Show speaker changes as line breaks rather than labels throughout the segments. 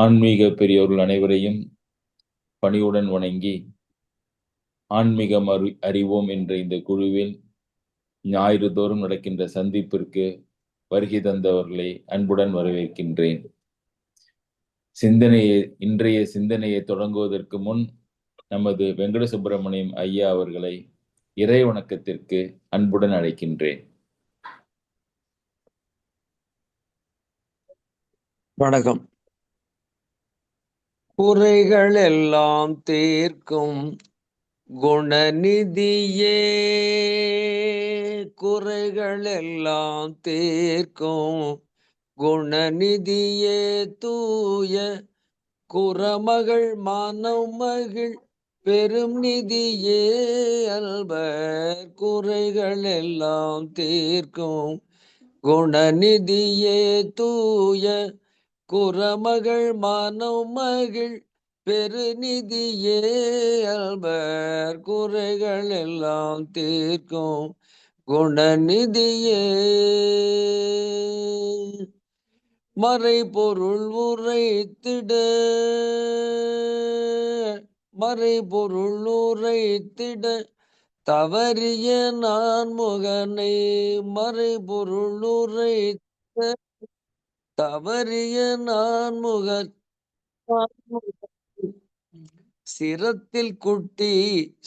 ஆன்மீக பெரியோர்கள் அனைவரையும் பணிவுடன் வணங்கி, ஆன்மீகம் அறிவோம் என்ற இந்த குழுவில் ஞாயிறு தோறும் நடக்கின்ற சந்திப்பிற்கு வருகை தந்தவர்களை அன்புடன் வரவேற்கின்றேன். இன்றைய சிந்தனையை தொடங்குவதற்கு முன் நமது வெங்கட சுப்பிரமணியம் ஐயா அவர்களை இறை வணக்கத்திற்கு அன்புடன் அழைக்கின்றேன்.
வணக்கம். குறைகள் எல்லாம் தீர்க்கும் குணநிதியே, குறைகள் எல்லாம் தீர்க்கும் குணநிதியே, தூய குறமகள் மனமகிழ் பெரும் நிதியே, அல்பர் குறைகள் எல்லாம் தீர்க்கும் குணநிதியே, தூய குறமகள் மனமகிழ் பெருநிதியே, அல்பர் குறைகள் எல்லாம் தீர்க்கும் குணநிதியே, மறைபொருள் உரைத்திட தவறிய நான் முகனை, மறைபொருள் உரைத்திட தவறிய நான் சிரத்தில் குட்டி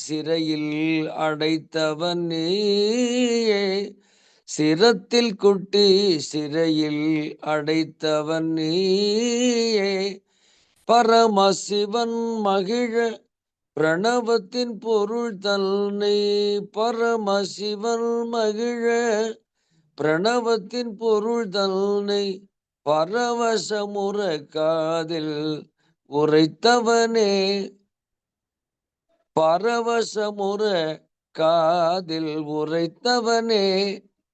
சிறையில் அடைத்தவன் நீயே, சிரத்தில் குட்டி சிறையில் அடைத்தவன் நீயே, பரமசிவன் மகிழ பிரணவத்தின் பொருள் தன்னை, பரமசிவன் மகிழ பிரணவத்தின் பொருள் தன்னை, பரவசமுற காதில் உரைத்தவனே, பரவசமுற காதில் உரைத்தவனே,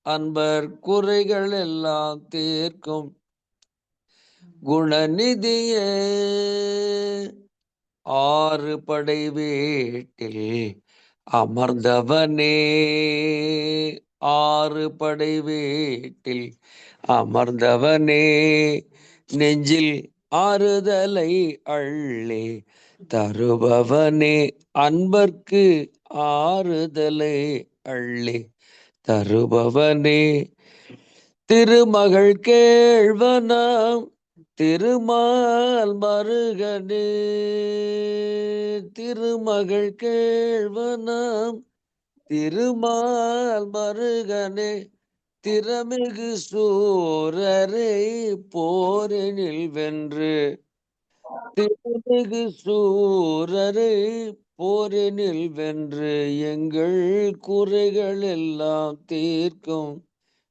அன்பர் குறைகள் எல்லாம் தீர்க்கும் குணநிதியே, ஆறு படை வீட்டில் அமர்ந்தவனே, ஆறு படை வீட்டில் அமர்ந்தவனே, நெஞ்சில் ஆறுதலை அள்ளி தருபவனே, அன்பர்க்கு ஆறுதலை அள்ளி தருபவனே, திருமகள் கேள்வனாம் திருமால் மருகனே, திருமகள் கேள்வனாம் திருமால் மருகனே, திறமிகு சூரரை போரினில் வென்று, திறமிகு சூரரை போரினில் வென்று, எங்கள் குறைகள் எல்லாம் தீர்க்கும்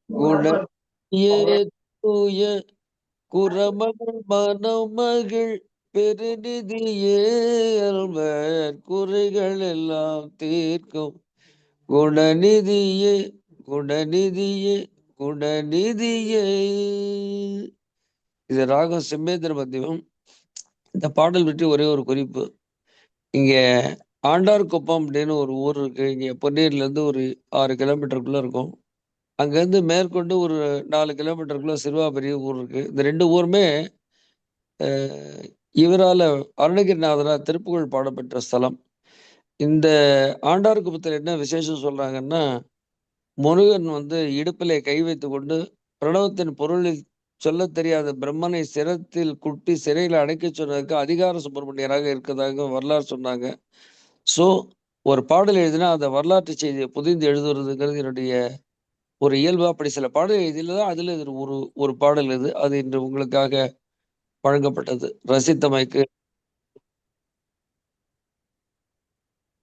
குணநிதியே, தூய குறமகள் மனமகிழ் பெருநிதியே, அல்வர் குறைகள் எல்லாம் தீர்க்கும் குணநிதியே, குணநிதியே, குணநிதியே. இது ராகம் செம்மேந்திர மத்தியம். இந்த பாடல் பற்றி ஒரே ஒரு குறிப்பு. இங்க ஆண்டார்குப்பம் அப்படின்னு ஒரு ஊர் இருக்கு. இங்க பொன்னேரில இருந்து ஒரு 6 கிலோமீட்டருக்குள்ள இருக்கும். அங்கிருந்து மேற்கொண்டு ஒரு 4 கிலோமீட்டருக்குள்ள சிறுவாபெரிய ஊர் இருக்கு. இந்த 2 ஊருமே இவரால அருணகிரிநாதரா திருப்புகழ் பாடப்பெற்ற ஸ்தலம். இந்த ஆண்டார்குப்பத்தில் என்ன விசேஷம் சொல்றாங்கன்னா, முருகன் இடுப்பிலே கை வைத்துக் கொண்டு பிரணவத்தின் பொருளில் சொல்லத் தெரியாத பிரம்மனை சிரத்தில் குட்டி சிறையில் அடைக்கச் சொன்னதுக்கு அதிகார சுப்பிரமணியராக இருக்கிறதாக வரலாறு சொன்னாங்க. ஸோ ஒரு பாடல் எழுதினா அந்த வரலாற்று செய்தியை புதிந்து எழுதுறதுங்கிறது என்னுடைய ஒரு இயல்பு. அப்படி சில பாடல் எழுதியதான் அதுல இது ஒரு பாடல் இது. அது இன்று உங்களுக்காக வழங்கப்பட்டது. ரசித்தமைக்கு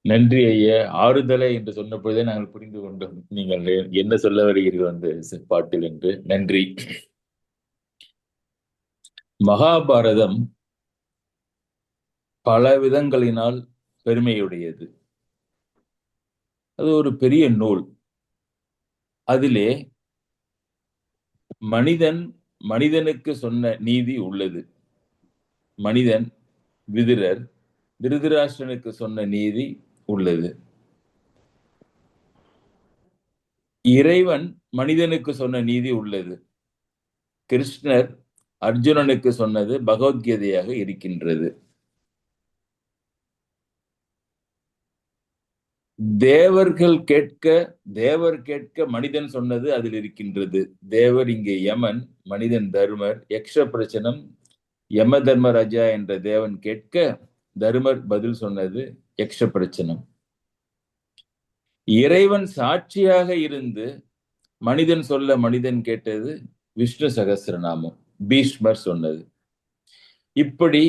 நன்றி ஐயா. ஆறுதலை என்று சொன்ன பொழுதே நாங்கள் புரிந்து கொண்டோம் நீங்கள் என்ன சொல்ல வருகிறீர்கள் அந்த பாட்டில் என்று. நன்றி. மகாபாரதம் பல விதங்களினால் பெருமையுடையது. அது ஒரு பெரிய நூல். அதிலே மனிதனுக்கு சொன்ன நீதி உள்ளது. மனிதன் திருதராஷ்டிரனுக்கு சொன்ன நீதி உள்ளது. இறைவன் மனிதனுக்கு சொன்ன நீதி உள்ளது. கிருஷ்ணர் அர்ஜுனனுக்கு சொன்னது பகவத்கீதையாக இருக்கின்றது. தேவர் கேட்க மனிதன் சொன்னது அதில் இருக்கின்றது. தேவர் இங்கே யமன், மனிதன் தர்மர். யக்ஷ பிரச்சனம் யம தர்மராஜா என்ற தேவன் கேட்க தர்மர் பதில் சொன்னது யக்ஷ பிரச்சனம். இறைவன் சாட்சியாக இருந்து மனிதன் சொல்ல மனிதன் கேட்டது விஷ்ணு சகஸ்ரநாமம், பீஷ்மர் சொன்னது. இப்படி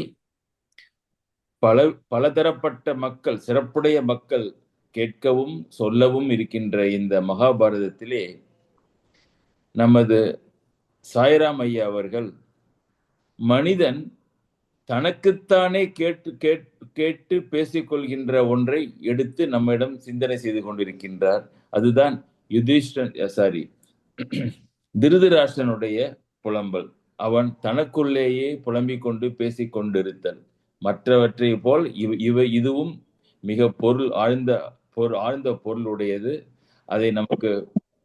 பலதரப்பட்ட மக்கள், சிறப்புடைய மக்கள் கேட்கவும் சொல்லவும் இருக்கின்ற இந்த மகாபாரதத்திலே நமது சாய்ராம் ஐயா அவர்கள் மனிதன் தனக்குத்தானே கேட்டு பேசிக்கொள்கின்ற ஒன்றை எடுத்து நம்மிடம் சிந்தனை செய்து கொண்டிருக்கின்றார். அதுதான் திருதராஷ்டிரனுடைய புலம்பல். அவன் தனக்குள்ளேயே புலம்பிக் கொண்டு பேசிக் கொண்டிருத்தல். மற்றவற்றை போல் இதுவும் மிக ஆழ்ந்த பொருளுடையது. அதை நமக்கு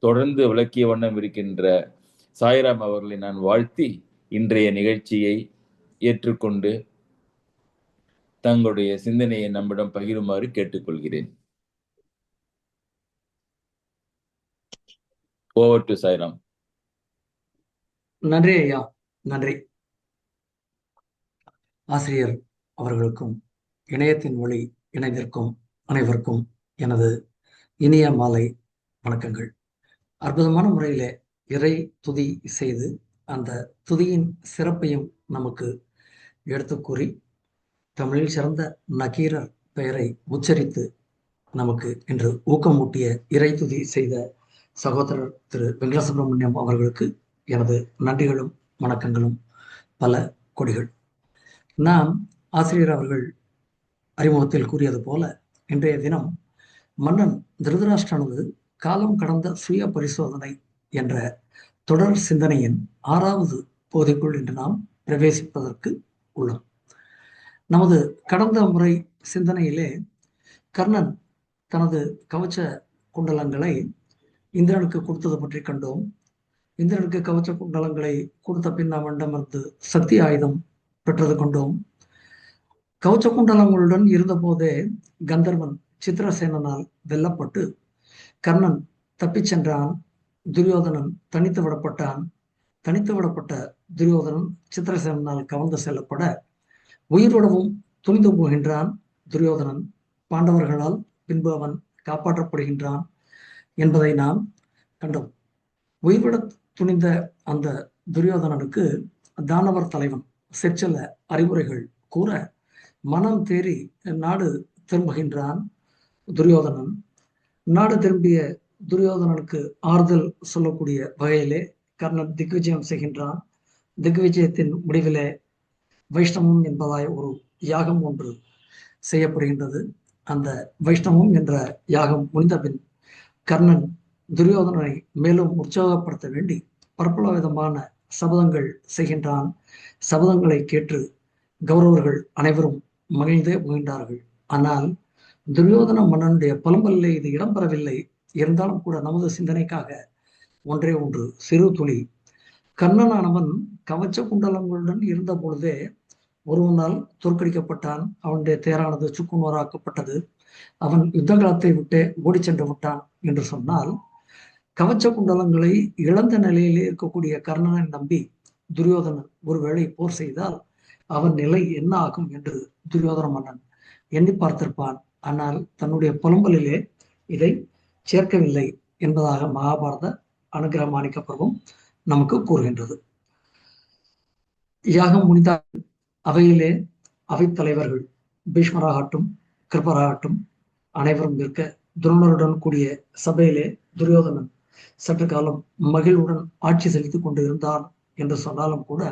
தொடர்ந்து விளக்கிய வண்ணம் இருக்கின்ற சாய்ராம் அவர்களை நான் வாழ்த்தி இன்றைய நிகழ்ச்சியை ஏற்றுக்கொண்டு தங்களுடைய சிந்தனையை நம்மிடம் பகிருமாறு கேட்டுக்கொள்கிறேன். Over to Sairam.
நன்றி ஐயா, நன்றி. ஆசிரியர் அவர்களுக்கும் இணையத்தின் வழி இணைந்திருக்கும் அனைவருக்கும் எனது இனிய மாலை வணக்கங்கள். அற்புதமான முறையிலே இறை துதி செய்து அந்த துதியின் சிறப்பையும் நமக்கு எடுத்து கூறி தமிழில் சிறந்த நக்கீரர் பெயரை உச்சரித்து நமக்கு இன்று ஊக்கமூட்டிய இறை துதி செய்த சகோதரர் திரு வெங்கட சுப்பிரமணியம் அவர்களுக்கு எனது நன்றிகளும் வணக்கங்களும் பல கொடிகள். நாம் ஆசிரியர் அவர்கள் அறிமுகத்தில் கூறியது போல இன்றைய தினம் மன்னன் திருதராஷ்டிரனது காலம் கடந்த சுய பரிசோதனை என்ற தொடர் சிந்தனையின் 6வது பகுதிக்குள் இன்று நாம் பிரவேசிப்பதற்கு உள்ளோம். நமது கடந்த முறை சிந்தனையிலே கர்ணன் தனது கவச்ச குண்டலங்களை இந்திரனுக்கு கொடுத்தது பற்றி கண்டோம். இந்திரனுக்கு கவச்ச குண்டலங்களை கொடுத்த பின் அவனிடமிருந்து சக்தி ஆயுதம் பெற்றது கொண்டோம். கவச்ச குண்டலங்களுடன் இருந்தபோதே கந்தர்வன் சித்திரசேனனால் வெல்லப்பட்டு கர்ணன் தப்பிச் சென்றான். துரியோதனன் தனித்து விடப்பட்டான். தனித்து விடப்பட்ட துரியோதனன் சித்திரசேனனால் கவர்ந்து செல்லப்பட உயிரோடவும் துணிந்து போகின்றான் துரியோதனன். பாண்டவர்களால் பின்பு அவன் காப்பாற்றப்படுகின்றான் என்பதை நாம் கண்டோம். உயிர்விட துணிந்த அந்த துரியோதனனுக்கு தானவர் தலைவன் சிற்சில அறிவுரைகள் கூற மனம் தேறி நாடு திரும்புகின்றான் துரியோதனன். நாடு திரும்பிய துரியோதனனுக்கு ஆறுதல் சொல்லக்கூடிய வகையிலே கர்ணன் திக்விஜயம் செய்கின்றான். திக்விஜயத்தின் முடிவிலே வைஷ்ணவம் என்பதாய் ஒரு யாகம் ஒன்று செய்யப்படுகின்றது. அந்த வைஷ்ணவம் என்ற யாகம் முடிந்த பின் கர்ணன் துரியோதனனை மேலும் உற்சாகப்படுத்த வேண்டி பற்பல விதமான சபதங்கள் செய்கின்றான். சபதங்களை கேட்டு கௌரவர்கள் அனைவரும் மகிழ்ந்தே போகின்றார்கள். ஆனால் துரியோதன மன்னனுடைய புலம்பலிலே இது இடம்பெறவில்லை. இருந்தாலும் கூட நமது சிந்தனைக்காக ஒன்றே ஒன்று சிறு துளி. கர்ணனானவன் கவச்ச குண்டலங்களுடன் இருந்த பொழுதே ஒருவனால் தோற்கடிக்கப்பட்டான். அவனுடைய தேரானது சுக்குநூறாக்கப்பட்டது. அவன் யுத்த காலத்தை விட்டே ஓடி சென்று விட்டான் என்று சொன்னால், கவச்ச குண்டலங்களை இழந்த நிலையிலே இருக்கக்கூடிய கர்ணனை நம்பி துரியோதனன் ஒருவேளை போர் செய்தால் அவன் நிலை என்ன ஆகும் என்று துரியோதன மன்னன் எண்ணி பார்த்திருப்பான். ஆனால் தன்னுடைய புலம்பலிலே இதை சேர்க்கவில்லை என்பதாக மகாபாரத அனுகிரக மாணிக்க பருவம் நமக்கு கூறுகின்றது. யாகம் முடிந்தால் அவையிலே அவைத்தலைவர்கள் பீஷ்மராகட்டும் கிருபராகட்டும் அனைவரும் இருக்க துரோணருடன் கூடிய சபையிலே துரியோதனன் சற்று காலம் மகிழ்வுடன் ஆட்சி செலுத்திக் கொண்டு இருந்தான் என்று சொன்னாலும் கூட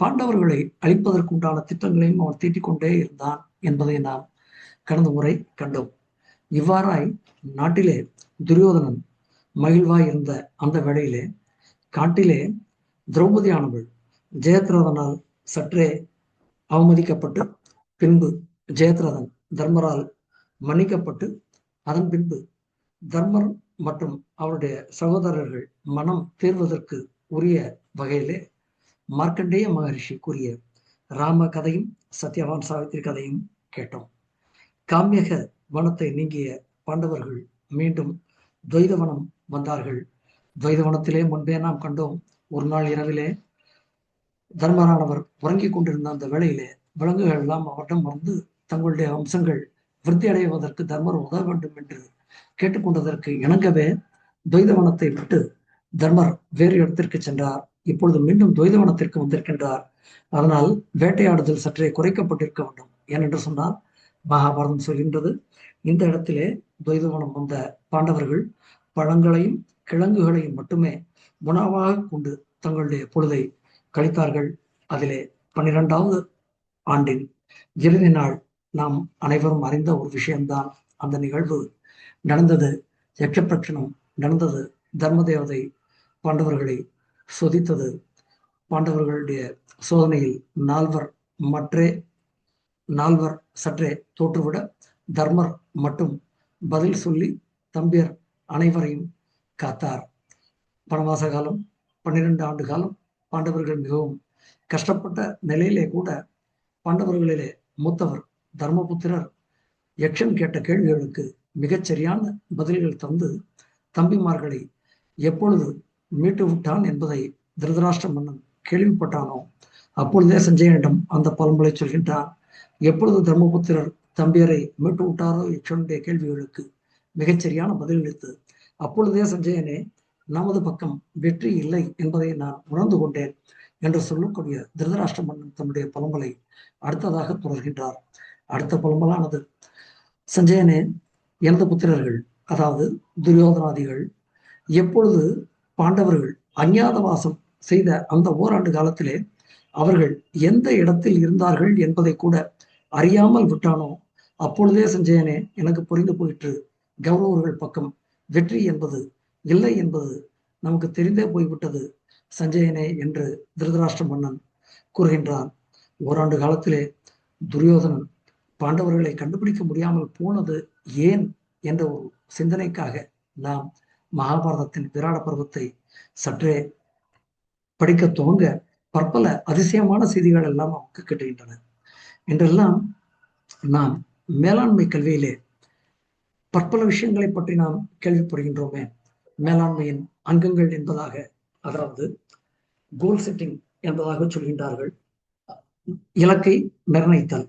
பாண்டவர்களை அழிப்பதற்குண்டான திட்டங்களையும் அவன் தீட்டிக் கொண்டே இருந்தான் என்பதை நாம் கடந்த முறை கண்டோம். இவ்வாறாய் நாட்டிலே துரியோதனன் மகிழ்வாய் இருந்த அந்த வேளையிலே காட்டிலே திரௌபதியானவள் ஜெயத்ரதனால் சற்றே அவமதிக்கப்பட்டு பின்பு ஜெயத்ரதன் தர்மரால் மன்னிக்கப்பட்டு அதன் பின்பு தர்மர் மற்றும் அவருடைய சகோதரர்கள் மனம் தீர்வதற்கு உரிய வகையிலே மார்க்கண்டேய மகரிஷி கூறிய ராம கதையும் சத்யவான் சாவித்திரி கதையும் கேட்டோம். காமியக வனத்தை நீங்கிய பாண்டவர்கள் மீண்டும் துவைதவனம் வந்தார்கள். துவைதவனத்திலே முன்பே நாம் கண்டோம், ஒரு நாள் இரவிலே தர்மரானவர் உறங்கிக் கொண்டிருந்த அந்த வேளையிலே விலங்குகள் எல்லாம் அவரிடம் வந்து தங்களுடைய அம்சங்கள் விருத்தி அடைவதற்கு தர்மர் உதவ வேண்டும் என்று கேட்டுக்கொண்டதற்கு இணங்கவே துவைதவனத்தை விட்டு தர்மர் வேறு இடத்திற்கு சென்றார். இப்பொழுது மீண்டும் துவைதவனத்திற்கு வந்திருக்கின்றார். அதனால் வேட்டையாடுதல் சற்றே குறைக்கப்பட்டிருக்க வேண்டும். ஏனென்று சொன்னால் மகாபாரதம் சொல்கின்றது, இந்த இடத்திலே துவைதவனம் வந்த பாண்டவர்கள் பழங்களையும் கிழங்குகளையும் மட்டுமே உணவாக கொண்டு தங்களுடைய பொழுதை கழித்தார்கள். அதிலே 12வது ஆண்டின் இறுதி நாள் நாம் அனைவரும் அறிந்த ஒரு விஷயம்தான். அந்த நிகழ்வு நடந்தது, யக்ஷபிரட்சணம் நடந்தது. தர்ம தேவதை பாண்டவர்களை சோதித்தது. பாண்டவர்களுடைய சோதனையில் நால்வர் சற்றே தோற்றுவிட தர்மர் மட்டும் பதில் சொல்லி தம்பியர் அனைவரையும் காத்தார். வனவாச காலம் 12 ஆண்டு காலம் பாண்டவர்கள் மிகவும் கஷ்டப்பட்ட நிலையிலே கூட பாண்டவர்களிலே மூத்தவர் தர்மபுத்திரர் யக்ஷன் கேட்ட கேள்விகளுக்கு மிகச்சரியான பதில்கள் தந்து தம்பிமார்களை எப்பொழுது மீட்டு விட்டான் என்பதை திருதராஷ்டிர மன்னன் கேள்விப்பட்டானோ அப்பொழுதே சஞ்சயனிடம் அந்த பழமொழி சொல்கின்றான். எப்பொழுது தர்மபுத்திரர் தம்பியரை மீட்டு விட்டாரோ யக்ஷனுடைய கேள்விகளுக்கு மிகச்சரியான பதிலளித்து அப்பொழுதே சஞ்சயனே, நமது பக்கம் வெற்றி இல்லை என்பதை நான் உணர்ந்து கொண்டேன் என்று சொல்லக்கூடிய திருதராஷ்டிர மன்னன் தன்னுடைய பழமொழி அடுத்ததாக தொடர்கின்றார். அடுத்த பழமொழானது, சஞ்சயனே, எனது புத்திரர்கள் அதாவது துரியோதனாதிகள் எப்பொழுது பாண்டவர்கள் அஞ்ஞாதவாசம் செய்த அந்த ஓராண்டு காலத்திலே அவர்கள் எந்த இடத்தில் இருந்தார்கள் என்பதை கூட அறியாமல் விட்டானோ அப்பொழுதே சஞ்சயனே எனக்கு புரிந்து போயிற்று, கௌரவர்கள் பக்கம் வெற்றி என்பது இல்லை என்பது நமக்கு தெரிந்தே போய்விட்டது சஞ்சயனே என்று திருதராஷ்டிர மன்னன் கூறுகின்றான். ஓராண்டு காலத்திலே துரியோதனன் பாண்டவர்களை கண்டுபிடிக்க முடியாமல் போனது ஏன் என்ற ஒரு சிந்தனைக்காக நாம் மகாபாரதத்தின் விராட பருவத்தை சற்றே படிக்க துவங்க பற்பல அதிசயமான செய்திகள் எல்லாம் நமக்கு கிட்டுகின்றன. என்றெல்லாம் நாம் மேலாண்மை கல்வியிலே பற்பல விஷயங்களை பற்றி நாம் கேள்விப்படுகின்றோமே. மேலாண்மையின் அங்கங்கள் என்பதாக, அதாவது கோல் செட்டிங் என்பதாக சொல்கின்றார்கள். இலக்கை நிர்ணயித்தல்,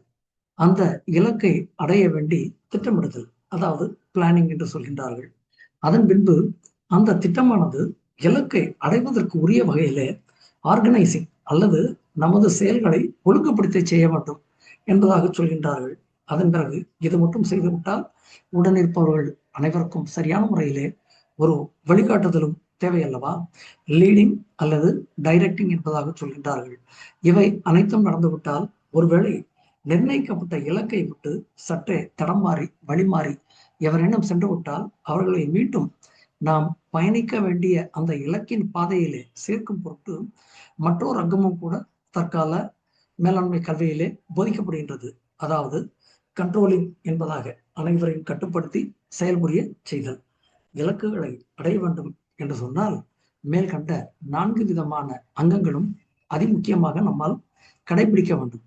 அந்த இலக்கை அடைய வேண்டி திட்டமிடுதல், அதாவது பிளானிங் என்று சொல்கின்றார்கள். அதன் பின்பு அந்த திட்டமானது இலக்கை அடைவதற்கு உரிய வகையிலே ஆர்கனைசிங் அல்லது நமது செயல்களை ஒழுங்குபடுத்தி செய்ய வேண்டும் என்பதாக சொல்கின்றார்கள். அதன் பிறகு இது மட்டும் செய்துவிட்டால் உடனிருப்பவர்கள் அனைவருக்கும் சரியான முறையிலே ஒரு வழிகாட்டுதலும் தேவையல்லவா, லீடிங் அல்லது டைரக்டிங் என்பதாக சொல்கின்றார்கள். இவை அனைத்தும் நடந்துவிட்டால் ஒருவேளை நிர்ணயிக்கப்பட்ட இலக்கை விட்டு சற்றே தடம் மாறி வழி மாறி எவரேனும் சென்று விட்டால் அவர்களை மீண்டும் நாம் பயணிக்க வேண்டிய அந்த இலக்கின் பாதையிலே சேர்க்கும் பொருட்டு மற்றொரு அங்கமும் கூட தற்கால மேலாண்மை கல்வியிலே போதிக்கப்படுகின்றது. அதாவது கண்ட்ரோலிங் என்பதாக அனைவரையும் கட்டுப்படுத்தி செயல்புரிய செய்தல். இலக்குகளை அடைய வேண்டும் என்று சொன்னால் மேல்கண்ட 4 விதமான அங்கங்களும் அதிமுக்கியமாக நம்மால் கடைபிடிக்க வேண்டும்.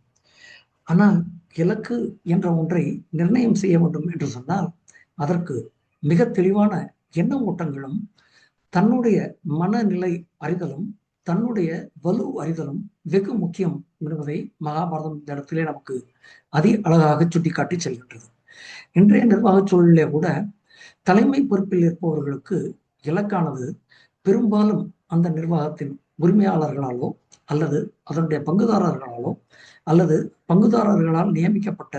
ஆனால் இலக்கு என்ற ஒன்றை நிர்ணயம் செய்ய வேண்டும் என்று சொன்னால் அதற்கு மிக தெளிவான எண்ண ஓட்டங்களும் தன்னுடைய மனநிலை அறிதலும் தன்னுடைய வலு அறிதலும் வெகு முக்கியம் என்பதை மகாபாரதம் இந்த இடத்திலே நமக்கு அதி அழகாக சுட்டிக்காட்டி செல்கின்றது. இன்றைய நிர்வாக சூழலிலே கூட தலைமை பொறுப்பில் இருப்பவர்களுக்கு இலக்கானது பெரும்பாலும் அந்த நிர்வாகத்தின் உரிமையாளர்களாலோ அல்லது அதனுடைய பங்குதாரர்களாலோ அல்லது பங்குதாரர்களால் நியமிக்கப்பட்ட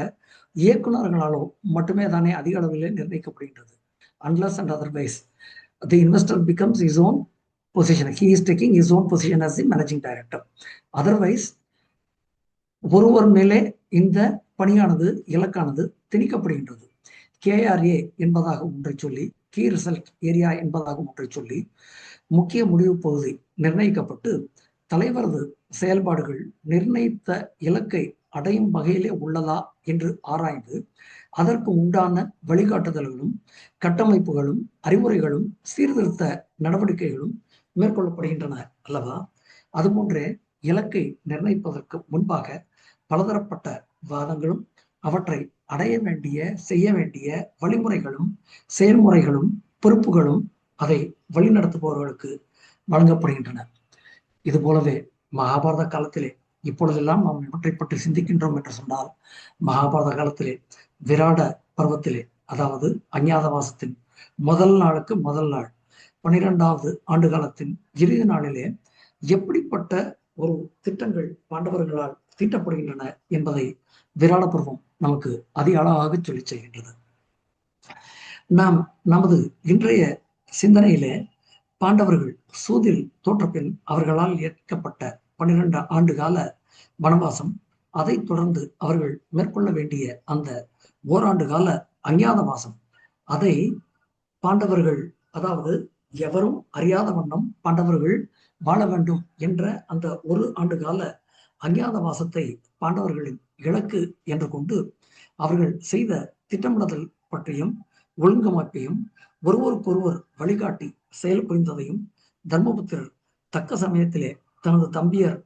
இயக்குநர்களாலோ மட்டுமே தானே அதிக அளவிலே நிர்ணயிக்கப்படுகின்றது. Unless and otherwise the investor becomes his own position. He is taking his own position as the managing director. Otherwise ஒருவர் மேலே இந்த பணியானது இலக்கானது திணிக்கப்படுகின்றது. KRA என்பதாக ஒன்றை சொல்லி, கீ ரிசல்ட் ஏரியா என்பதாக ஒன்றை சொல்லி முக்கிய முடிவு பகுதி நிர்ணயிக்கப்பட்டு தலைவரது செயல்பாடுகள் நிர்ணயித்த இலக்கை அடையும் வகையிலே உள்ளதா என்று ஆராய்ந்து அதற்கு உண்டான வழிகாட்டுதல்களும் கட்டமைப்புகளும் அறிவுரைகளும் சீர்திருத்த நடவடிக்கைகளும் மேற்கொள்ளப்படுகின்றன அல்லவா. அதுபோன்றே இலக்கை நிர்ணயிப்பதற்கு முன்பாக பலதரப்பட்ட வாதங்களும் அவற்றை அடைய வேண்டிய செய்ய வேண்டிய வழிமுறைகளும் செயல்முறைகளும் பொறுப்புகளும் அதை வழிநடத்துபவர்களுக்கு வழங்கப்படுகின்றன. இது போலவே மகாபாரத காலத்திலே இப்பொழுதெல்லாம் நாம் இவற்றை பற்றி சிந்திக்கின்றோம் என்று சொன்னால், மகாபாரத காலத்திலே விராட பருவத்திலே, அதாவது அஞ்ஞாதவாசத்தின் முதல் நாளுக்கு முதல் நாள் 12வது ஆண்டு காலத்தின் இறுதி நாளிலே எப்படிப்பட்ட ஒரு திட்டங்கள் பாண்டவர்களால் தீட்டப்படுகின்றன என்பதை விராட பருவம் நமக்கு அதிக அழகாக சொல்லி செய்கின்றது. நாம் நமது இன்றைய சிந்தனையிலே பாண்டவர்கள் சூதில் தோற்ற பின் அவர்களால் ஏற்கப்பட்ட 12 ஆண்டு கால வனவாசம், அதை தொடர்ந்து அவர்கள் மேற்கொள்ள வேண்டிய அந்த ஓராண்டு கால அஞ்ஞாதவாசம், அதை பாண்டவர்கள், அதாவது எவரும் அறியாத வண்ணம் பாண்டவர்கள் வாழ வேண்டும் என்ற அந்த ஒரு ஆண்டு கால அஞ்ஞாதவாசத்தை பாண்டவர்களின் இலக்கு என்று கொண்டு அவர்கள் செய்த திட்டமிடுதல் பற்றியும் ஒழுங்கமைப்பையும் ஒருவருக்கொருவர் வழிகாட்டி செயல் புரிந்ததையும் தர்மபுத்திரர் தக்க சமயத்திலே தனது தம்பியர்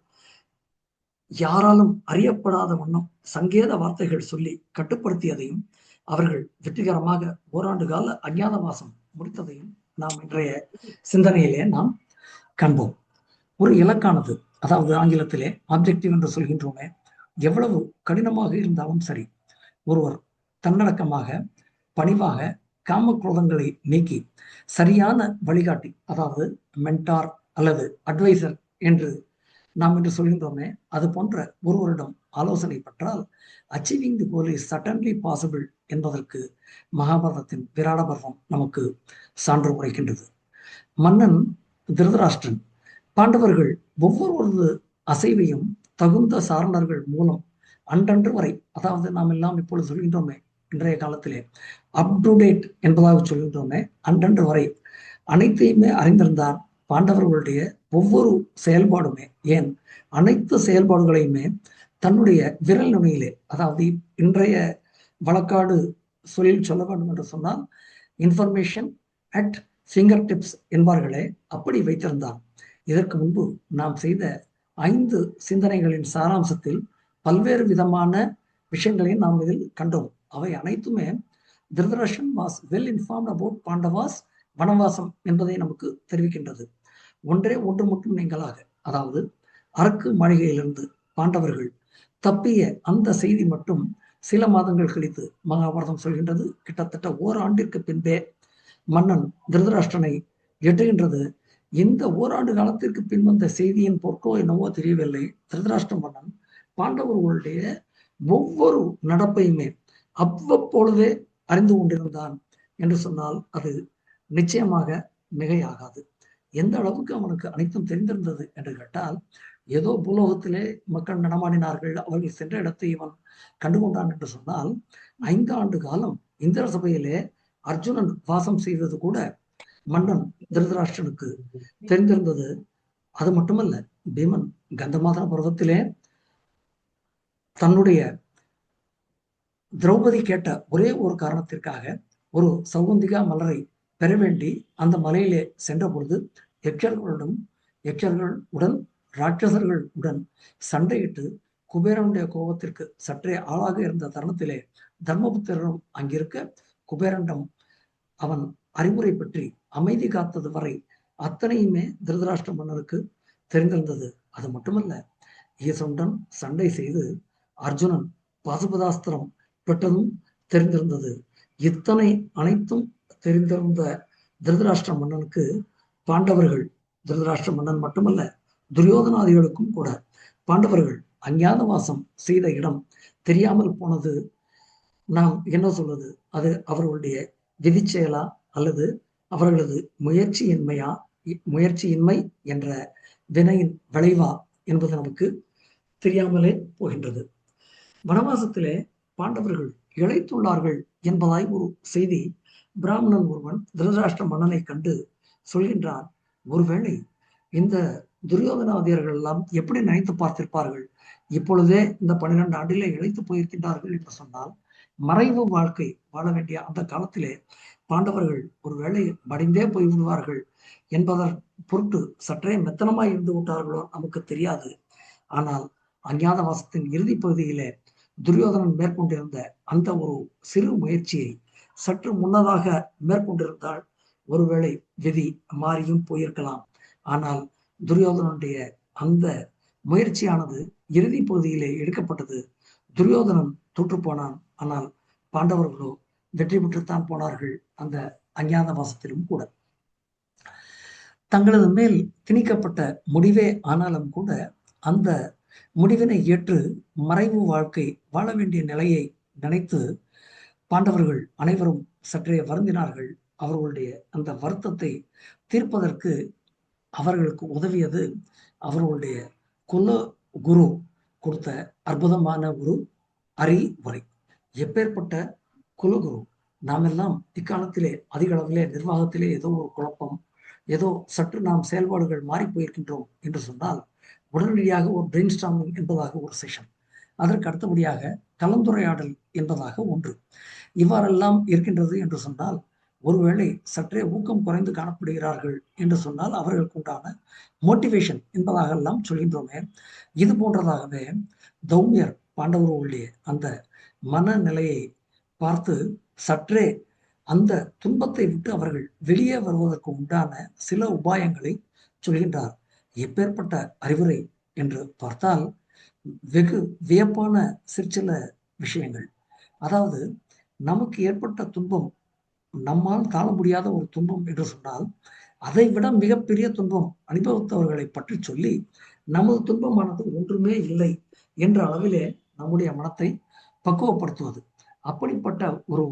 யாராலும் அறியப்படாத வண்ணம் சங்கேத வார்த்தைகள் சொல்லி கட்டுப்படுத்தியதையும் அவர்கள் வெற்றிகரமாக ஓராண்டு கால அஞ்ஞாதவாசம் முடித்ததையும் நாம் இன்றைய சிந்தனையிலே நாம் காண்போம். ஒரு இலக்கானது, அதாவது ஆங்கிலத்திலே ஆப்ஜெக்டிவ் என்று சொல்கின்றோமே, எவ்வளவு கடினமாக இருந்தாலும் சரி, ஒருவர் தன்னடக்கமாக பணிவாக காமக்ரோதங்களை நீக்கி சரியான வழிகாட்டி, அதாவது மென்டார் அல்லது அட்வைசர் என்று நாம் என்று சொல்கின்றோமே, அது போன்ற ஒருவரிடம் ஆலோசனை பெற்றால் achieving the goal is certainly possible என்பதற்கு மகாபாரதத்தின் விராட பர்வம் நமக்கு சான்று உரைக்கின்றது. மன்னன் திருதராஷ்டிரன் பாண்டவர்கள் ஒவ்வொரு அசைவையும் தகுந்த சாரணர்கள் மூலம் அன்றன்று வரை, அதாவது நாம் எல்லாம் இப்பொழுது சொல்கின்றோமே இன்றைய காலத்திலே அப் டு டேட் என்பதாக சொல்கின்றோமே, அன்றன்று வரை அனைத்தையுமே அறிந்திருந்தான். பாண்டவர்களுடைய ஒவ்வொரு செயல்பாடுமே, ஏன் அனைத்து செயல்பாடுகளையுமே தன்னுடைய விரல் நுனியிலே, அதாவது இன்றைய வழக்காடு சொல்லில் சொல்ல வேண்டும் என்று சொன்னால் இன்ஃபர்மேஷன் அட் ஃபிங்கர் டிப்ஸ் என்பார்களே, அப்படி வைத்திருந்தான். இதற்கு முன்பு நாம் செய்த 5 சிந்தனைகளின் சாராம்சத்தில் பல்வேறு விதமான விஷயங்களை நாம் இதில் கண்டோம். அவை அனைத்துமே Dhritarashtra was well informed about Pandavas வனவாசம் என்பதை நமக்கு தெரிவிக்கின்றது. ஒன்றே ஒன்று மட்டும் நீங்களாக, அதாவது அரக்கு மாளிகையிலிருந்து பாண்டவர்கள் தப்பிய அந்த செய்தி மட்டும் சில மாதங்கள் கழித்து மகாபாரதம் சொல்கின்றது. கிட்டத்தட்ட ஓராண்டிற்கு பின்பே மன்னன் திருதராஷ்டிரனை எட்டுகின்றது. இந்த ஓராண்டு காலத்திற்கு பின் வந்த செய்தியின் பொருட்டோ என்னவோ தெரியவில்லை, திருதராஷ்டிர மன்னன் பாண்டவர்களுடைய ஒவ்வொரு நடப்பையுமே அவ்வப்பொழுதே அறிந்து கொண்டிருந்தான் என்று சொன்னால் அது நிச்சயமாக மிகையாகாது. எந்த அளவுக்கு அவனுக்கு அனைத்தும் தெரிந்திருந்தது என்று கேட்டால், ஏதோ பூலோகத்திலே மக்கள் நடமாடினார்கள், அவர்கள் சென்ற இடத்தை இவன் கண்டுகொண்டான் என்று சொன்னால், 5 ஆண்டு காலம் இந்திர சபையிலே அர்ஜுனன் வாசம் செய்தது கூட மன்னன் திருதராஷ்டிரனுக்கு தெரிந்திருந்தது. அது மட்டுமல்ல, பீமன் கந்தமாதன பருவத்திலே தன்னுடைய திரௌபதி கேட்ட ஒரே ஒரு காரணத்திற்காக ஒரு சௌகந்திகா மலரை பெற வேண்டி அந்த மலையிலே சென்ற பொழுது யக்ஷர்களுடன் ராட்சசர்கள் உடன் சண்டையிட்டு குபேரனுடைய கோபத்திற்கு சற்றே ஆளாக இருந்த தருணத்திலே தர்மபுத்திரரும் அங்கிருக்க குபேரனிடம் அவன் அறிவுரை பற்றி அமைதி காத்தது வரை அத்தனையுமே திருதராஷ்டிர மன்னருக்கு தெரிந்திருந்தது. அது மட்டுமல்ல, ஈசனுடன் சண்டை செய்து அர்ஜுனன் பாசுபதாஸ்திரம் பெற்றதும் தெரிந்திருந்தது. இத்தனை அனைத்தும் தெரிந்திருந்த திருதராஷ்டிர மன்னனுக்கு பாண்டவர்கள், திருதராஷ்டிர மன்னன் மட்டுமல்ல துரியோதனாதிகளுக்கும் கூட பாண்டவர்கள் அஞ்ஞாதவாசம் செய்த இடம் தெரியாமல் போனது. நாம் என்ன சொல்வது, அது அவர்களுடைய விதி செயலா அல்லது அவர்களது முயற்சியின்மை என்ற வினையின் விளைவா என்பது நமக்கு தெரியாமலே போகின்றது. வனவாசத்திலே பாண்டவர்கள் இழைத்துள்ளார்கள் என்பதாய் ஒரு செய்தி பிராமணன் ஒருவன் திருதராஷ்டிர மன்னனை கண்டு சொல்கின்றான். ஒருவேளை இந்த துரியோதனாதியர்கள் எல்லாம் எப்படி நினைத்து பார்த்திருப்பார்கள், இப்பொழுதே இந்த 12 ஆண்டிலே இழைத்து போயிருக்கின்றார்கள் என்று சொன்னால், மறைவு வாழ்க்கை வாழ வேண்டிய அந்த காலத்திலே பாண்டவர்கள் ஒருவேளை மடிந்தே போய்விடுவார்கள் என்பதன் பொருட்டு சற்றே மெத்தனமாய் இருந்து விட்டார்களோ நமக்கு தெரியாது. ஆனால் அஞ்ஞாதவாசத்தின் இறுதி பகுதியிலே துரியோதனன் மேற்கொண்டிருந்த அந்த ஒரு சிறு முயற்சியை சற்று முன்னதாக மேற்கொண்டிருந்தால் ஒருவேளை விதி மாறியும் போயிருக்கலாம். ஆனால் துரியோதனனுடைய அந்த முயற்சியானது இறுதி பகுதியிலே எடுக்கப்பட்டது. துரியோதனன் தோற்று போனான். ஆனால் பாண்டவர்களோ வெற்றி பெற்றுத்தான் போனார்கள். அந்த அஞ்ஞாதவாசத்திலும் கூட தங்களது மேல் திணிக்கப்பட்ட முடிவே ஆனாலும் கூட அந்த முடிவினை ஏற்று மறைவு வாழ்க்கை வாழ வேண்டிய நிலையை நினைத்து பாண்டவர்கள் அனைவரும் சற்றே வருந்தினார்கள். அவர்களுடைய அந்த வருத்தத்தை தீர்ப்பதற்கு அவர்களுக்கு உதவியது அவர்களுடைய குல குரு கொடுத்த அற்புதமான ஒரு அறிவுரை. எப்பேற்பட்ட குலகுரு! நாம் எல்லாம் இக்காலத்திலே அதிக அளவிலே நிர்வாகத்திலே ஏதோ ஒரு குழப்பம், ஏதோ சற்று நாம் செயல்பாடுகள் மாறி போயிருக்கின்றோம் என்று சொன்னால் உடனடியாக ஒரு பிரெயின் ஸ்டார்மிங் என்பதாக ஒரு செஷன், அதற்கு அடுத்தபடியாக கலந்துரையாடல் என்பதாக ஒன்று, இவ்வாறெல்லாம் இருக்கின்றது என்று சொன்னால் ஒருவேளை சற்றே ஊக்கம் குறைந்து காணப்படுகிறார்கள் என்று சொன்னால் அவர்களுக்கு உண்டான மோட்டிவேஷன் என்பதாக எல்லாம் சொல்கின்றோமே, இது போன்றதாகவே தௌமியர் பாண்டவர்களுடைய அந்த மனநிலையை பார்த்து சற்றே அந்த துன்பத்தை விட்டு அவர்கள் வெளியே வருவதற்கு உண்டான சில உபாயங்களை சொல்கின்றார். எப்பேற்பட்ட அறிவுரை என்று பார்த்தால் வெகு வியப்பான சிற்சில விஷயங்கள். அதாவது நமக்கு ஏற்பட்ட துன்பம், நம்மால் தாழ முடியாத ஒரு துன்பம் என்று சொன்னால் அதை விட மிகப்பெரிய துன்பம் அனுபவித்தவர்களை பற்றி சொல்லி நமது துன்பமானது ஒன்றுமே இல்லை என்ற அளவிலே நம்முடைய மனத்தை பக்குவப்படுத்துவது. அப்படிப்பட்ட ஒரு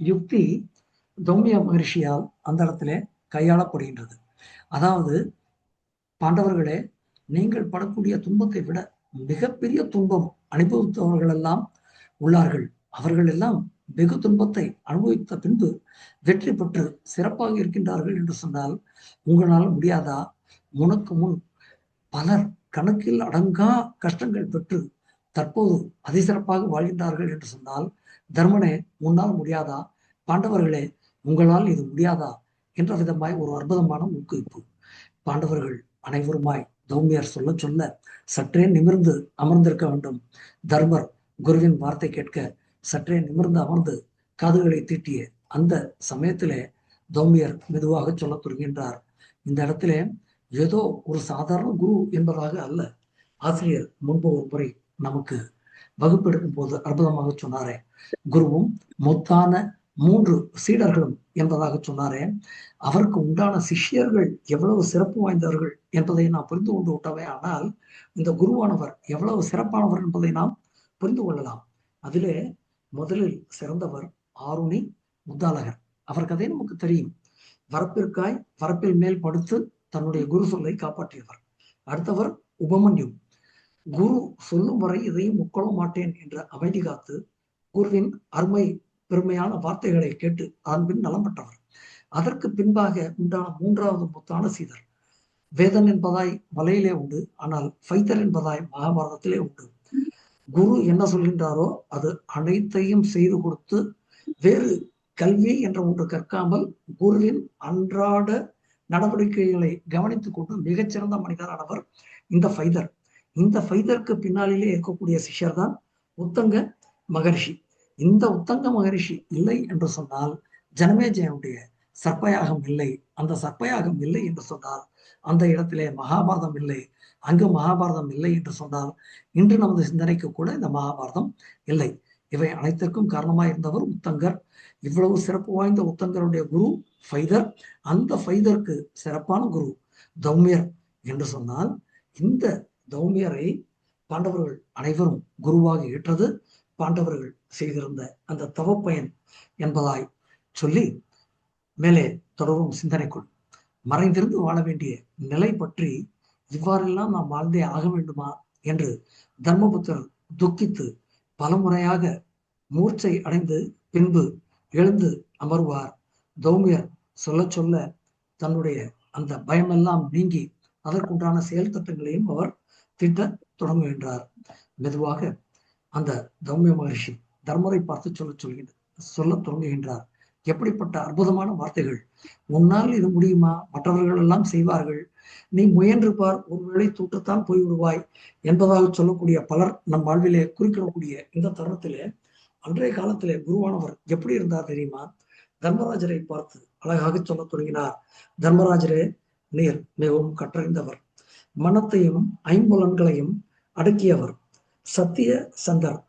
யுக்தி தௌமிய மகரிஷியால் அந்த இடத்திலே கையாளப்படுகின்றது. அதாவது பாண்டவர்களே, நீங்கள் படக்கூடிய துன்பத்தை விட மிகப்பெரிய துன்பம் அனுபவித்தவர்கள் எல்லாம் உள்ளார்கள். அவர்கள் எல்லாம் வெகு துன்பத்தை அனுபவித்த பின்பு வெற்றி பெற்று சிறப்பாக இருக்கின்றார்கள் என்று சொன்னால் உங்களால் முடியாதா? உனக்கு முன் பலர் கணக்கில் அடங்கா கஷ்டங்கள் பெற்று தற்போது அதிசிறப்பாக வாழ்கின்றார்கள் என்று சொன்னால் தர்மனே, உன்னால் முடியாதா? பாண்டவர்களே, உங்களால் இது முடியாதா? என்ற விதமாய் ஒரு அற்புதமான ஊக்குவிப்பு. பாண்டவர்கள் அனைவருமாய் தௌமியர் சொல்ல சொல்ல சற்றே நிமிர்ந்து அமர்ந்திருக்க வேண்டும். தர்மர் குருவின் வார்த்தை கேட்க சற்றே நிமிர்ந்து அமர்ந்து காதுகளை தீட்டிய அந்த சமயத்திலே தௌமியர் மெதுவாக சொல்ல தொடங்கின்றார். இந்த இடத்திலே ஏதோ ஒரு சாதாரண குரு என்பதாக அல்ல. ஆசிரியர் முன்பு ஒரு முறை நமக்கு வகுப்பெடுக்கும் போது அற்புதமாக சொன்னாரே, குருவும் முத்தான 3 சீடர்களும் என்பதாக சொன்னாரே, அவருக்கு உண்டான சிஷ்யர்கள் எவ்வளவு சிறப்பு வாய்ந்தவர்கள் என்பதை நாம் புரிந்து கொண்டு விட்டோமே. ஆனால் இந்த குருவானவர் எவ்வளவு சிறப்பானவர் என்பதை நாம் புரிந்து கொள்ளலாம். அதிலே முதலில் சிறந்தவர் ஆருணி முத்தாலகர். அவர் கதை நமக்கு தெரியும். வரப்பிற்காய் வரப்பில் மேல் படுத்து தன்னுடைய குரு சொல்லை காப்பாற்றியவர். அடுத்தவர் உபமன்யு. குரு சொல்லும் வரை இதையும் உட்கொள்ள மாட்டேன் என்ற அமைதி காத்து குருவின் அருமை பெருமையான வார்த்தைகளை கேட்டு அதன் பின் நலம் பெற்றவர். அதற்கு பின்பாக உண்டான 3வது முத்தான சீதர். வேதன் என்பதாய் மலையிலே உண்டு, ஆனால் ஃபைதர் என்பதாய் மகாபாரதத்திலே உண்டு. குரு என்ன சொல்கின்றாரோ அது அனைத்தையும் செய்து கொடுத்து வேறு கல்வி என்ற ஒன்று கற்காமல் குருவின் அன்றாட நடவடிக்கைகளை கவனித்துக் கொண்டு மிகச்சிறந்த மனிதரானவர் இந்த ஃபைதர். இந்த ஃபைதருக்கு பின்னாளிலே இருக்கக்கூடிய சிஷ்யர் தான் உத்தங்க மகரிஷி. இந்த உத்தங்க மகரிஷி இல்லை என்று சொன்னால் ஜனமேஜயனுடைய சர்ப்பயாகம் இல்லை. அந்த சர்ப்பயாகம் இல்லை என்று சொன்னால் அந்த இடத்திலே மகாபாரதம் இல்லை. அங்கு மகாபாரதம் இல்லை என்று சொன்னால் இன்று நமது சிந்தனைக்கு கூட இந்த மகாபாரதம் இல்லை. இவை அனைத்திற்கும் காரணமாக இருந்தவர் உத்தங்கர். இவ்வளவு சிறப்பு வாய்ந்த உத்தங்கருடைய குரு ஃபைதர். அந்த ஃபைதருக்கு சிறப்பான குரு தௌமியர் என்று சொன்னால் இந்த தௌமியரை பாண்டவர்கள் அனைவரும் குருவாக ஏற்றது பாண்டவர்கள் செய்திருந்த அந்த தவப்பயன் என்பதாய் சொல்லி மேலே தொடரும் சிந்தனைக்குள் மறைந்திருந்து வாழ வேண்டிய நிலை பற்றி இவ்வாறெல்லாம் நாம் வாழ்ந்தே ஆக வேண்டுமா என்று தர்மபுத்திரர் துக்கித்து பலமுறையாக மூர்ச்சை அடைந்து பின்பு எழுந்து அமர்வார். தௌமியர் சொல்ல சொல்ல தன்னுடைய அந்த பயமெல்லாம் நீங்கி அதற்குண்டான செயல் திட்டங்களையும் அவர் திட்ட தொடங்குகின்றார். மெதுவாக அந்த தௌமிய மகரிஷி தர்மரை பார்த்து சொல்ல தொடங்குகின்றார். எப்படிப்பட்ட அற்புதமான வார்த்தைகள்! உன்னால் இது முடியுமா? மற்றவர்கள் எல்லாம் செய்வார்கள், நீ முயன்று பார், ஒருவேளை தூற்றத்தான் போய்விடுவாய் என்பதாக சொல்லக்கூடிய பலர் நம் வாழ்விலே குறிப்பிடக்கூடிய இந்த தருணத்திலே அன்றைய காலத்திலே குருவானவர் எப்படி இருந்தார் தெரியுமா? தர்மராஜரை பார்த்து அழகாக சொல்ல தொடங்கினார். தர்மராஜரே, நீர் மிகவும் கற்றறிந்தவர், மனத்தையும் ஐம்புலன்களையும் அடக்கியவர், சத்திய சந்தர்,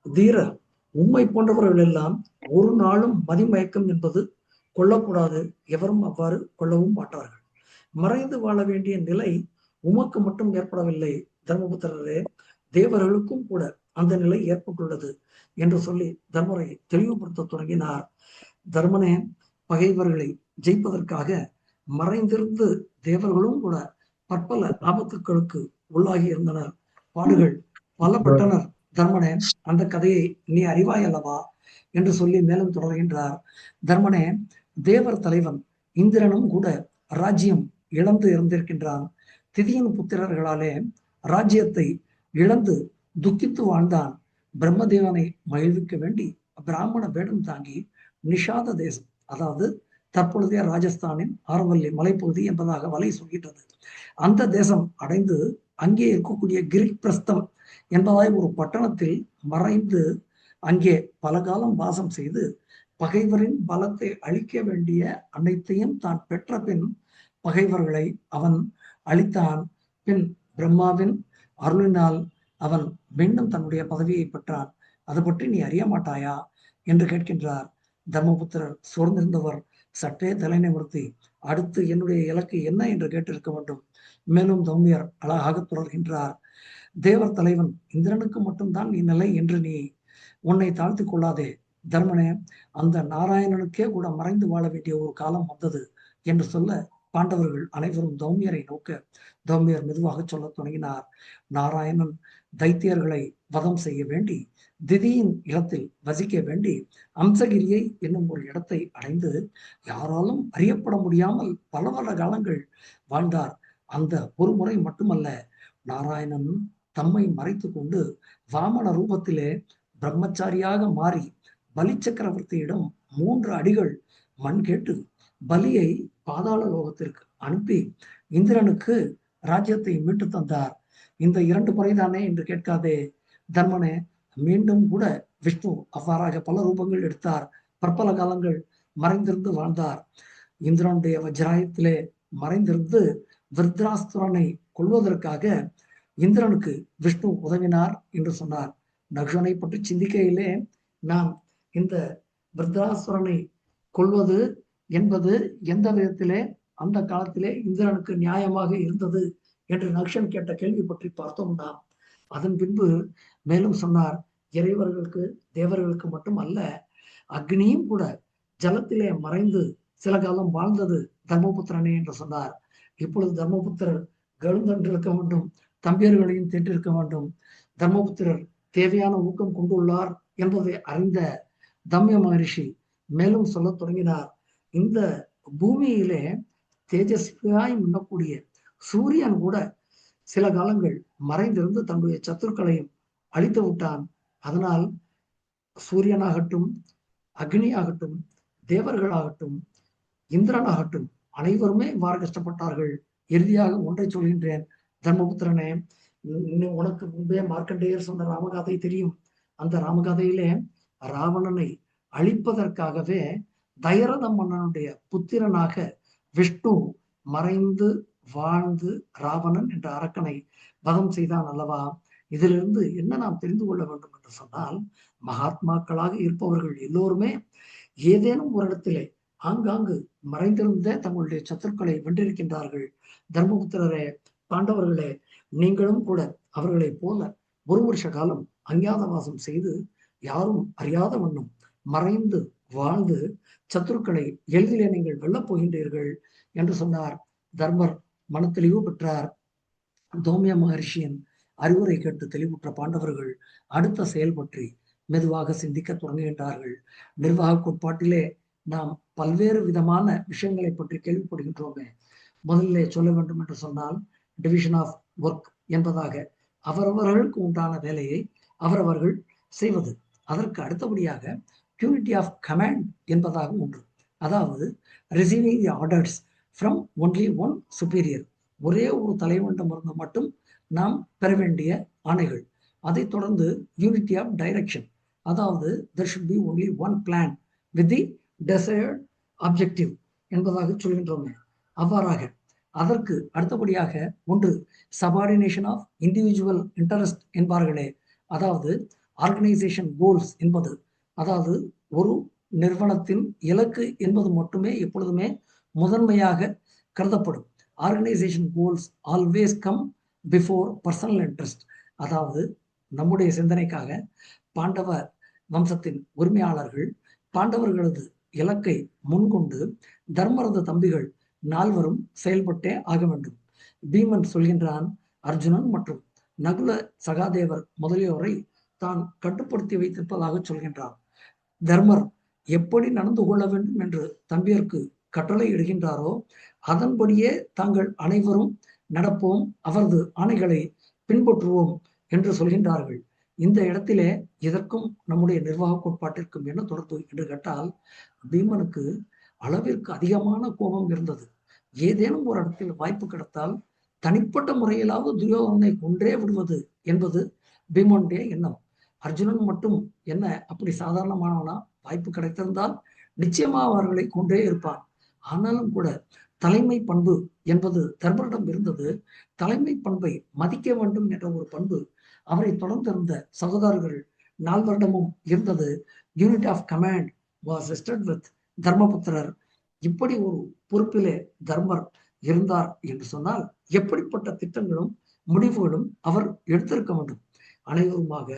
தீரர். உண்மை போன்றவர்கள் எல்லாம் ஒரு நாளும் மதிமயக்கம் என்பது கொள்ளக்கூடாது, எவரும் அவ்வாறு கொள்ளவும் மாட்டார்கள். மறைந்து வாழ வேண்டிய நிலை உமக்கு மட்டும் ஏற்படவில்லை தர்மபுத்திரரே, தேவர்களுக்கும் கூட அந்த நிலை ஏற்பட்டுள்ளது என்று சொல்லி தர்மரை தெளிவுபடுத்த தொடங்கினார். தர்மனே, பகைவர்களை ஜெயிப்பதற்காக மறைந்திருந்து தேவர்களும் கூட பற்பல ஆபத்துக்களுக்கு உள்ளாகி இருந்தனர், பாடுகள் பலப்பட்டனர். தர்மனே, அந்த கதையை நீ அறிவாய் அல்லவா என்று சொல்லி மேலும் தொடர்கின்றார். தர்மனே, தேவர் தலைவன் இந்திரனும் கூட ராஜ்யம் இழந்து இருந்திருக்கின்றான். திதியின் புத்திரர்களாலே ராஜ்யத்தை இழந்து துக்கித்து வாழ்ந்தான். பிரம்மதேவனை மகிழ்விக்க வேண்டி பிராமண வேடம் தாங்கி நிஷாத தேசம், அதாவது தற்பொழுதைய ராஜஸ்தானின் ஆரவல்லி மலைப்பகுதி என்பதாக வலை சொல்கின்றது, அந்த தேசம் அடைந்து அங்கே இருக்கக்கூடிய கிரிக் பிரஸ்தம் என்பதாய் ஒரு பட்டணத்தில் மறைந்து அங்கே பல காலம் வாசம் செய்து பகைவரின் பலத்தை அழிக்க வேண்டிய அனைத்தையும் தான் பெற்ற பின் பகைவர்களை அவன் அழித்தான். பின் பிரம்மாவின் அருளினால் அவன் மீண்டும் தன்னுடைய பதவியை பெற்றான். அது பற்றி நீ அறிய மாட்டாயா என்று கேட்கின்றார். தர்மபுத்திரர் சோர்ந்திருந்தவர் சற்றே தலை நிமிர்த்தி, அடுத்து என்னுடைய இலக்கு என்ன என்று கேட்டிருக்க வேண்டும். மேலும் தௌமியர் அழகாக தொடர்கின்றார். தேவர் தலைவன் இந்திரனுக்கு மட்டும்தான் நீ நிலை என்று நீ உன்னை தாழ்த்தி கொள்ளாதே தர்மனே, அந்த நாராயணனுக்கே கூட மறைந்து வாழ வேண்டிய ஒரு காலம் வந்தது என்று சொல்ல பாண்டவர்கள் அனைவரும் தௌமியரை நோக்க தௌமியர் மெதுவாக சொல்ல தொடங்கினார். நாராயணன் தைத்தியர்களை வதம் செய்ய வேண்டி திதியின் இடத்தில் வசிக்க வேண்டி அம்சகிரியை என்னும் ஒரு இடத்தை அடைந்து யாராலும் அறியப்பட முடியாமல் பல பல காலங்கள் வாழ்ந்தார். அந்த ஒரு முறை மட்டுமல்ல, நாராயணன் தம்மை மறைத்து கொண்டு வாமன ரூபத்திலே பிரம்மச்சாரியாக மாறி பலி சக்கரவர்த்தியிடம் 3 அடிகள் மண் கேட்டு பலியை பாதாள லோகத்திற்கு அனுப்பி இந்திரனுக்கு ராஜ்யத்தை மீட்டு தந்தார். இந்த 2 முறைதானே என்று கேட்காதே தர்மனே, மீண்டும் கூட விஷ்ணு அவ்வாறாக பல ரூபங்கள் எடுத்தார், பற்பல காலங்கள் மறைந்திருந்து வாழ்ந்தார். இந்திரனுடைய வஜ்ராயத்திலே மறைந்திருந்து விருத்ராசுரனை கொள்வதற்காக இந்திரனுக்கு விஷ்ணு உதவினார் என்று சொன்னார். நகுஷனை பற்றி சிந்திக்கையிலே நாம் இந்த விருத்ராசுரனை கொள்வது என்பது எந்த விதத்திலே அந்த காலத்திலே இந்திரனுக்கு நியாயமாக இருந்தது என்று நகுஷன் கேட்ட கேள்வி பற்றி பார்த்தோம் நாம். அதன் பின்பு மேலும் சொன்னார், இறைவர்களுக்கு தேவர்களுக்கு மட்டும் அல்ல, அக்னியும் கூட ஜலத்திலே மறைந்து சில காலம் வாழ்ந்தது தர்மபுத்திரனே என்று சொன்னார். இப்பொழுது தர்மபுத்திரர் கழுந்தென்றிருக்க வேண்டும், தம்பியர்களையும் தேற்றிருக்க வேண்டும். தர்மபுத்திரர் தேவையான ஊக்கம் கொண்டுள்ளார் என்பதை அறிந்த தம்ய மகரிஷி மேலும் சொல்ல தொடங்கினார். இந்த பூமியிலே தேஜஸ்வியாய் மின்னக்கூடிய சூரியன் கூட சில காலங்கள் மறைந்திருந்து தன்னுடைய சத்துருக்களையும் அழித்து விட்டான். அதனால் சூரியனாகட்டும், அக்னியாகட்டும், தேவர்களாகட்டும், இந்திரனாகட்டும் அனைவருமே இவ்வாறு கஷ்டப்பட்டார்கள். இறுதியாக ஒன்றை சொல்கின்றேன் தர்மபுத்திரனே, உனக்கு முன்பே மார்க்கண்டேயர் சொன்ன ராமகாதை தெரியும். அந்த ராமகாதையிலே ராவணனை அழிப்பதற்காகவே தயரத மன்னனுடைய புத்திரனாக விஷ்ணு மறைந்து வாழ்ந்து ராவணன் என்ற அரக்கனை வதம் செய்தான் அல்லவா? இதிலிருந்து என்ன நாம் தெரிந்து கொள்ள வேண்டும் என்று சொன்னால், மகாத்மாக்களாக இருப்பவர்கள் எல்லோருமே ஏதேனும் ஒரு இடத்திலே ஆங்காங்கு மறைந்திருந்தே தங்களுடைய சத்துருக்களை வென்றிருக்கின்றார்கள். தர்மபுத்திரரே, பாண்டவர்களே, நீங்களும் கூட அவர்களை போல 1 வருஷ காலம் அஞ்ஞாதவாசம் செய்து யாரும் அறியாத வண்ணம் மறைந்து வாழ்ந்து சத்துருக்களை எளிதிலே நீங்கள் வெல்லப் போகின்றீர்கள் என்று சொன்னார். தர்மர் மனத்தெளிவு பெற்றார். தௌமிய மகர்ஷியின் அறிவுரை கேட்டு தெளிவுற்ற பாண்டவர்கள் அடுத்த செயல் பற்றி மெதுவாக சிந்திக்க தொடங்குகின்றார்கள். நிர்வாக கோட்பாட்டிலே நாம் பல்வேறு விதமான விஷயங்களை பற்றி கேள்விப்படுகின்றோமே. முதலிலே சொல்ல வேண்டும் என்று சொன்னால், டிவிஷன் ஆஃப் ஒர்க் என்பதாக அவரவர்களுக்கு உண்டான வேலையை அவரவர்கள் செய்வது. அதற்கு அடுத்தபடியாக யூனிட்டி ஆஃப் கமாண்ட் என்பதாக ஒன்று, அதாவது receiving the orders from only one superior, ஒரே ஒரு தலைவனிடமிருந்து மட்டும் நாம் பெற வேண்டிய ஆணைகள். அதை தொடர்ந்து யூனிட்டி ஆஃப் டைரக்ஷன், அதாவது there should be only one plan with the desired objective என்பதாக சொல்கின்றோமே. அவ்வாறாக அதற்கு அடுத்தபடியாக ஒன்று சபார்டினேஷன் ஆஃப் இண்டிவிஜுவல் இன்டரெஸ்ட் என்பார்களே, அதாவது ஆர்கனைசேஷன் கோல்ஸ் என்பது, அதாவது ஒரு நிறுவனத்தின் இலக்கு என்பது மட்டுமே எப்பொழுதுமே முதன்மையாக கருதப்படும். Organisation goals always come before personal interest. அதாவது நம்முடைய சிந்தனைக்காக பாண்டவ வம்சத்தின் உரிமையாளர்கள் பாண்டவர்களது இலக்கை முன்கொண்டு தர்மரத தம்பிகள் நால்வரும் செயல்பட்டே ஆக வேண்டும். பீமன் சொல்கின்றான், அர்ஜுனன் மற்றும் நகுல சகாதேவர் முதலியோரை தான் கட்டுப்படுத்தி வைத்திருப்பதாக சொல்கின்றான். தர்மர் எப்படி நடந்து கொள்ள வேண்டும் என்று தம்பியருக்கு கட்டளை இடுகின்றாரோ அதன்படியே தாங்கள் அனைவரும் நடப்போம், அவரது ஆணைகளை பின்பற்றுவோம் என்று சொல்கின்றார்கள். இந்த இடத்திலே இதற்கும் நம்முடைய நிர்வாக கோட்பாட்டிற்கும் என்ன தொடர்பு என்று கேட்டால், பீமனுக்கு அளவிற்கு அதிகமான கோபம் இருந்தது. ஏதேனும் ஒரு இடத்தில் வாய்ப்பு கிடைத்தால் தனிப்பட்ட முறையிலாவது துரியோதனை கொன்றே விடுவது என்பது பீமனுடைய எண்ணம். அர்ஜுனன் மட்டும் என்ன அப்படி சாதாரணமானவனா? வாய்ப்பு கிடைத்திருந்தால் நிச்சயமா அவர்களை கொன்றே இருப்பான். ஆனாலும் கூட தலைமை பண்பு என்பது தர்மரிடம் இருந்தது. தலைமை பண்பை மதிக்க வேண்டும் என்ற ஒரு பண்பு அவரை தொடர்ந்திருந்த சகோதரர்கள் நால்வரிடமும் இருந்தது. Unit of command was vested with தர்மபுத்திரர். இப்படி ஒரு பொறுப்பிலே தர்மர் இருந்தார் என்று சொன்னால் எப்படிப்பட்ட திட்டங்களும் முடிவுகளும் அவர் எடுத்திருக்க வேண்டும். அனைவருமாக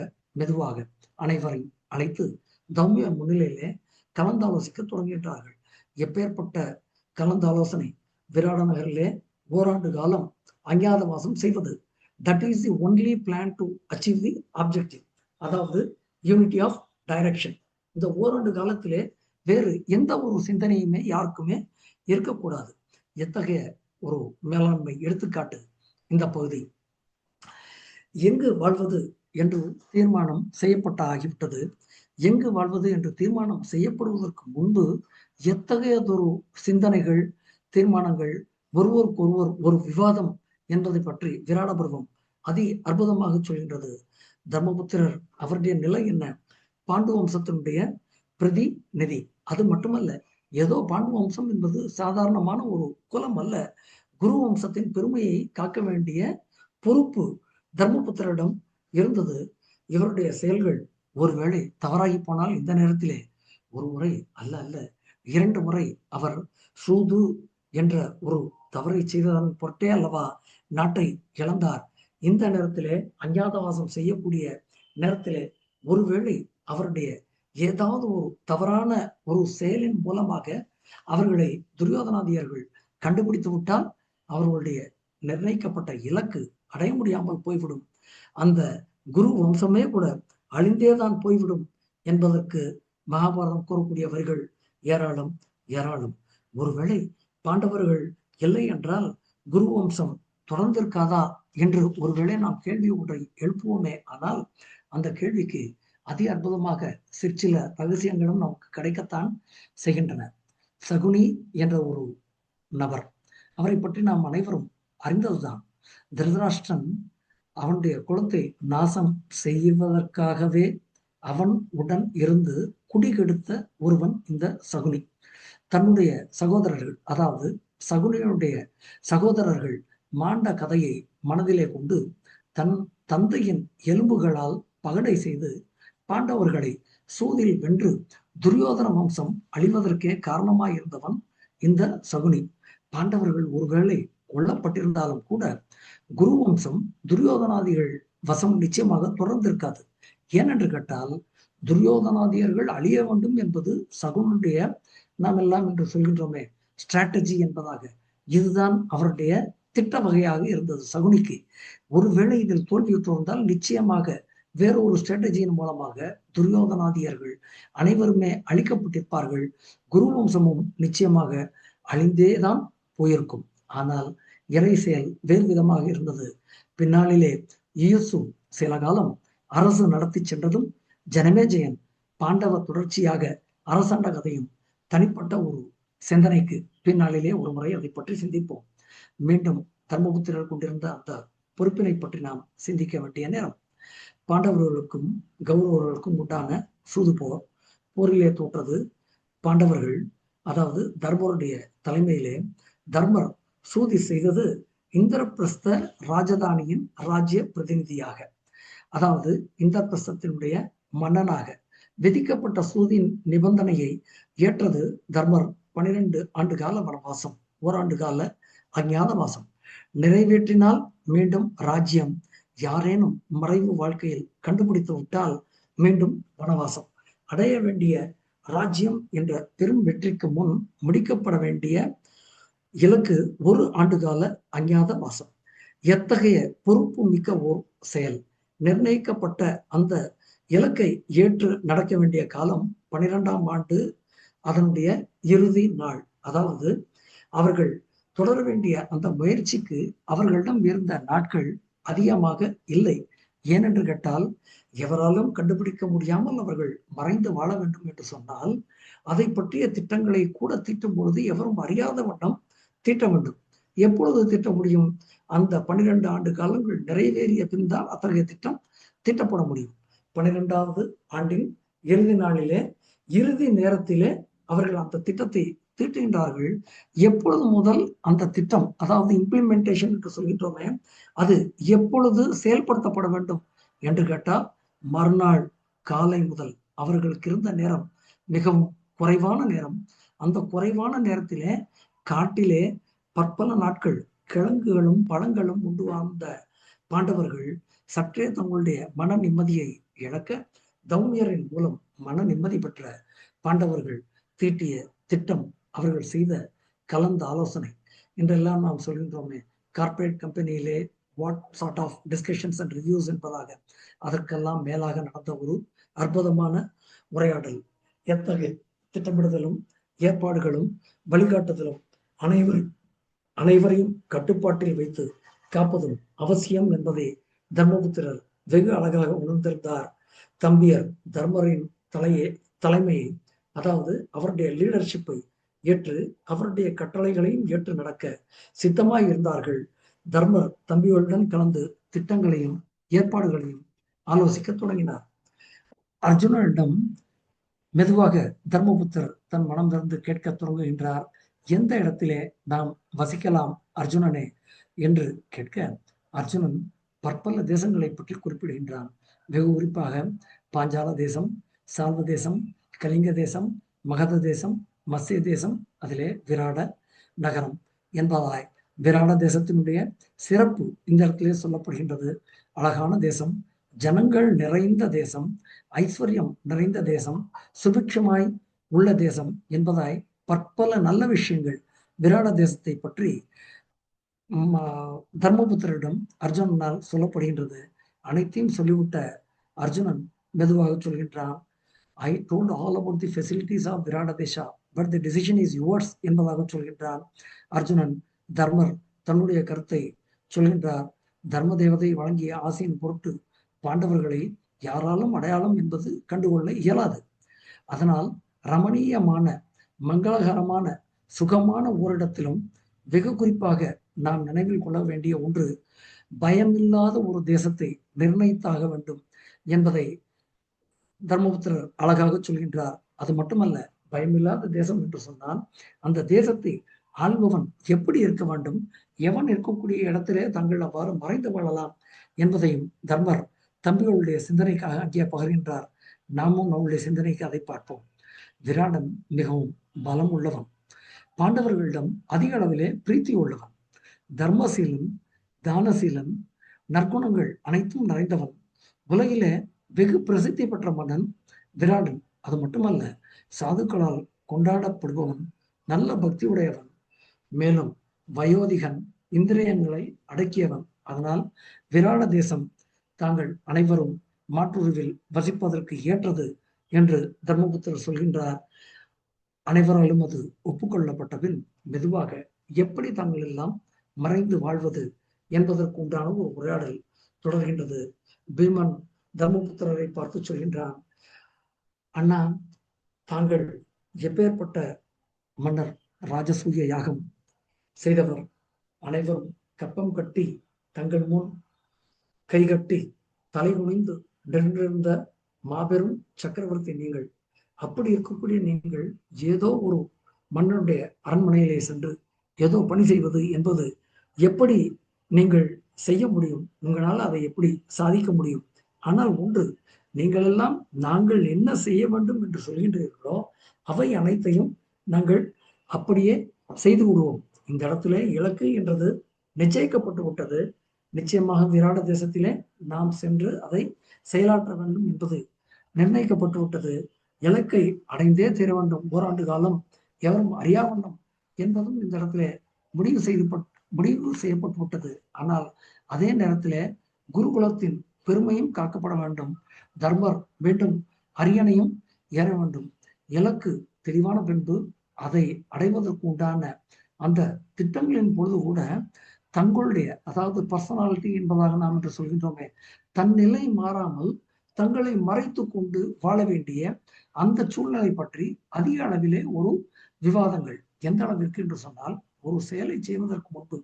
மெதுவாக அனைவரையும் அழைத்து தௌமிய முன்னிலையிலே கலந்தாலோசிக்க தொடங்குகின்றார்கள். எப்பேற்பட்ட கலந்தாலோசனை! விராட நகரிலே ஓராண்டு காலம் அஞ்ஞாதவாசம் செய்வது. That is the only plan to achieve the objective, அதாவது யூனிட்டி ஆஃப் டைரக்ஷன். இந்த ஓராண்டு காலத்திலே வேறு எந்த ஒரு சிந்தனையுமே யாருக்குமே இருக்கக்கூடாது. எத்தகைய ஒரு மேலாண்மை எடுத்துக்காட்டு இந்த பகுதி! எங்கு வாழ்வது என்று தீர்மானம் செய்யப்பட்ட ஆகிவிட்டது. எங்கு வாழ்வது என்று தீர்மானம் செய்யப்படுவதற்கு முன்பு எத்தகையதொரு சிந்தனைகள், தீர்மானங்கள், ஒருவருக்கொருவர் ஒரு விவாதம் என்பதை பற்றி விராட பருவம் அதி அற்புதமாக சொல்கின்றது. தர்மபுத்திரர் அவருடைய நிலை என்ன? பாண்டு வம்சத்தினுடைய பிரதிநிதி. அது மட்டுமல்ல, ஏதோ பாண்டு வம்சம் என்பது சாதாரணமான ஒரு குலம் அல்ல. குரு வம்சத்தின் பெருமையை காக்க வேண்டிய பொறுப்பு தர்மபுத்திரரிடம் இருந்தது. இவருடைய செயல்கள் ஒருவேளை தவறாகி போனால் இந்த நேரத்திலே ஒரு முறை அல்ல 2 முறை அவர் சூது என்ற ஒரு தவறை செய்ததன் பொருட்டே அல்லவா நாட்டை இழந்தார். இந்த நேரத்திலே அஞ்ஞாதவாசம் செய்யக்கூடிய நேரத்திலே ஒருவேளை அவருடைய ஏதாவது ஒரு தவறான ஒரு செயலின் மூலமாக அவர்களை துரியோதனாதியர்கள் கண்டுபிடித்து விட்டால் அவர்களுடைய நிர்ணயிக்கப்பட்ட இலக்கு அடைய முடியாமல் போய்விடும். அந்த குரு வம்சமே கூட அழிந்தேதான் போய்விடும் என்பதற்கு மகாபாரதம் கூறக்கூடிய வரிகள் ஏராளம் ஏராளம். ஒருவேளை பாண்டவர்கள் இல்லை என்றால் குரு வம்சம் தொடர்ந்திருக்காதா என்று ஒருவேளை நாம் கேள்வி ஒன்றை எழுப்புவோமே. ஆனால் அந்த கேள்விக்கு அதி அற்புதமாக சிற்சில ரகசியங்களும் நமக்கு கிடைக்கத்தான் செய்கின்றன. சகுனி என்ற ஒரு நபர், அவரை பற்றி நாம் அனைவரும் அறிந்ததுதான். திருதராஷ்டிரன் அவனுடைய குலத்தை நாசம் செய்வதற்காகவே அவன் உடன் இருந்து குடிகெடுத்த ஒருவன் இந்த சகுனி. தன்னுடைய சகோதரர்கள், அதாவது சகுனியுடைய சகோதரர்கள் மாண்ட கதையை மனதிலே கொண்டு தன் தந்தையின் எலும்புகளால் பகடை செய்து பாண்டவர்களை சூதில் வென்று துரியோதன வம்சம் அழிவதற்கே காரணமாயிருந்தவன் இந்த சகுனி. பாண்டவர்கள் ஒருவேளை கொல்லப்பட்டிருந்தாலும் கூட குரு வம்சம் துரியோதனாதிகள் வசம் நிச்சயமாக தொடர்ந்திருக்காது. ஏனென்று கேட்டால் துரியோதனாதியர்கள் அழிய வேண்டும் என்பது சகுனுடைய, நாம் எல்லாம் என்று சொல்கின்றோமே, ஸ்ட்ராட்டஜி என்பதாக, இதுதான் அவருடைய திட்ட வகையாக இருந்தது சகுனிக்கு. ஒருவேளை இதில் தோல்வியுற்றிருந்தால் நிச்சயமாக வேறொரு ஸ்ட்ராட்டஜியின் மூலமாக துரியோதனாதியர்கள் அனைவருமே அழிக்கப்பட்டிருப்பார்கள். குரு வம்சமும் நிச்சயமாக அழிந்தேதான் போயிருக்கும். ஆனால் இறை செயல் வேறு விதமாக இருந்தது. பின்னாளிலே இயேசு சில காலம் அரசு நடத்தி சென்றதும் ஜனமேஜயன் பாண்டவ தொடர்ச்சியாக அரசாண்ட கதையும் தனிப்பட்ட ஒரு சிந்தனைக்கு பின்னாளிலே ஒரு முறை அதை பற்றி சிந்திப்போம். மீண்டும் தர்மபுத்திரர் கொண்டிருந்த அந்த பொறுப்பினை பற்றி நாம் சிந்திக்க வேண்டிய நேரம். பாண்டவர்களுக்கும் கௌரவர்களுக்கும் உண்டான சூது போரிலே தோற்றது பாண்டவர்கள். அதாவது தர்மருடைய தலைமையிலே தர்மர் சூதி செய்தது இந்திரபிரஸ்த ராஜதானியின் ராஜ்ய பிரதிநிதியாக, அதாவது இந்திரபிரஸ்தத்தினுடைய மன்னனாக விதிக்கப்பட்ட சூதியின் நிபந்தனையை ஏற்றது தர்மர். 12 ஆண்டு கால வனவாசம், ஓராண்டு கால அஞ்ஞாதவாசம் நிறைவேற்றினால் மீண்டும் ராஜ்யம், யாரேனும் மறைவு வாழ்க்கையில் கண்டுபிடித்து விட்டால் மீண்டும் வனவாசம். அடைய வேண்டிய ராஜ்யம் என்ற பெரும் வெற்றிக்கு முன் முடிக்கப்பட வேண்டிய இலக்கு 1 ஆண்டு கால அஞ்ஞாத வாசம். எத்தகைய பொறுப்பு மிக்க ஓர் செயல்! நிர்ணயிக்கப்பட்ட அந்த இலக்கை ஏற்று நடக்க வேண்டிய காலம் 12ஆம் ஆண்டு, அதனுடைய இறுதி நாள். அதாவது அவர்கள் தொடர வேண்டிய அந்த முயற்சிக்கு அவர்களிடம் இருந்த நாட்கள் அதிகமாக இல்லை. ஏனென்று கேட்டால், எவராலும் கண்டுபிடிக்க முடியாமல் அவர்கள் மறைந்து வாழ வேண்டும் என்று சொன்னால் அதை பற்றிய திட்டங்களை கூட தீட்டும் பொழுது எவரும் அறியாத வண்ணம் தீட்ட வேண்டும். எப்பொழுது தீட்ட முடியும்? அந்த 12 ஆண்டு காலங்கள் நிறைவேறிய பின் தான் அத்தகைய திட்டம் தீட்டப்பட முடியும். 12வது ஆண்டின் இறுதி நாளிலே, இறுதி நேரத்திலே அவர்கள் அந்த திட்டத்தை தீட்டுகின்றார்கள். எப்பொழுது முதல் அந்த திட்டம், அதாவது இம்ப்ளிமெண்டேஷன் என்று சொல்கின்றோமே, அது எப்பொழுது செயல்படுத்தப்பட வேண்டும் என்று கேட்டால், மறுநாள் காலை முதல். அவர்களுக்கு இருந்த நேரம் மிகவும் குறைவான நேரம். அந்த குறைவான நேரத்திலே காட்டிலே பற்பல நாட்கள் கிழங்குகளும் பழங்களும் உண்டு வாழ்ந்த பாண்டவர்கள் சற்றே தங்களுடைய மன நிம்மதியை இழக்க, தௌமியரின் மூலம் மன நிம்மதி பெற்ற பாண்டவர்கள் தீட்டிய திட்டம், அவர்கள் செய்த கலந்த ஆலோசனை என்றெல்லாம் நாம் சொல்கின்றோமே, கார்ப்பரேட் கம்பெனியிலே what sort of discussions and reviews என்பதாக, அதற்கெல்லாம் மேலாக நடந்த ஒரு அற்புதமான உரையாடல். எத்தகைய திட்டமிடுதலும் ஏற்பாடுகளும் வழிகாட்டுதலும் அனைவரையும் கட்டுப்பாட்டில் வைத்து காப்பதும் அவசியம் என்பதை தர்மபுத்திரர் வெகு அழகாக உணர்ந்திருந்தார். தம்பியர் தர்மரின் தலைமையை, அதாவது அவருடைய லீடர்ஷிப்பை ஏற்று அவருடைய கட்டளைகளையும் ஏற்று நடக்க சித்தமாய் இருந்தார்கள். தர்மர் தம்பிகளுடன் கலந்து திட்டங்களையும் ஏற்பாடுகளையும் ஆலோசிக்க தொடங்கினார். அர்ஜுனனிடம் மெதுவாக தர்மபுத்திரர் தன் மனம் திறந்து கேட்க தொடங்குகின்றார். எந்த இடத்திலே நாம் வசிக்கலாம் அர்ஜுனனே என்று கேட்க, அர்ஜுனன் பற்பல தேசங்களை பற்றி குறிப்பிடுகின்றான். வெகு குறிப்பாக பாஞ்சால தேசம், சால்வ தேசம், கலிங்க தேசம், மகத தேசம், மத்ய தேசம், அதிலே விராட நகரம் என்பதாய் விராட தேசத்தினுடைய சிறப்பு இந்த இடத்திலே சொல்லப்படுகின்றது. அழகான தேசம், ஜனங்கள் நிறைந்த தேசம், ஐஸ்வர்யம் நிறைந்த தேசம், சுபிக்ஷமாய் உள்ள தேசம் என்பதாய் பற்பல நல்ல விஷயங்கள் விராட தேசத்தை பற்றி தர்மபுத்திரரிடம் அர்ஜுனனால் சொல்லப்படுகின்றது. அனைத்தையும் சொல்லிவிட்ட அர்ஜுனன் மெதுவாக சொல்கின்றான், I told all about the facilities of Virada Desha, but the decision is yours என்பதாக சொல்கின்றான் அர்ஜுனன். தர்மர் தன்னுடைய கருத்தை சொல்கின்றார். தர்ம தேவதை வழங்கிய ஆசையின் பொருட்டு பாண்டவர்களை யாராலும் அடையாளம் என்பது கண்டுகொள்ள இயலாது. அதனால் ரமணீயமான மங்களகரமான சுகமான ஓரிடத்திலும், வெகு குறிப்பாக நாம் நினைவில் கொள்ள வேண்டிய ஒன்று, பயமில்லாத ஒரு தேசத்தை நிர்ணயித்தாக வேண்டும் என்பதை தர்மபுத்திரர் அழகாக சொல்கின்றார். அது மட்டுமல்ல, பயமில்லாத தேசம் என்று சொன்னால் அந்த தேசத்தை ஆள்பவன் எப்படி இருக்க வேண்டும், எவன் இருக்கக்கூடிய இடத்திலே தங்கள் அவ்வாறு மறைந்து வாழலாம் என்பதையும் தர்மர் தம்பிகளுடைய சிந்தனைக்காக அங்கே பகிர்கின்றார். நாமும் நம்முடைய சிந்தனைக்கு அதை பார்ப்போம். விராடன் மிகவும் பலம் உள்ளவன், பாண்டவர்களிடம் அதிக அளவிலே பிரீத்தி உள்ளவன், தர்மசீலன், தானசீலன், நற்குணங்கள் அனைத்தும் நிறைந்தவன், உலகிலே வெகு பிரசித்தி பெற்ற மன்னன் விராடன். அது மட்டுமல்ல, சாதுக்களால் கொண்டாடப்படுபவன், நல்ல பக்தி உடையவன், மேலும் வயோதிகன், இந்திரியங்களை அடக்கியவன். அதனால் விராட தேசம் தாங்கள் அனைவரும் மாற்றுருவில் வசிப்பதற்கு ஏற்றது என்று தர்மபுத்திரர் சொல்கின்றார். அனைவராலும் அது ஒப்புக்கொள்ளப்பட்ட பின் மெதுவாக எப்படி தாங்கள் எல்லாம் மறைந்து வாழ்வது என்பதற்கு உண்டான ஒரு உரையாடல் தொடர்கின்றது. பீமன் தர்மபுத்திரரை பார்த்து சொல்கின்றான், அண்ணா, தாங்கள் எப்பேற்பட்ட மன்னர், ராஜசூய யாகம் செய்தவர், அனைவரும் கப்பம் கட்டி தங்கள் முன் கைகட்டி தலை குனிந்து நின்றிருந்த மாபெரும் சக்கரவர்த்தி நீங்கள். அப்படி இருக்கக்கூடிய நீங்கள் ஏதோ ஒரு மன்னனுடைய அரண்மனையிலே சென்று ஏதோ பணி செய்வது என்பது எப்படி நீங்கள் செய்ய முடியும்? உங்களால் அதை எப்படி சாதிக்க முடியும்? ஆனால் ஒன்று, நீங்கள் எல்லாம் நாங்கள் என்ன செய்ய வேண்டும் என்று சொல்கின்றீர்களோ அவை அனைத்தையும் நாங்கள் அப்படியே செய்து விடுவோம். இந்த இடத்துல இலக்கு என்றது நிச்சயிக்கப்பட்டு விட்டது. நிச்சயமாக விராட தேசத்திலே நாம் சென்று அதை செயலாற்ற வேண்டும் என்பது நிர்ணயிக்கப்பட்டு விட்டது. இலக்கை அடைந்தே தீர வேண்டும். ஓராண்டு காலம் எவரும் அறியா வேண்டும் என்பதும் இந்த இடத்துல முடிவு செய்யப்பட்டு விட்டது. ஆனால் அதே நேரத்திலே குருகுலத்தின் பெருமையும் காக்கப்பட வேண்டும். தர்மர் மீண்டும் அரியணையும் ஏற வேண்டும். இலக்கு தெளிவான பின்பு அதை அடைவதற்கு உண்டான அந்த திட்டங்களின் பொழுது கூட தங்களுடைய, அதாவது பர்சனாலிட்டி என்பதாக நாம் என்று சொல்கின்றோமே, தன் நிலை மாறாமல் தங்களை மறைத்து கொண்டு வாழ வேண்டிய அந்த சூழ்நிலை பற்றி அதிக அளவிலே ஒரு விவாதங்கள். எந்த அளவிற்கு என்று சொன்னால், ஒரு செயலை செய்வதற்கு முன்பு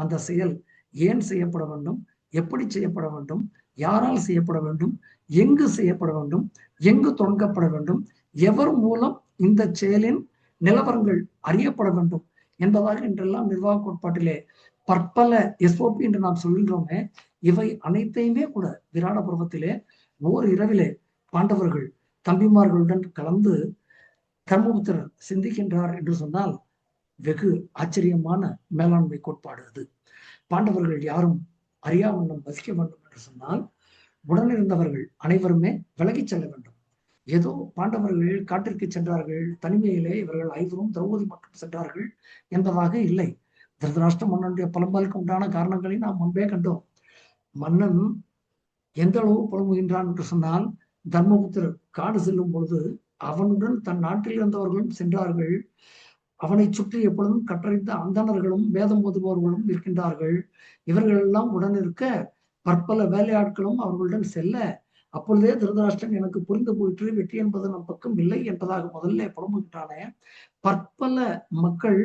அந்த செயல் ஏன் செய்யப்பட வேண்டும், எப்படி செய்யப்பட வேண்டும், யாரால் செய்யப்பட வேண்டும், எங்கு செய்யப்பட வேண்டும், எங்கு தொடங்கப்பட வேண்டும், எவர் மூலம் இந்த செயலின் நிலவரங்கள் அறியப்பட வேண்டும் என்பதாக இன்றெல்லாம் நிர்வாக கோட்பாட்டிலே பற்பல எஸ்ஓபி என்று நாம் சொல்கின்றோமே, இவை அனைத்தையுமே கூட விராட பருவத்திலே ஓர் இரவிலே பாண்டவர்கள் தம்பிமார்களுடன் கலந்து தர்மபுத்திரர் சிந்திக்கின்றார் என்று சொன்னால் வெகு ஆச்சரியமான மேலாண்மை கோட்பாடு அது. பாண்டவர்கள் யாரும் அறியா வண்ணம் வசிக்க வேண்டும் என்று சொன்னால் உடனிருந்தவர்கள் அனைவருமே விலகிச் செல்ல வேண்டும். ஏதோ பாண்டவர்கள் காட்டிற்கு சென்றார்கள், தனிமையிலே இவர்கள் ஐவரும் திரௌபதி மட்டும் சென்றார்கள் என்பதாக இல்லை. திருதராஷ்டிர மன்னனுடைய புலம்பலுக்கு உண்டான காரணங்களை நாம் முன்பே கண்டோம். மன்னன் எந்த அளவு புலம்புகின்றான் என்று சொன்னால், தர்மபுத்திரர் காடு செல்லும் பொழுது அவனுடன் தன் நாட்டில் இருந்தவர்களும் சென்றார்கள். அவனை சுற்றி எப்பொழுதும் கற்றறிந்த அந்தணர்களும் வேதம் ஓதுபவர்களும் இருக்கின்றார்கள். இவர்கள் எல்லாம் உடன் இருக்க பற்பல வேலையாட்களும் அவர்களுடன் செல்ல, அப்பொழுதே திருதராஷ்டிரன் எனக்கு புரிந்து போயிற்று, வெற்றி என்பது நம் பக்கம் இல்லை என்பதாக முதல்ல புலம்புகின்றானே. பற்பல மக்கள்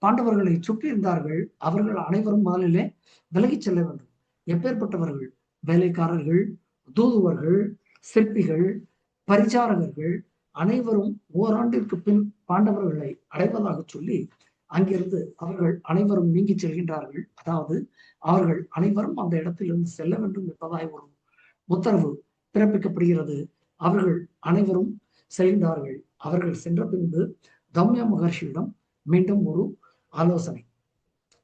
பாண்டவர்களை சுற்றி இருந்தார்கள். அவர்கள் அனைவரும் முதலிலே விலகிச் செல்ல வேண்டும். எப்பேற்பட்டவர்கள்? வேலைக்காரர்கள், தூதுவர்கள், சிற்பிகள், பரிசாரகர்கள் அனைவரும் ஓராண்டிற்கு பின் பாண்டவர்களை அடைவதாக சொல்லி அங்கிருந்து அவர்கள் அனைவரும் நீங்கி செல்கின்றார்கள். அதாவது அவர்கள் அனைவரும் அந்த இடத்திலிருந்து செல்ல வேண்டும் என்பதாய் ஒரு உத்தரவு பிறப்பிக்கப்படுகிறது. அவர்கள் அனைவரும் செல்கின்றார்கள். அவர்கள் சென்ற பின்பு தௌமிய மகர்ஷியிடம் மீண்டும் ஒரு ஆலோசனை,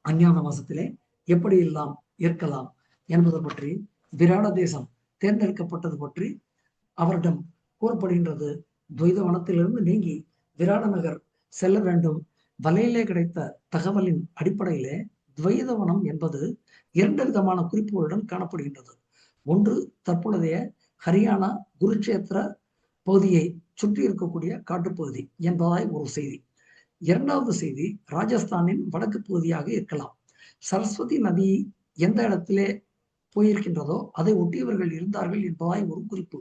அஞ்ஞான மாசத்திலே எப்படி எல்லாம் இருக்கலாம் என்பது பற்றி, விராட தேசம் தேர்ந்தெடுக்கப்பட்டது பற்றி அவரிடம் கூறப்படுகின்றது. துவைத வனத்திலிருந்து நீங்கி விராட நகர் செல்ல வேண்டும். வலையிலே கிடைத்த தகவலின் அடிப்படையிலே துவைத வனம் என்பது 2 விதமான குறிப்புகளுடன் காணப்படுகின்றது. ஒன்று, தற்பொழுதைய ஹரியானா குருட்சேத்திர பகுதியை சுற்றி இருக்கக்கூடிய காட்டுப்பகுதி என்பதாய் ஒரு செய்தி. இரண்டாவது செய்தி, ராஜஸ்தானின் வடக்கு பகுதியாக இருக்கலாம். சரஸ்வதி நதி எந்த இடத்திலே போயிருக்கின்றதோ அதை ஒட்டியவர்கள் இருந்தார்கள் என்பதாய் ஒரு குறிப்பு.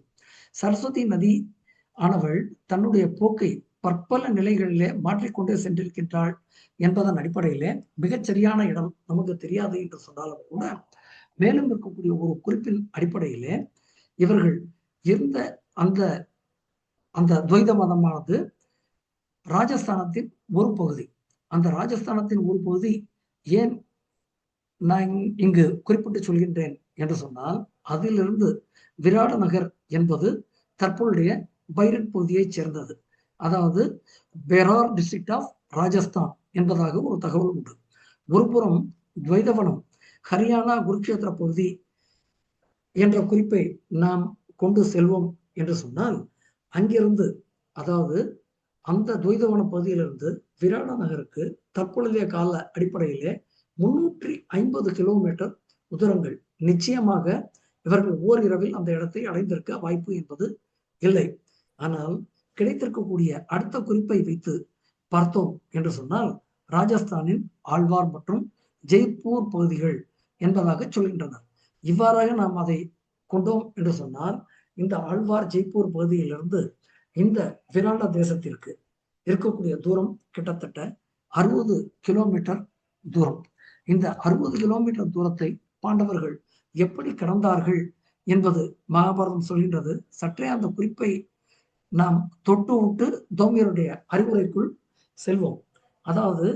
சரஸ்வதி நதி ஆனவள் தன்னுடைய போக்கை பற்பல நிலைகளிலே மாற்றிக்கொண்டே சென்றிருக்கின்றாள் என்பதன் அடிப்படையிலே மிகச் சரியான இடம் நமக்கு தெரியாது என்று சொன்னாலும் கூட, மேலும் இருக்கக்கூடிய ஒரு குறிப்பின் அடிப்படையிலே இவர்கள் இருந்த அந்த அந்த துவைத மதமானது ராஜஸ்தானத்தின் ஒரு பகுதி. அந்த ராஜஸ்தானத்தின் ஒரு பகுதி ஏன் நான் இங்கு குறிப்பிட்டு சொல்கின்றேன் என்று சொன்னால், அதிலிருந்து விராட நகர் என்பது தற்போதைய பைரட் பகுதியைச் சேர்ந்தது. அதாவது பெரார் டிஸ்ட்ரிக்ட் ஆஃப் ராஜஸ்தான் என்பதாக ஒரு தகவல் உண்டு. ஒரு புறம் துவைதவனம் ஹரியானா குருட்சேத்திர பகுதி என்ற குறிப்பை நாம் கொண்டு செல்வோம் என்று சொன்னால், அங்கிருந்து, அதாவது அந்த துவைதவன பகுதியிலிருந்து விராட நகருக்கு தற்பொழுதைய கால அடிப்படையிலே 350 கிலோமீட்டர் தூரங்கள். நிச்சயமாக இவர்கள் ஓரிரவில் அந்த இடத்தை அடைந்திருக்க வாய்ப்பு என்பது இல்லை. ஆனால் கிடைத்திருக்கக்கூடிய அடுத்த குறிப்பை வைத்து பார்த்தோம் என்று சொன்னால், ராஜஸ்தானின் ஆழ்வார் மற்றும் ஜெய்ப்பூர் பகுதிகள் என்பதாக சொல்கின்றனர். இவ்வாறாக நாம் அதை கொண்டோம் என்று சொன்னால், இந்த ஆழ்வார் ஜெய்ப்பூர் பகுதியிலிருந்து இந்த விராட தேசத்திற்கு இருக்கக்கூடிய தூரம் கிட்டத்தட்ட 60 கிலோமீட்டர் தூரம். இந்த 60 கிலோமீட்டர் தூரத்தை பாண்டவர்கள் எப்படி கடந்தார்கள் என்பது மகாபாரதம் சொல்கின்றது. சற்றே அந்த குறிப்பை நாம் தொட்டு விட்டு தௌமியருடைய அறிவுரைக்குள் செல்வோம். அதாவது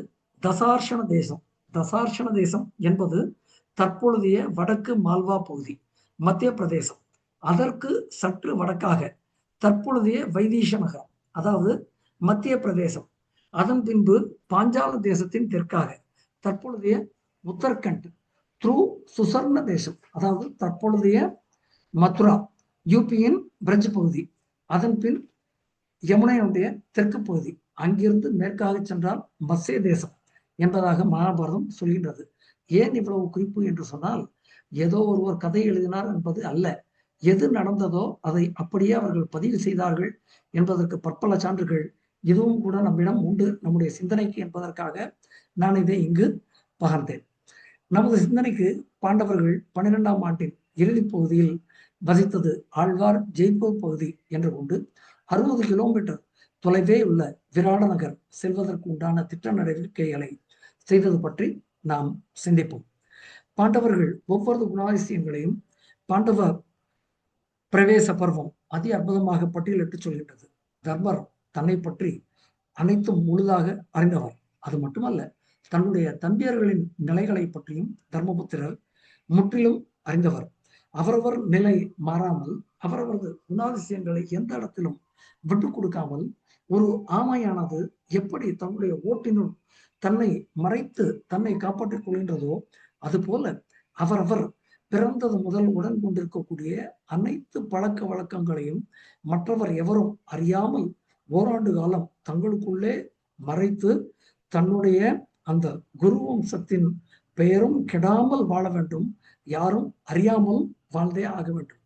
தசார்ஷண தேசம். தசார்ஷண தேசம் என்பது தற்பொழுதைய வடக்கு மால்வா பகுதி, மத்திய பிரதேசம். அதற்கு சற்று வடக்காக தற்பொழுதைய வைதீஷ நகரம், அதாவது மத்திய பிரதேசம். அதன் பின்பு பாஞ்சால தேசத்தின் தெற்காக தற்பொழுதைய உத்தரகண்ட் த்ரூ சுசர்ண தேசம், அதாவது தற்பொழுதைய மதுரா யூபியின் பிரெஞ்சு பகுதி. அதன் பின் யமுனையுடைய தெற்கு பகுதி. அங்கிருந்து மேற்காக சென்றால் மத்சே தேசம் என்பதாக மகாபாரதம் சொல்கின்றது. ஏன் இவ்வளவு குறிப்பு என்று சொன்னால், ஏதோ ஒருவர் கதை எழுதினார் என்பது அல்ல. எது நடந்ததோ அதை அப்படியே அவர்கள் பதிவு செய்தார்கள் என்பதற்கு பற்பல சான்றுகள் இதுவும் கூட நம்மிடம் உண்டு, நம்முடைய சிந்தனைக்கு என்பதற்காக நான் இதை இங்கு பகர்ந்தேன். நமது சிந்தனைக்கு பாண்டவர்கள் 12ஆம் ஆண்டின் இறுதி பகுதியில் வசித்தது ஆழ்வார் ஜெய்ப்பூர் பகுதி என்று கொண்டு 60 கிலோமீட்டர் தொலைவே உள்ள விராட நகர் செல்வதற்கு உண்டான திட்ட நடவடிக்கைகளை செய்தது பற்றி நாம் சிந்திப்போம். பாண்டவர்கள் ஒவ்வொரு குணாதிசயங்களையும் பாண்டவ பிரவேச பருவம் அதி அற்புதமாக பட்டியலிட்டு சொல்கின்றது. தர்மர் தன்னை பற்றி அனைத்தும் முழுதாக அறிந்தவர். அது மட்டுமல்ல, தன்னுடைய தம்பியர்களின் நிலைகளை பற்றியும் தர்மபுத்திரர் முற்றிலும் அறிந்தவர். அவரவர் நிலை மாறாமல் அவரவரது குணாதிசயங்களை எந்த இடத்திலும் விட்டு கொடுக்காமல், ஒரு ஆமையானது எப்படி தன்னுடைய ஓட்டினுள் தன்னை மறைத்து தன்னை காப்பாற்றிக் கொள்கின்றதோ அதுபோல அவரவர் பிறந்தது முதல் உடன் கொண்டிருக்கக்கூடிய அனைத்து பழக்க வழக்கங்களையும் மற்றவர் எவரும் அறியாமல் ஓராண்டு காலம் தங்களுக்குள்ளே மறைத்து தன்னுடைய அந்த குரு வம்சத்தின் பெயரும் கெடாமல் வாழ வேண்டும், யாரும் அறியாமலும் வாழ்ந்தே ஆக வேண்டும்.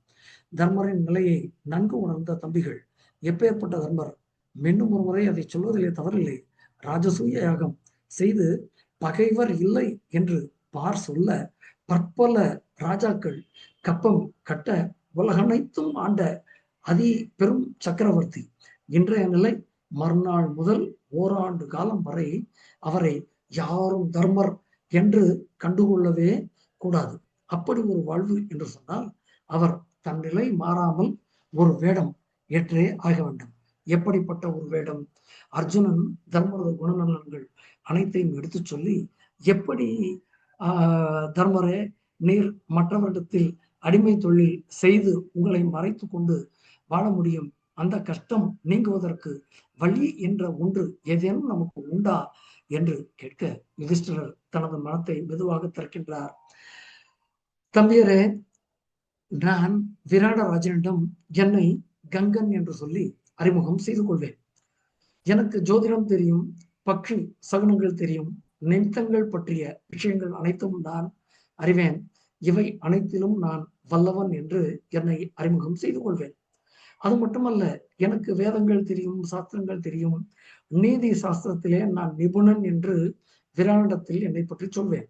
தர்மரின் நிலையை நன்கு உணர்ந்த தம்பிகள், எப்பேற்பட்ட தர்மர், மீண்டும் ஒரு முறை அதை சொல்வதிலே தவறில்லை, ராஜசூய யாகம் செய்து பகைவர் இல்லை என்று பார் சொல்ல பற்பல ராஜாக்கள் கப்பம் கட்ட உலகனைத்தும் ஆண்ட அதி பெரும் சக்கரவர்த்தி. இன்றைய நிலை மறுநாள் முதல் ஓராண்டு காலம் வரை அவரை யாரும் தர்மர் என்று கண்டுகொள்ளவே கூடாது. அப்படி ஒரு வாழ்வு என்று சொன்னால் அவர் தன் நிலை மாறாமல் ஒரு வேடம் ஏற்றே ஆக வேண்டும். எப்படிப்பட்ட ஒரு வேடம்? அர்ஜுனன் தர்மரது குணநலன்கள் அனைத்தையும் எடுத்து சொல்லி, எப்படி தர்மரே, நீர் மற்றவரிடத்தில் அடிமை தொழில் செய்து உங்களை மறைத்து கொண்டு வாழ முடியும், அந்த கஷ்டம் நீங்குவதற்கு வழி என்ற ஒன்று ஏதேனும் நமக்கு உண்டா என்று கேட்க, யுதிஷ்டிரர் தனது மனத்தை மெதுவாக திறக்கின்றார். தம்பியரே, நான் விராடராஜனிடம் என்னை கங்கன் என்று சொல்லி அறிமுகம் செய்து கொள்வேன். எனக்கு ஜோதிடம் தெரியும், பக்ஷி சகுனங்கள் தெரியும், நிமித்தங்கள் பற்றிய விஷயங்கள் அனைத்தும் நான் அறிவேன். இவை அனைத்திலும் நான் வல்லவன் என்று என்னை அறிமுகம் செய்து கொள்வேன். அது மட்டுமல்ல, எனக்கு வேதங்கள் தெரியும், சாஸ்திரங்கள் தெரியும், நீதி சாஸ்திரத்திலே நான் நிபுணன் என்று விராடத்தில் என்னை பற்றி சொல்வேன்.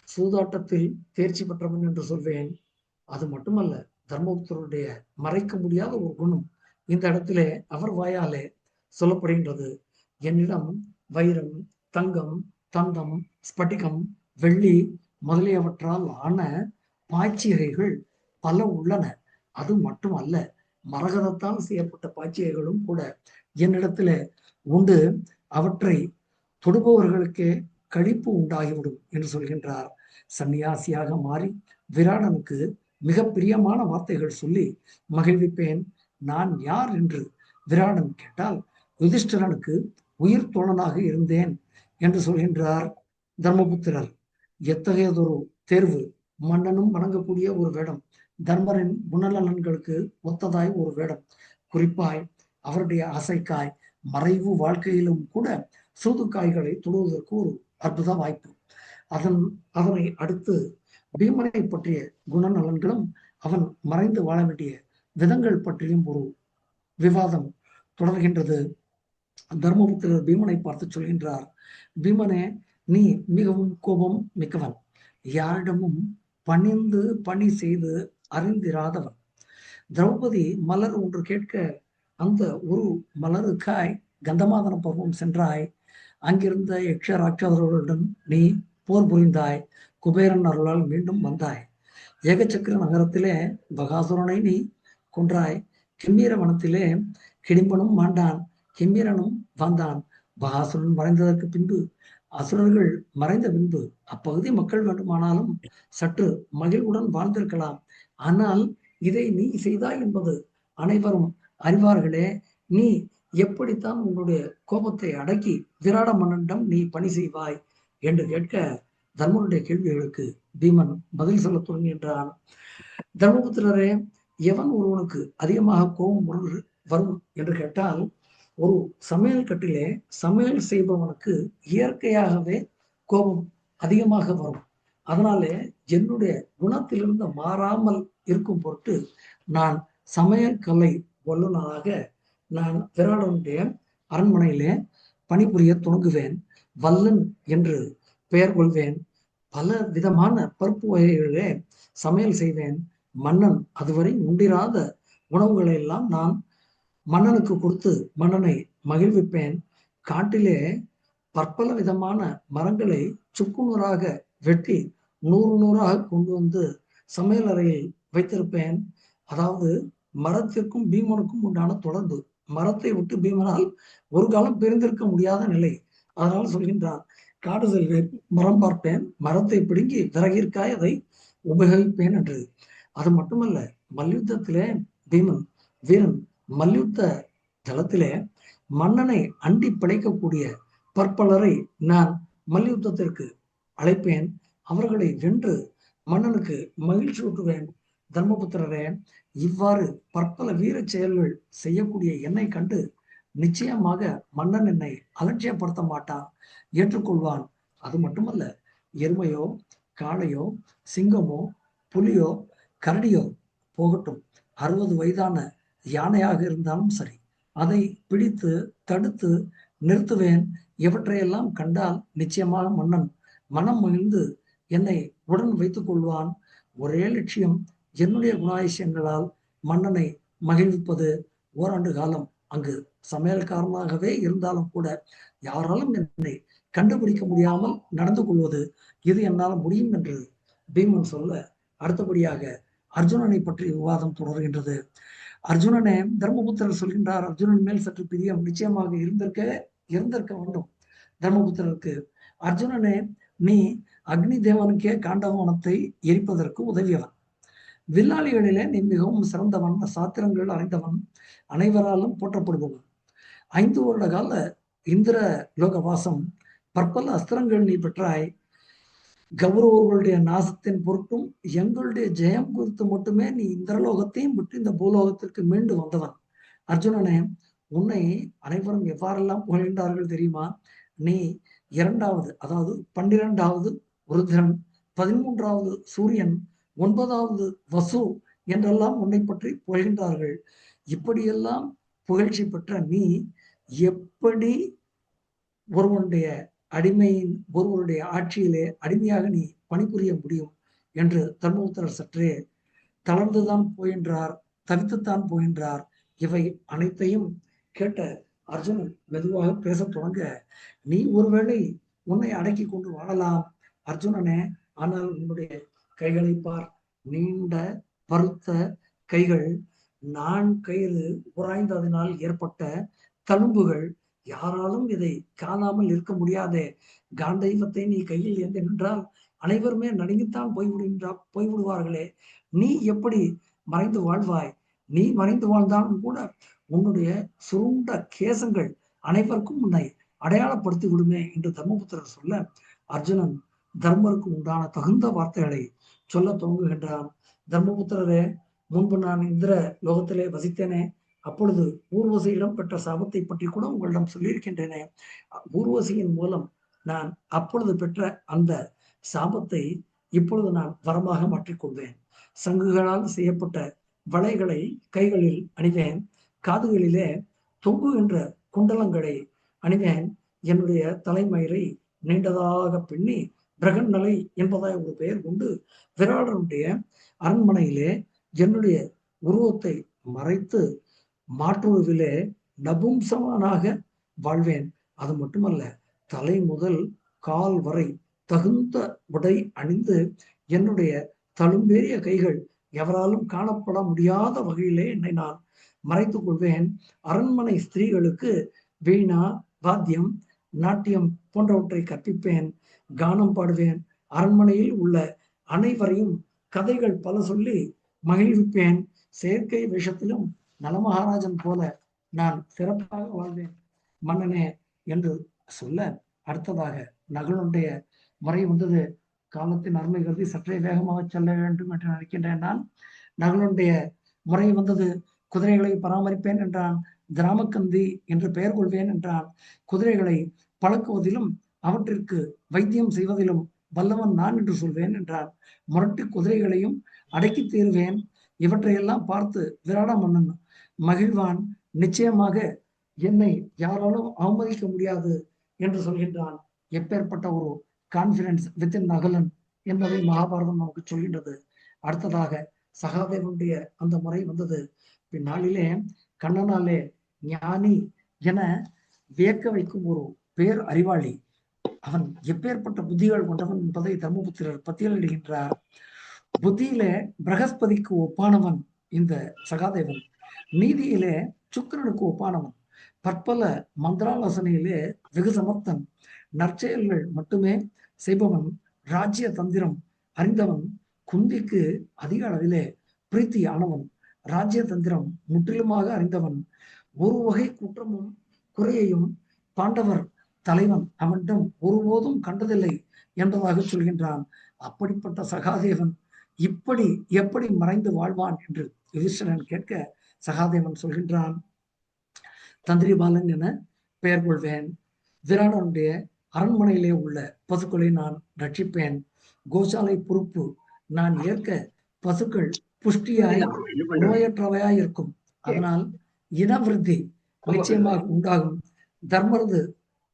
சூதாட்டத்தில் தேர்ச்சி பெற்றவன் என்று சொல்வேன். அது மட்டுமல்ல, தர்மபுத்தருடைய மறைக்க முடியாத ஒரு குணம் இந்த இடத்திலே அவர் வாயாலே சொல்லப்படுகின்றது. என்னிடம் வைரம், தங்கம், தந்தம், ஸ்பட்டிகம், வெள்ளி முதலியவற்றால் ஆன பாய்ச்சிகைகள் பல உள்ளன. அது மட்டுமல்ல, மரகதத்தால் செய்யப்பட்ட பாய்ச்சிகைகளும் கூட என்னிடத்துல உண்டு. அவற்றை தொடுபவர்களுக்கே கழிப்பு உண்டாகிவிடும் என்று சொல்கின்றார். சன்னியாசியாக மாறி விராடனுக்கு மிக பிரியமான வார்த்தைகள் சொல்லி மகிழ்விப்பேன். நான் யார் என்று விராடன் கேட்டால், யுதிஷ்டிரனுக்கு உயிர் தோழனாக இருந்தேன் என்று சொல்கின்றார் தர்மபுத்திரர். எத்தகையதொரு தேர்வு! மன்னனும் வணங்கக்கூடிய ஒரு வேடம், தர்மரின் குணநலன்களுக்கு ஒத்ததாய் ஒரு வேடம், குறிப்பாய் அவருடைய அசைக்காய் மறைவு வாழ்க்கையிலும் கூட சூதுக்காய்களை தொடுவதற்கு ஒரு அற்புத வாய்ப்பு. அதனை அடுத்து பீமனை பற்றிய குணநலன்களும் அவன் மறைந்து வாழ வேண்டிய விதங்கள் பற்றியும் ஒரு விவாதம் தொடர்கின்றது. தர்மபுத்திரர் பீமனை பார்த்து சொல்கின்றார், பீமனே, நீ மிகவும் கோபம் மிக்கவன், யாரிடமும் பணிந்து பணி செய்து அறிந்திராதவன். திரௌபதி மலர் ஒன்று கேட்க அந்த ஒரு மலருக்காய் கந்தமாதன பருவம் சென்றாய். அங்கிருந்த யக்ஷ ராட்சதர்களுடன் நீ போர் புரிந்தாய், குபேரன் அருளால் மீண்டும் வந்தாய். ஏகச்சக்கர நகரத்திலே பகாசுரனை நீ கொன்றாய். கிம்பீர வனத்திலே கிடிம்பனும் மாண்டான், கிம்பீரனும் வந்தான். பகாசுரன் மறைந்ததற்கு பின்பு, அசுரர்கள் மறைந்த பின்பு அப்பகுதி மக்கள் வேண்டுமானாலும் சற்று மகிழ்வுடன் வாழ்ந்திருக்கலாம். ஆனால் இதை நீ செய்தாய் என்பது அனைவரும் அறிவார்களே. நீ எப்படித்தான் உன்னுடைய கோபத்தை அடக்கி விராட மன்னனிடம் நீ பணி செய்வாய் என்று கேட்க, தர்மனுடைய கேள்விகளுக்கு பீமன் பதில் சொல்ல தொடங்குகின்றான். தர்மபுத்திரரே, எவன் ஒருவனுக்கு அதிகமாக கோபம் வரும் என்று கேட்டால், ஒரு சமையல் கட்டிலே சமையல் செய்பவனுக்கு இயற்கையாகவே கோபம் அதிகமாக வரும். அதனாலே என்னுடைய குணத்திலிருந்து மாறாமல் இருக்கும் பொருட்டு நான் சமையல் கலை வல்லுநராக நான் விராடனுடைய அரண்மனையிலே பணிபுரிய துவங்குவேன். வல்லன் என்று பெயர் கொள்வேன். பல விதமான பருப்பு வகைகளிலே சமையல் செய்வேன். மன்னன் அதுவரை உண்டிராத உணவுகளை எல்லாம் நான் மன்னனுக்கு கொடுத்து மன்னனை மகிழ்விப்பேன். காட்டிலே பற்பல விதமான மரங்களை சுக்குநூறாக வெட்டி 100 கொண்டு வந்து சமையல் அறையில் வைத்திருப்பேன். அதாவது மரத்திற்கும் பீமனுக்கும் உண்டான தொடர்பு. மரத்தை விட்டு பீமனால் ஒரு காலம் பிரிந்திருக்க முடியாத நிலை. அதனால் சொல்கின்றான், காடு செல்வேன், மரம் பார்ப்பேன், மரத்தை பிடுங்கி விறகிற்காய் அதை உபயோகிப்பேன் என்று. அது மட்டுமல்ல, மல்யுத்தத்திலே பீமன் வீரன் மல்யுத்த தளத்திலே மன்னனை அண்டி பிழைக்கக்கூடிய பற்பலரை நான் மல்யுத்தத்திற்கு அழைப்பேன். அவர்களை வென்று மன்னனுக்கு மகிழ்ச்சி ஊட்டுவேன். தர்மபுத்திரரே, இவ்வாறு பற்பல வீர செயல்கள் செய்யக்கூடிய என்னை கண்டு நிச்சயமாக மன்னன் என்னை அலட்சியப்படுத்த மாட்டான், ஏற்றுக்கொள்வான். அது மட்டுமல்ல, எருமையோ காளையோ சிங்கமோ புலியோ கரடியோ போகட்டும், 60 வயதான யானையாக இருந்தாலும் சரி, அதை பிடித்து தடுத்து நிறுத்துவேன். இவற்றையெல்லாம் கண்டால் நிச்சயமாக மன்னன் மனம் மகிழ்ந்து என்னை உடன் வைத்துக் கொள்வான். ஒரே லட்சியம், என்னுடைய குணாதிசயங்களால் மன்னனை மகிழ்விப்பது. ஓராண்டு காலம் அங்கு சமையல்காரனாகவே இருந்தாலும் கூட யாராலும் என்னை கண்டுபிடிக்க முடியாமல் நடந்து கொள்வது, இது என்னால் முடியும் என்று பீமன் சொல்ல, அடுத்தபடியாக அர்ஜுனனை பற்றி விவாதம் தொடர்கின்றது. அர்ஜுனனே, தர்மபுத்திரர் சொல்கின்றார், அர்ஜுனன் மேல் சற்று பிரியம் நிச்சயமாக இருந்திருக்க வேண்டும் தர்மபுத்திரருக்கு. அர்ஜுனனே, நீ அக்னி தேவனுக்கே காண்டவனத்தை எரிப்பதற்கு உதவியவன். வில்லாளிகளிலே நீ மிகவும் சிறந்தவன், சாத்திரங்கள் அறிந்தவன், அனைவராலும் போற்றப்படுபவன். 5 வருட கால இந்திர லோகவாசம், பற்பல அஸ்திரங்கள் நீ பெற்றாய். கௌரவர்களுடைய நாசத்தின் பொருட்டும் எங்களுடைய ஜெயம் குறித்து மட்டுமே நீ இந்திரலோகத்தையும் விட்டு இந்த பூலோகத்திற்கு மீண்டு வந்தவன். அர்ஜுனனே, உன்னை அனைவரும் எவ்வாறெல்லாம் புகழ்கின்றார்கள் தெரியுமா? நீ 2வது, அதாவது 12வது ருத்ரன், 13வது சூரியன், 9வது வசு என்றெல்லாம் உன்னை பற்றி புகழ்கின்றார்கள். இப்படியெல்லாம் புகழ்ச்சி பெற்ற நீ எப்படி ஒருவருடைய ஆட்சியிலே அடிமையாக நீ பணிபுரிய முடியும் என்று தர்மபுத்திரர் சற்றே தளர்ந்துதான் போகின்றார், தவித்துத்தான் போகின்றார். இவை அனைத்தையும் கேட்ட அர்ஜுனன் மெதுவாக பேசத் தொடங்க, நீ ஒருவேளை உன்னை அடக்கி கொண்டு வாழலாம் அர்ஜுனனே, ஆனால் உன்னுடைய கைகளை பார், நீண்ட பருத்த கைகள், நான் கயிறு உராய்ந்ததினால் ஏற்பட்ட தழும்புகள், யாராலும் இதை காணாமல் இருக்க முடியாதே. காண்டீபத்தை நீ கையில் ஏந்தி நின்றால் அனைவருமே நடுங்கித்தான் போய்விடுவார்களே. நீ எப்படி மறைந்து வாழ்வாய்? நீ மறைந்து வாழ்ந்தாலும் கூட உன்னுடைய சுருண்ட கேசங்கள் அனைவருக்கும் உன்னை அடையாளப்படுத்தி விடுமே என்று தர்மபுத்திரர் சொல்ல, அர்ஜுனன் தர்மருக்கு உண்டான தகுந்த வார்த்தைகளை சொல்ல துவங்குகின்றான். தர்மபுத்திரரே, முன்பு நான் இந்திர லோகத்திலே வசித்தேனே, அப்பொழுது ஊர்வசியிடம் பெற்ற சாபத்தை பற்றி கூட உங்களிடம் சொல்லியிருக்கின்றேனே. ஊர்வசியின் மூலம் நான் அப்பொழுது பெற்ற அந்த சாபத்தை இப்பொழுது நான் வரமாக மாற்றிக்கொள்வேன். சங்குகளால் செய்யப்பட்ட வளைகளை கைகளில் அணிவேன், காதுகளிலே தொங்குகின்ற குண்டலங்களை அணிவேன், என்னுடைய தலைமயிரை நீண்டதாக பின்னி பிரகன்னலை என்பதாய் ஒரு பெயர் கொண்டு விராடனுடைய அரண்மனையிலே என்னுடைய உருவத்தை மறைத்து மாற்றுருவிலே நபும்சமானாக வாழ்வேன். அது மட்டுமல்ல, தலை முதல் கால் வரை தகுந்த உடை அணிந்து என்னுடைய தழும்பேறிய கைகள் எவராலும் காணப்பட முடியாத வகையிலே என்னை நான் மறைத்துக் கொள்வேன். அரண்மனை ஸ்திரீகளுக்கு வீணா, வாத்தியம், நாட்டியம் போன்றவற்றை கற்பிப்பேன். கானம் பாடுவேன். அரண்மனையில் உள்ள அனைவரையும் கதைகள் பல சொல்லி மகிழ்விப்பேன். செயற்கை வேஷத்திலும் நலமகாராஜன் போல நான் சிறப்பாக வாழ்வேன் மன்னனே என்று சொல்ல, அடுத்ததாக நகுலனுடைய முறை வந்தது. காலத்தின் அருமை கருதி சற்றே வேகமாக செல்ல வேண்டும் என்று நினைக்கின்றேன் நான். நகுலனுடைய முறை வந்தது. குதிரைகளை பராமரிப்பேன் என்றான். கிராமக்கந்தி என்று பெயர் கொள்வேன் என்றான். குதிரைகளை பழக்குவதிலும் அவற்றிற்கு வைத்தியம் செய்வதிலும் வல்லவன் நான் என்று சொல்வேன் என்றான். முரட்டு குதிரைகளையும் அடக்கி தீருவேன். இவற்றையெல்லாம் பார்த்து விராட மன்னன் மகிழ்வான். நிச்சயமாக என்னை யாராலும் அவமதிக்க முடியாது என்று சொல்கின்றான். எப்பேற்பட்ட ஒரு கான்பிடன்ஸ் வித்தின் நகுலன் என்பதை மகாபாரதம் நமக்கு சொல்கின்றது. அடுத்ததாக சகாதேவனுடைய அந்த முறை வந்தது. பின்னாளிலே கண்ணனாலே ஞானி என வியக்க வைக்கும் ஒரு பேர் அறிவாளி. அவன் எப்பேற்பட்ட புத்திகள் கொண்டவன் என்பதை தர்மபுத்திரர் பட்டியலிடுகின்றார். புத்தியிலே பிரகஸ்பதிக்கு ஒப்பானவன் இந்த சகாதேவன். நீதியிலே சுக்கிரனுக்கு ஒப்பானவன். பற்பல மந்திராலோசனையிலே வெகு சமர்த்தன். நற்செயல்கள் மட்டுமே செய்பவன். ராஜ்ய தந்திரம் அறிந்தவன். குந்திக்கு அதிக அளவிலே பிரீத்தி ஆனவன். ராஜ்ய தந்திரம் முற்றிலுமாக அறிந்தவன். ஒரு வகை குற்றமும் குறையையும் பாண்டவர் தலைவன் அவனிடம் ஒருபோதும் கண்டதில்லை என்பதாக சொல்கின்றான். அப்படிப்பட்ட சகாதேவன் இப்படி எப்படி மறைந்து வாழ்வான் என்று யுதிஷ்டிரன் கேட்க, சகாதேவன் சொல்கின்றான், தந்திரிபாலன் என பெயர் கொள்வேன். விராடனுடைய அரண்மனையிலே உள்ள பசுக்களை நான் ரட்சிப்பேன். கோசாலை பொறுப்பு நான் ஏற்க பசுக்கள் புஷ்டியாய் நோயற்றவையாய் இருக்கும். அதனால் இனவிருத்தி நிச்சயமாக உண்டாகும். தர்மரது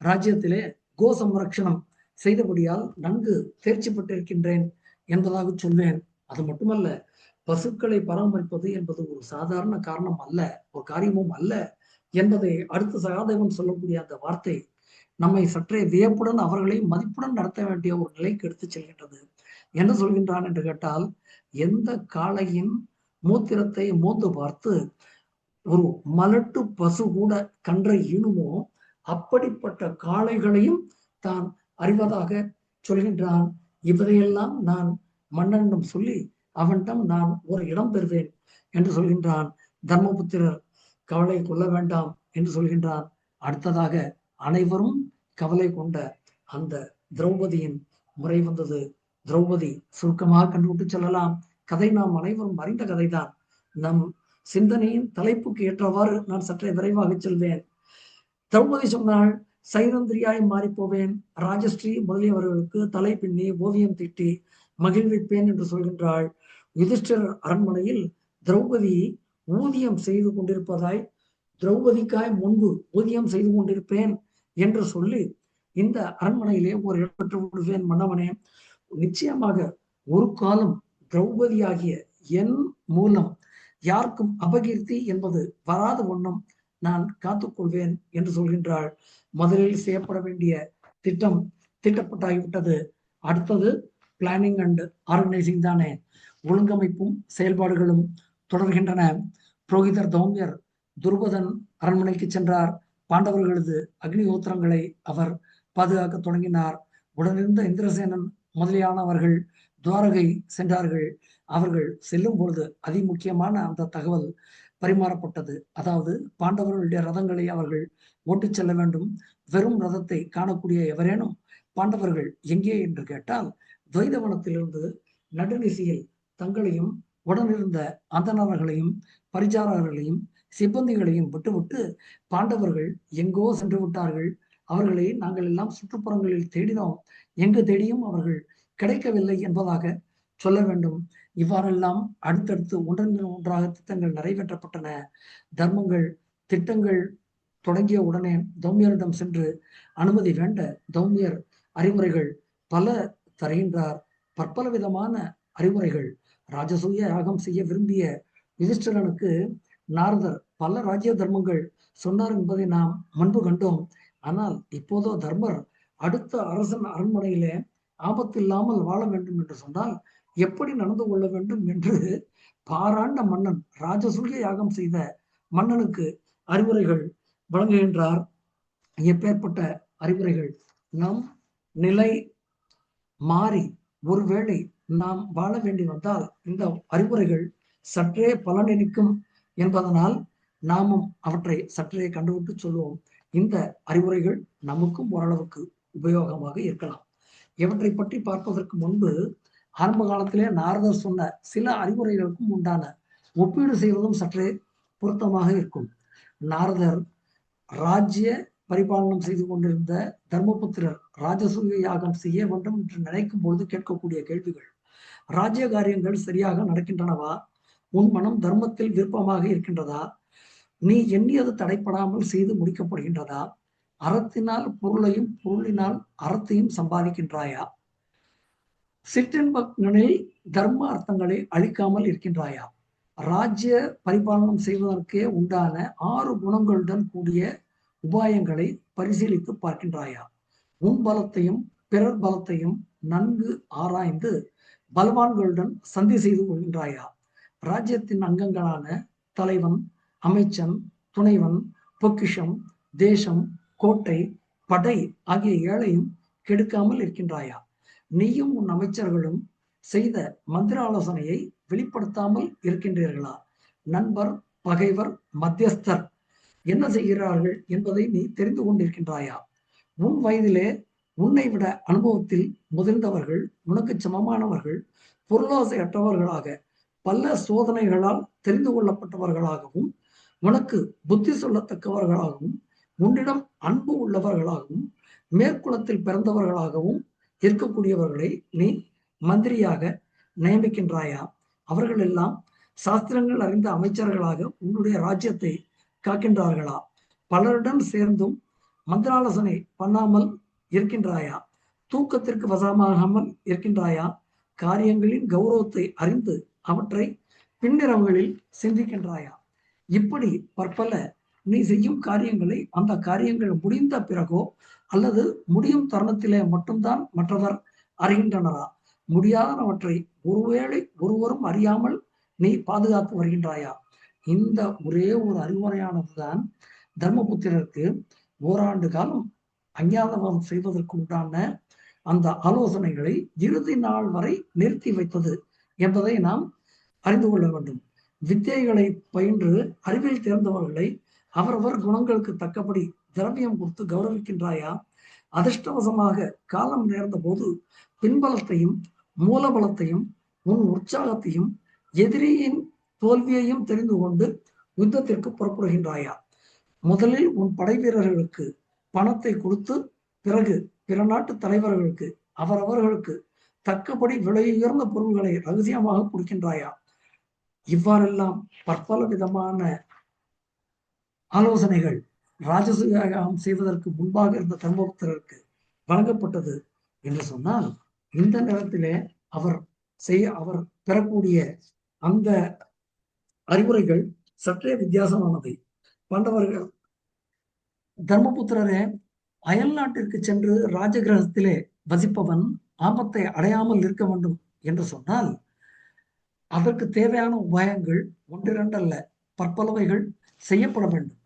ராஜ்யத்திலே கோ சம்ரக்ஷணம் செய்தபடியால் நன்கு தேர்ச்சி பெற்றிருக்கின்றேன் என்பதாக சொல்வேன். அது மட்டுமல்ல, பசுக்களை பராமரிப்பது என்பது ஒரு சாதாரண காரணம் அல்ல, ஒரு காரியமும் அல்ல என்பதை அடுத்து சகாதேவன் சொல்லக்கூடிய அந்த வார்த்தை நம்மை சற்றே வியப்புடன் அவர்களை மதிப்புடன் நடத்த வேண்டிய ஒரு நிலைக்கு எடுத்து செல்கின்றது. என்ன சொல்கின்றான் என்று கேட்டால், எந்த காளையின் மூத்திரத்தை மோந்து பார்த்து ஒரு மலட்டு பசு கூட கன்றை ஈனுமோ அப்படிப்பட்ட காளைகளையும் தான் அறிவதாக சொல்கின்றான். இவரையெல்லாம் நான் மன்னனிடம் சொல்லி அவனிடம் நான் ஒரு இடம் பெறுவேன் என்று சொல்கின்றான். தர்மபுத்திரர் கவலை கொள்ள வேண்டாம் என்று சொல்கின்றான். அடுத்ததாக அனைவரும் கவலை கொண்ட அந்த திரௌபதியின் முறை வந்தது. திரௌபதி சுருக்கமாக கண்டுவிட்டு செல்லலாம். கதை நாம் அனைவரும் அறிந்த கதைதான். நம் சிந்தனையின் தலைப்புக்கு ஏற்றவாறு நான் சற்றே விரைவாக செல்வேன். திரௌபதி சொன்னாள், சைரந்திரியாய் மாறிப்போவேன். ராஜஸ்ரீ முதலியவர்களுக்கு தலை பின்னி ஓவியம் தீட்டி மகிழ்விப்பேன் என்று சொல்கின்றாள். யுதிஷ்டிரர் அரண்மனையில் திரௌபதி ஊதியம் செய்து கொண்டிருப்பதாய், திரௌபதிக்காய் முன்பு ஊதியம் செய்து கொண்டிருப்பேன் என்று சொல்லி இந்த அரண்மனையிலே ஒரு இடம் பெற்று விடுவேன் மன்னவனே. நிச்சயமாக ஒரு காலம் திரௌபதியாகிய என் மூலம் யாருக்கும் அபகீர்த்தி என்பது வராத வண்ணம் நான் காத்துக்கொள்வேன் என்று சொல்கின்றாள். முதலில் செய்யப்பட வேண்டிய திட்டம் திட்டப்பட்டாகிவிட்டது. அடுத்தது பிளானிங் அண்ட் ஆர்கனைசிங் தானே. ஒழுங்கமைப்பும் செயல்பாடுகளும் தொடர்கின்றன. புரோகிதர் தௌமியர் துருபதன் அரண்மனைக்கு சென்றார். பாண்டவர்களது அக்னிஹோத்திரங்களை அவர் பாதுகாக்க தொடங்கினார். உடனிருந்த இந்திரசேனன் முதலியானவர்கள் துவாரகை சென்றார்கள். அவர்கள் செல்லும் பொழுது அதிமுக்கியமான அந்த தகவல் பரிமாறப்பட்டது. அதாவது பாண்டவர்களுடைய ரதங்களை அவர்கள் ஓட்டிச் செல்ல வேண்டும். வெறும் ரதத்தை காணக்கூடிய எவரேனும் பாண்டவர்கள் எங்கே என்று கேட்டால், துவைதவனத்திலிருந்து நடுநிசையில் தங்களையும் உடனிருந்த அந்தணர்களையும் பரிச்சாரர்களையும் சிப்பந்திகளையும் விட்டுவிட்டு பாண்டவர்கள் எங்கோ சென்று விட்டார்கள். அவர்களை நாங்கள் எல்லாம் சுற்றுப்புறங்களில் தேடினோம், எங்கு தேடியும் அவர்கள் கிடைக்கவில்லை என்பதாக சொல்ல வேண்டும். இவ்வாறெல்லாம் அடுத்தடுத்து ஒன்றன் ஒன்றாக திட்டங்கள் நிறைவேற்றப்பட்டன. தர்மங்கள் திட்டங்கள் தொடங்கிய உடனே தௌமியரிடம் சென்று அனுமதி வேண்ட தௌமியர் அறிவுரைகள் பல தருகின்றார். பற்பல விதமான அறிவுரைகள். ராஜசூய யாகம் செய்ய விரும்பிய யுதிஷ்டிரனுக்கு நாரதர் பல ராஜ்ய தர்மங்கள் சொன்னார் என்பதை நாம் முன்பு கண்டோம். ஆனால் இப்போதோ தர்மர் அடுத்த அரசன் அரண்மனையிலே ஆபத்து இல்லாமல் வாழ வேண்டும் என்று சொன்னால் எப்படி நடந்து கொள்ள வேண்டும் என்று பாராண்ட மன்னன், ராஜசூய யாகம் செய்த மன்னனுக்கு அறிவுரைகள் வழங்குகின்றார். எப்பேற்பட்ட அறிவுரைகள்! நம் நிலை மாறி ஒருவேளை நாம் வாழ வேண்டி வந்தால் இந்த அறிவுரைகள் சற்றே பலனளிக்கும் என்பதனால் நாமும் அவற்றை சற்றே கண்டுவிட்டு சொல்லுவோம். இந்த அறிவுரைகள் நமக்கும் ஓரளவுக்கு உபயோகமாக இருக்கலாம். இவற்றை பற்றி பார்ப்பதற்கு முன்பு ஆரம்ப காலத்திலே நாரதர் சொன்ன சில அறிவுரைகளுக்கும் உண்டான ஒப்பீடு செய்வதும் சற்றே பொருத்தமாக இருக்கும். நாரதர் ராஜ்ய பரிபாலனம் செய்து கொண்டிருந்த தர்மபுத்திரர் ராஜசூய யாகம் செய்ய வேண்டும் என்று நினைக்கும் பொழுது கேட்கக்கூடிய கேள்விகள்: ராஜ்ய காரியங்கள் சரியாக நடக்கின்றனவா? உன் மனம் தர்மத்தில் விருப்பமாக இருக்கின்றதா? நீ எண்ணியது தடைப்படாமல் செய்து முடிக்கப்படுகின்றதா? அறத்தினால் பொருளையும் பொருளினால் அறத்தையும் சம்பாதிக்கின்றாயா? சிற்றின்பங்களில் தர்ம அர்த்தங்களை அழிக்காமல் இருக்கின்றாயா? ராஜ்ய பரிபாலனம் செய்வதற்கே உண்டான 6 குணங்களுடன் கூடிய உபாயங்களை பரிசீலித்து பார்க்கின்றாயா? உன் பலத்தையும் பிறர் பலத்தையும் நன்கு ஆராய்ந்து பலவான்களுடன் சந்தி செய்து கொள்கின்றாயா? ராஜ்யத்தின் அங்கங்களான தலைவன், அமைச்சன், துணைவன், பொக்கிஷம், தேசம், கோட்டை, படை ஆகிய 7ஐயும் கெடுக்காமல் இருக்கின்றாயா? நீயும் உன் அமைச்சர்களும் செய்த மந்திர ஆலோசனையை வெளிப்படுத்தாமல் இருக்கின்றீர்களா? நண்பர், பகைவர், மத்தியஸ்தர் என்ன செய்கிறார்கள் என்பதை நீ தெரிந்து கொண்டிருக்கின்றாயா? உன் வயதிலே உன்னை விட அனுபவத்தில் முதிர்ந்தவர்கள், உனக்கு சமமானவர்கள், பொருளாசை அற்றவர்களாக பல சோதனைகளால் தெரிந்து கொள்ளப்பட்டவர்களாகவும், உனக்கு புத்தி சொல்லத்தக்கவர்களாகவும், உன்னிடம் அன்பு உள்ளவர்களாகவும், மேற்குலத்தில் பிறந்தவர்களாகவும் இருக்கக்கூடியவர்களை நீ மந்திரியாக நியமிக்கின்றாயா? அவர்கள் எல்லாம் சாஸ்திரங்கள் அறிந்த அமைச்சர்களாக உன்னுடைய ராஜ்யத்தை காக்கின்றார்களா? பலருடன் சேர்ந்தும் மந்திராலோசனை பண்ணாமல் இருக்கின்றாயா? தூக்கத்திற்கு வசமாகாமல் இருக்கின்றாயா? காரியங்களின் கௌரவத்தை அறிந்து அவற்றை பின்னிரவுகளில் சிந்திக்கின்றாயா? இப்படி பற்பல நீ செய்யும் காரியங்களை அந்த காரியங்கள் முடிந்த பிறகோ அல்லது முடியும் தருணத்திலே மட்டும்தான் மற்றவர் அறிகின்றனரா? முடியாதவற்றை ஒருவேளை ஒருவரும் அறியாமல் நீ பாதுகாத்து வருகின்றாயா? இந்த ஒரே ஒரு அறிவுரையானதுதான் தர்மபுத்திரருக்கு ஓராண்டு காலம் அஞ்ஞாதவம் செய்வதற்கு உண்டான அந்த ஆலோசனைகளை இறுதி நாள் வரை நிறுத்தி வைத்தது என்பதை நாம் அறிந்து கொள்ள வேண்டும். வித்தைகளை பயின்று அறிவில் தேர்ந்தவர்களை அவரவர் குணங்களுக்கு தக்கபடி திரவியம் கொடுத்து கௌரவிக்கின்றாயா? அதிர்ஷ்டவசமாக காலம் நேர்ந்த போது பின்பலத்தையும் மூலபலத்தையும் உன் உற்சாகத்தையும் எதிரியின் தோல்வியையும் தெரிந்து கொண்டு யுத்தத்திற்கு புறப்படுகின்றாயா? முதலில் உன் படை வீரர்களுக்கு பணத்தை கொடுத்து பிறகு பிற நாட்டு தலைவர்களுக்கு அவரவர்களுக்கு தக்கபடி விலையுயர்ந்த பொருள்களை ரகசியமாக கொடுக்கின்றாயா? இவ்வாறெல்லாம் பற்பல விதமான ஆலோசனைகள் ராஜசூயம் செய்வதற்கு முன்பாக இருந்த தர்மபுத்திரருக்கு வழங்கப்பட்டது என்று சொன்னால், இந்த நேரத்திலே அவர் பெறக்கூடிய அந்த அறிவுரைகள் சற்றே வித்தியாசமானவை. பாண்டவர்கள், தர்மபுத்திரரே, அயல் நாட்டிற்கு சென்று ராஜகிரகத்திலே வசிப்பவன் ஆபத்தை அடையாமல் இருக்க வேண்டும் என்று சொன்னால் அதற்கு தேவையான உபாயங்கள் ஒன்றிரண்டல்ல, பற்பலவைகள் செய்யப்பட வேண்டும்.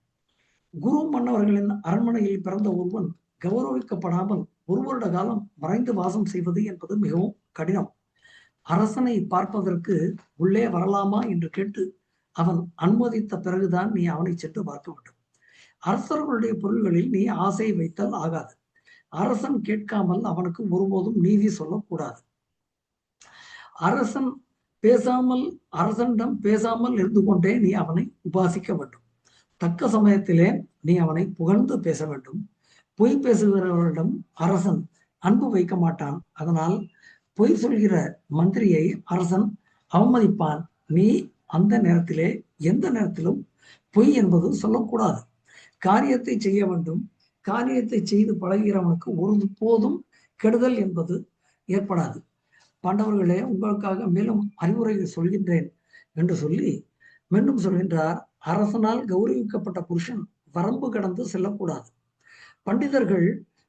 குரு மன்னவர்களின் அரண்மனையில் பிறந்த ஒருவன் கௌரவிக்கப்படாமல் 1 வருட காலம் மறைந்து வாசம் செய்வது என்பது மிகவும் கடினம். அரசனை பார்ப்பதற்கு உள்ளே வரலாமா என்று கேட்டு அவன் அனுமதித்த பிறகுதான் நீ அவனை சென்று பார்க்க வேண்டும். அரசர்களுடைய பொருள்களில் நீ ஆசை வைத்தல் ஆகாது. அரசன் கேட்காமல் அவனுக்கு ஒருபோதும் நீதி சொல்லக்கூடாது. அரசனிடம் பேசாமல் இருந்து கொண்டே நீ அவனை உபாசிக்க வேண்டும். தக்க சமயத்திலே நீ அவனை புகழ்ந்து பேச வேண்டும். பொய் பேசுகிறவர்களிடம் அரசன் அன்பு வைக்க மாட்டான். அதனால் பொய் சொல்கிற மந்திரியை அரசன் அவமதிப்பான். நீ அந்த நேரத்திலே எந்த நேரத்திலும் பொய் என்பது சொல்லக்கூடாது. காரியத்தை செய்ய வேண்டும். காரியத்தை செய்து பழகிறவனுக்கு ஒருபோதும் கெடுதல் என்பது ஏற்படாது. பாண்டவர்களே, உங்களுக்காக மேலும் அறிவுரைகள் சொல்கின்றேன் என்று சொல்லி மீண்டும் சொல்கின்றார். அரசனால் கௌரவிக்கப்பட்ட புருஷன் வரம்பு கடந்து செல்லக்கூடாது. பண்டிதர்கள்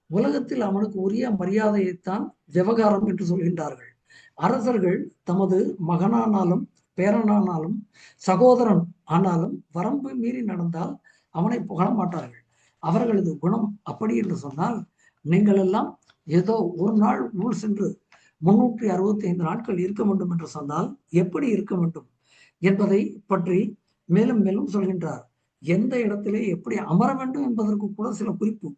உலகத்தில் அவனுக்கு உரிய மரியாதையைத்தான் விவகாரம் என்று சொல்கின்றார்கள். அரசர்கள் தமது மகனானாலும் பேரனானாலும் சகோதரன் ஆனாலும் வரம்பு மீறி நடந்தால் அவனை புகழ மாட்டார்கள். அவர்களது குணம் அப்படி என்று சொன்னால், நீங்கள் எல்லாம் ஏதோ ஒரு நாள் ஊர் சென்று 365 நாட்கள் இருக்க வேண்டும் என்று சொன்னால் எப்படி இருக்க வேண்டும் என்பதை பற்றி மேலும் மேலும் சொல்கின்றார். எந்த இடத்திலே எப்படி அமர வேண்டும் என்பதற்கு கூட சில குறிப்பு.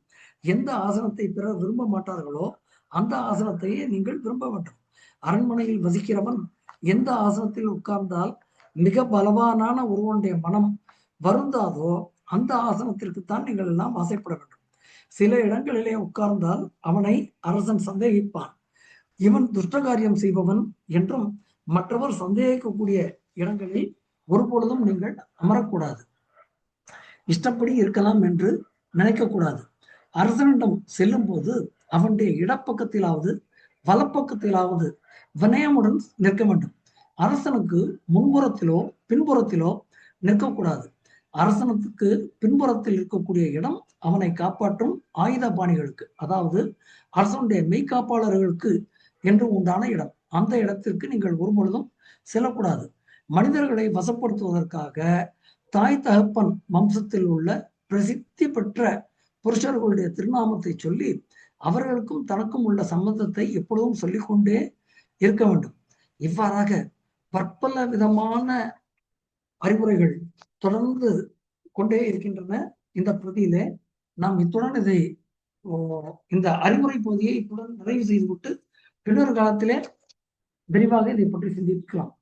எந்த ஆசனத்தை பிறர் விரும்ப மாட்டார்களோ அந்த ஆசனத்தையே நீங்கள் விரும்ப வேண்டும். அரண்மனையில் வசிக்கிறவன் எந்த ஆசனத்தில் உட்கார்ந்தால் மிக பலவானான ஒருவனுடைய மனம் வருந்தாதோ அந்த ஆசனத்திற்குத்தான் நீங்கள் எல்லாம் ஆசைப்பட வேண்டும். சில இடங்களிலே உட்கார்ந்தால் அவனை அரசன் சந்தேகிப்பான். இவன் துஷ்டகாரியம் செய்பவன் என்றும் மற்றவர் சந்தேகிக்கக்கூடிய இடங்களில் ஒருபொழுதும் நீங்கள் அமரக்கூடாது. இஷ்டப்படி இருக்கலாம் என்று நினைக்கக்கூடாது. அரசனிடம் செல்லும் போது அவனுடைய இடப்பக்கத்திலாவது வலப்பக்கத்திலாவது வினயமுடன் நிற்க வேண்டும். அரசனுக்கு முன்புறத்திலோ பின்புறத்திலோ நிற்கக்கூடாது. அரசனுக்கு பின்புறத்தில் இருக்கக்கூடிய இடம் அவனை காப்பாற்றும் ஆயுத பாணிகளுக்கு, அதாவது அரசனுடைய மெய்காப்பாளர்களுக்கு என்று உண்டான இடம். அந்த இடத்திற்கு நீங்கள் ஒருபொழுதும் செல்லக்கூடாது. மனிதர்களை வசப்படுத்துவதற்காக தாய் தகப்பன் வம்சத்தில் உள்ள பிரசித்தி பெற்ற புருஷர்களுடைய திருநாமத்தை சொல்லி அவர்களுக்கும் தனக்கும் உள்ள சம்பந்தத்தை எப்பொழுதும் சொல்லிக்கொண்டே இருக்க வேண்டும். இவ்வாறாக பற்பல விதமான அறிவுரைகள் தொடர்ந்து கொண்டே இருக்கின்றன. இந்த பகுதியிலே நாம் இத்துடன் இந்த அறிவுரை பகுதியை இத்துடன் நிறைவு செய்துவிட்டு பின்னொரு காலத்திலே விரிவாக இதை பற்றி சிந்திக்கலாம்.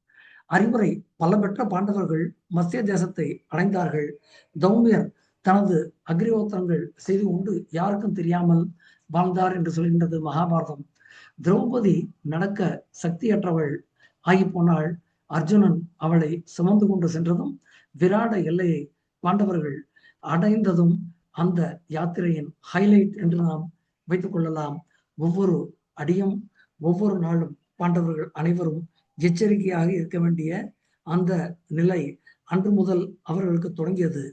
அறிவுரை: பல பெற்ற பாண்டவர்கள் மத்ய தேசத்தை அடைந்தார்கள். தௌமியர் தனது அக்னிஹோத்திரங்கள் செய்து கொண்டு யாருக்கும் தெரியாமல் வாழ்ந்தார் என்று சொல்கின்றது மகாபாரதம். திரௌபதி நடக்க சக்தியற்றவள் ஆகி போனாள். அர்ஜுனன் அவளை சுமந்து கொண்டு சென்றதும் விராட எல்லையை பாண்டவர்கள் அடைந்ததும் அந்த யாத்திரையின் ஹைலைட் என்று நாம் வைத்துக் கொள்ளலாம். ஒவ்வொரு அடியும் ஒவ்வொரு நாளும் பாண்டவர்கள் அனைவரும் எச்சரிக்கையாக இருக்க வேண்டிய அந்த நிலை அன்று முதல் அவர்களுக்கு தொடங்கியது.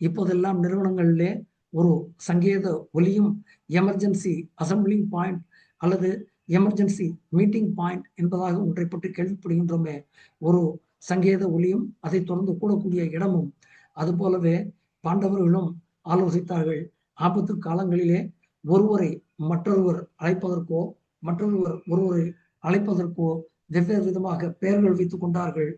இப்போதெல்லாம் நிறுவனங்களிலே ஒரு சங்கேத ஒலியும் எமர்ஜென்சி அசம்பிளிங் பாயிண்ட் அல்லது எமர்ஜென்சி மீட்டிங் பாயிண்ட் என்பதாக ஒன்றை பற்றி கேள்விப்படுகின்றோமே, ஒரு சங்கேத ஒலியும் அதை தொடர்ந்து கூடக்கூடிய இடமும். அதுபோலவே பாண்டவர்களும் ஆலோசித்தார்கள். ஆபத்து காலங்களிலே ஒருவரை மற்றொருவர் அழைப்பதற்கோ மற்றொருவர் ஒருவரை அழைப்பதற்கோ வெவ்வேறு விதமாக பெயர்கள் வைத்துக் கொண்டார்கள்.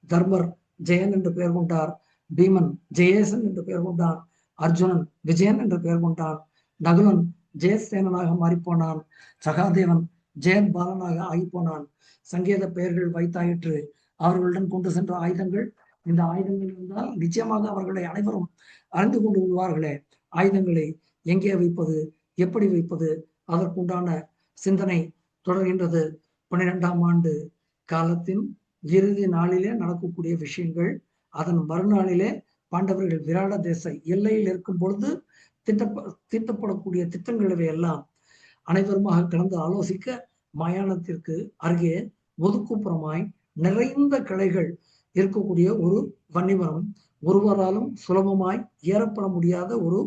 தர்மர் ஜெயன் என்று பெயர் கொண்டார், பீமன் ஜெயேசன் என்று பெயர் கொண்டான், அர்ஜுனன் விஜயன் என்று பெயர் கொண்டான், நகுலன் ஜெயசேனனாக மாறிப்போனான், சகாதேவன் ஜெயன் பாலனாக ஆகி போனான். சங்கேத பெயர்கள் வைத்தாயிற்று. அவர்களுடன் கொண்டு சென்ற ஆயுதங்கள், இந்த ஆயுதங்கள் இருந்தால் நிச்சயமாக அவர்களை அனைவரும் அறிந்து கொண்டு விடுவார்களே. ஆயுதங்களை எங்கே வைப்பது, எப்படி வைப்பது, அதற்குண்டான சிந்தனை தொடர்கின்றது. 12ஆம் ஆண்டு காலத்தின் இறுதி நாளிலே நடக்கக்கூடிய விஷயங்கள், அதன் மறுநாளிலே பாண்டவர்கள் விராட தேச எல்லையில் இருக்கும் பொழுது தீட்டப்படக்கூடிய திட்டங்களை எல்லாம் அனைவருமாக கலந்து ஆலோசிக்க மயானத்திற்கு அருகே ஒதுக்குப்புறமாய் நிறைந்த கிளைகள் இருக்கக்கூடிய ஒரு வன்னிமரம், ஒருவராலும் சுலபமாய் ஏறப்பட முடியாத ஒரு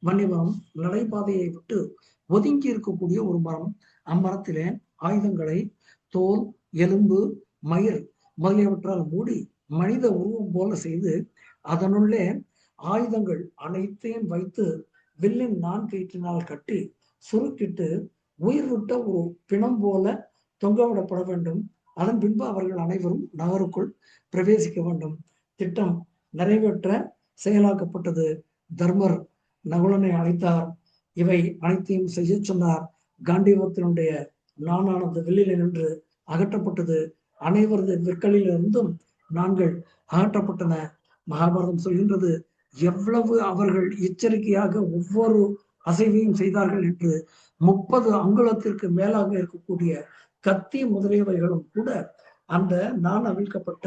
வன்னிமரம், நடைபாதையை விட்டு ஒதுங்கி இருக்கக்கூடிய ஒரு மரம். அம்மரத்திலே ஆயுதங்களை தோல், எலும்பு, மயிர் முதலியவற்றால் மூடி மனித உருவம் போல செய்து அதனுள்ளே ஆயுதங்கள் அனைத்தையும் வைத்து வில்லின் 4 கயிற்றினால் கட்டி சுருக்கிட்டு உயிர் விட்ட ஒரு பிணம் போல தொங்கவிடப்பட வேண்டும். அதன் பின்பு அவர்கள் அனைவரும் நகருக்குள் பிரவேசிக்க வேண்டும். திட்டம் நிறைவேற்ற செயலாக்கப்பட்டது. தர்மர் நகுலனை அழைத்தார். இவை அனைத்தையும் செய்ய சொன்னார். காண்டீவத்தினுடைய நானானது வில்லில் நின்று அகற்றப்பட்டது. அனைவரது விற்களிலிருந்தும் நான்கள் அகற்றப்பட்டன. மகாபாரதம் சொல்கின்றது எவ்வளவு அவர்கள் எச்சரிக்கையாக ஒவ்வொரு அசைவையும் செய்தார்கள் என்று. 30 அங்குலத்திற்கு மேலாக இருக்கக்கூடிய கத்தி முதலியவைகளும் கூட அந்த நான் அவிழ்க்கப்பட்ட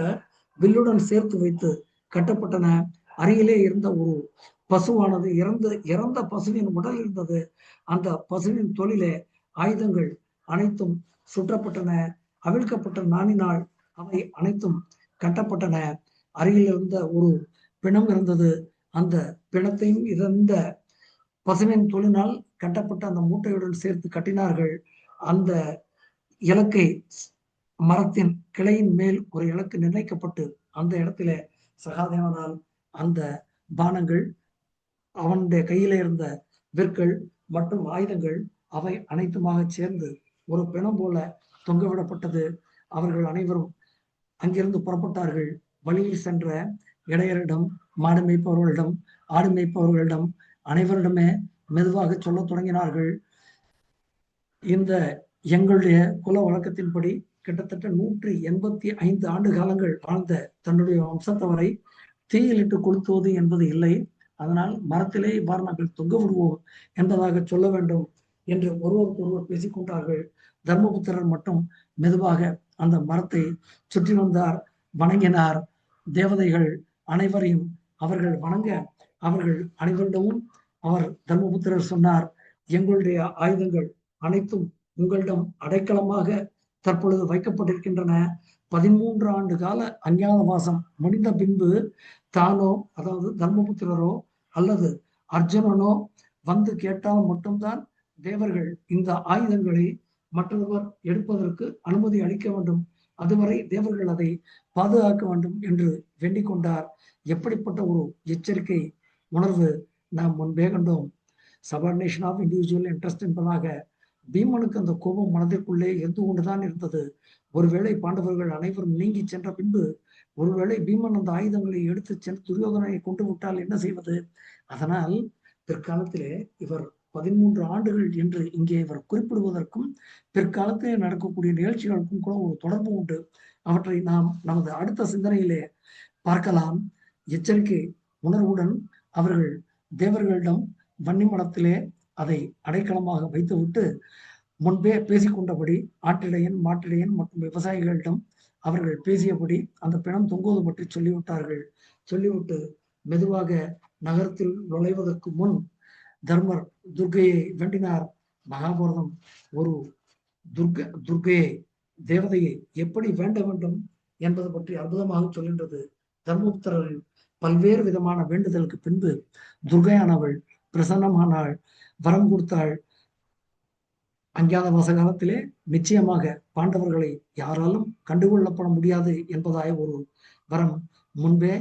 வில்லுடன் சேர்த்து வைத்து கட்டப்பட்டன. அருகிலே இருந்த ஒரு பசுவானது இறந்த பசுவின் உடல் இருந்தது. அந்த பசுவின் தோளிலே ஆயுதங்கள் அனைத்தும் சுற்றப்பட்டன. அவிழ்க்கப்பட்ட நாணினால் அவை அனைத்தும் கட்டப்பட்டன. அருகில் இருந்த ஒரு பிணம் இருந்தது. அந்த பிணத்தையும் இருந்த பசுவின் தோளினால் கட்டப்பட்ட அந்த மூட்டையுடன் சேர்த்து கட்டினார்கள். அந்த இலக்கை மரத்தின் கிளையின் மேல் ஒரு இலக்கு நிர்ணயிக்கப்பட்டு அந்த இடத்துல சகாதேவனால் அந்த பானங்கள், அவனுடைய கையில இருந்த விற்கள் மற்றும் ஆயுதங்கள் அவை அனைத்துமாக சேர்ந்து ஒரு பிணம் போல தொங்கவிடப்பட்டது. அவர்கள் அனைவரும் அங்கிருந்து புறப்பட்டார்கள். வழியில் சென்ற இடையரிடம், மாடு மேய்ப்பவர்களிடம், ஆடு மேய்ப்பவர்களிடம் அனைவரிடமே மெதுவாக சொல்ல தொடங்கினார்கள். இந்த எங்களுடைய குல வழக்கத்தின்படி கிட்டத்தட்ட 185 ஆண்டு காலங்கள் வாழ்ந்த தன்னுடைய வம்சத்தவரை தீயிலிட்டு கொளுத்துவது என்பது இல்லை. அதனால் மரத்திலே இவ்வாறு நாங்கள் தொங்க விடுவோம் என்பதாக சொல்ல வேண்டும் என்று ஒருவருக்கு ஒருவர் பேசிக்கொண்டார்கள். தர்மபுத்திரர் மட்டும் மெதுவாக அந்த மரத்தை சுற்றி வந்தார், வணங்கினார். தேவதைகள் அனைவரையும் அவர்கள் வணங்க, அவர்கள் அனைவரிடமும் அவர் தர்மபுத்திரர் சொன்னார், எங்களுடைய ஆயுதங்கள் அனைத்தும் உங்களிடம் அடைக்கலமாக தற்பொழுது வைக்கப்பட்டிருக்கின்றன. 13 ஆண்டு கால அஞ்ஞாத வாசம் முடிந்த பின்பு தானோ, அதாவது தர்மபுத்திரரோ அல்லது அர்ஜுனனோ வந்து கேட்டால் மட்டும்தான் தேவர்கள் இந்த ஆயுதங்களை மற்றொருவர் எடுப்பதற்கு அனுமதி அளிக்க வேண்டும். அதுவரை தேவர்கள் அதை பாதுகாக்க வேண்டும் என்று வேண்டிக் கொண்டார். எப்படிப்பட்ட ஒரு எச்சரிக்கை உணர்வு நாம் முன்பே கண்டோம். சபார்டினேஷன் ஆஃப் இண்டிவிஜுவல் இன்ட்ரெஸ்ட் என்பதாக பீமனுக்கு அந்த கோபம் மனதிற்குள்ளே இருந்து கொண்டுதான் இருந்தது. ஒருவேளை பாண்டவர்கள் அனைவரும் நீங்கி சென்ற பின்பு ஒருவேளை பீமன் அந்த ஆயுதங்களை எடுத்து சென்று துரியோதனனை கொண்டு விட்டால் என்ன செய்வது? அதனால் பிற்காலத்திலே இவர் 13 ஆண்டுகள் என்று இங்கே இவர் குறிப்பிடுவதற்கும் பிற்காலத்திலே நடக்கக்கூடிய நிகழ்ச்சிகளுக்கும் கூட ஒரு தொடர்பு உண்டு. அவற்றை நாம் நமது அடுத்த சிந்தனையிலே பார்க்கலாம். எச்சரிக்கை உணர்வுடன் அவர்கள் தேவர்களிடம் வன்னிமடத்திலே அதை அடைக்கலமாக வைத்துவிட்டு முன்பே பேசிக்கொண்டபடி ஆட்டிடையன், மாட்டிடையன் மற்றும் விவசாயிகளிடம் அவர்கள் பேசியபடி அந்த பிணம் தொங்குவது பற்றி சொல்லிவிட்டார்கள். சொல்லிவிட்டு மெதுவாக நகரத்தில் நுழைவதற்கு முன் தர்மர் துர்க்கையை வேண்டினார். மகாபாரதம் ஒரு துர்க்கையை, தேவதையை எப்படி வேண்ட வேண்டும் என்பது பற்றி அற்புதமாக சொல்கின்றது. தர்மபுத்திரரின் பல்வேறு விதமான வேண்டுதலுக்கு பின்பு துர்கையானவள் பிரசன்னமானாள், வரம் கொடுத்தாள். அஞ்ஞாத வாச காலத்திலே நிச்சயமாக பாண்டவர்களை யாராலும் கண்டுகொள்ளப்பட முடியாது என்பதாய ஒரு வரம். முன்பே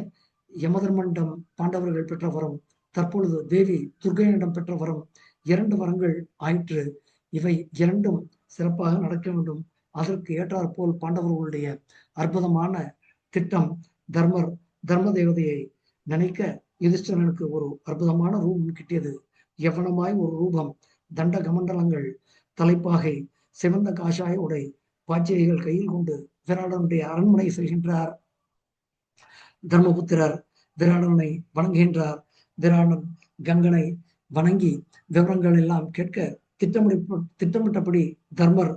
யமதர்மனிடம் பாண்டவர்கள் பெற்ற வரம், தற்பொழுது தேவி துர்கையினிடம் பெற்ற வரம், 2 வரங்கள் ஆயிற்று. இவை இரண்டும் சிறப்பாக நடக்க வேண்டும். அதற்கு ஏற்றாற் போல் பாண்டவர்களுடைய அற்புதமான திட்டம். தர்மர் தர்ம தேவதையை நினைக்க யுதிஷ்டரனுக்கு ஒரு அற்புதமான ரூபம் கிட்டியது. எவனமாய் ஒரு ரூபம், தண்ட கமண்டலங்கள், தலைப்பாகை, சிவந்த காஷாய உடை, பாச்சிகைகள் கையில் கொண்டு விராடனுடைய அரண்மனை செல்கின்றார். தர்மபுத்திரர் விராடனை வணங்குகின்றார். விராடன் கங்கனை வணங்கி விவரங்கள் எல்லாம் கேட்க திட்டமிட்டபடி தர்மர்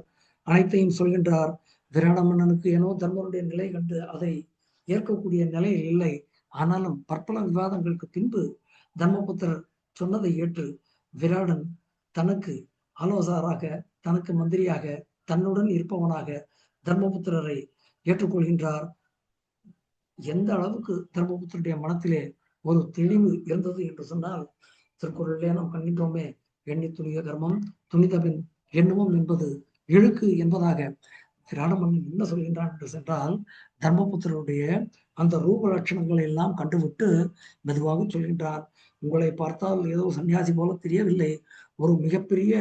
அனைத்தையும் சொல்கின்றார். விராட மன்னனுக்கு ஏனோ தர்மருடைய நிலை கண்டு அதை ஏற்கக்கூடிய நிலையில் இல்லை. ஆனாலும் பற்பல விவாதங்களுக்கு பின்பு தர்மபுத்திரர் சொன்னதை ஏற்று விராடன் தனக்கு ஆலோசகராக, தனக்கு மந்திரியாக, தன்னுடன் இருப்பவனாக தர்மபுத்திரரை ஏற்றுக்கொள்கின்றார். எந்த அளவுக்கு தர்மபுத்திரருடைய மனத்திலே ஒரு தெளிவு இருந்தது என்று சொன்னால், திருக்குறளிலே நாம் கண்டின்றோமே, எண்ணி துணிய கர்மம் துணிதபின் எண்ணுவோம் என்பது இழுக்கு என்பதாக. விராட மன்னன் என்ன சொல்கின்றான் என்று சென்றால், தர்மபுத்திரருடைய அந்த ரூப லட்சணங்களை எல்லாம் கண்டுவிட்டு மெதுவாக சொல்கின்றார். உங்களை பார்த்தால் ஏதோ சன்னியாசி போல தெரியவில்லை, ஒரு மிகப்பெரிய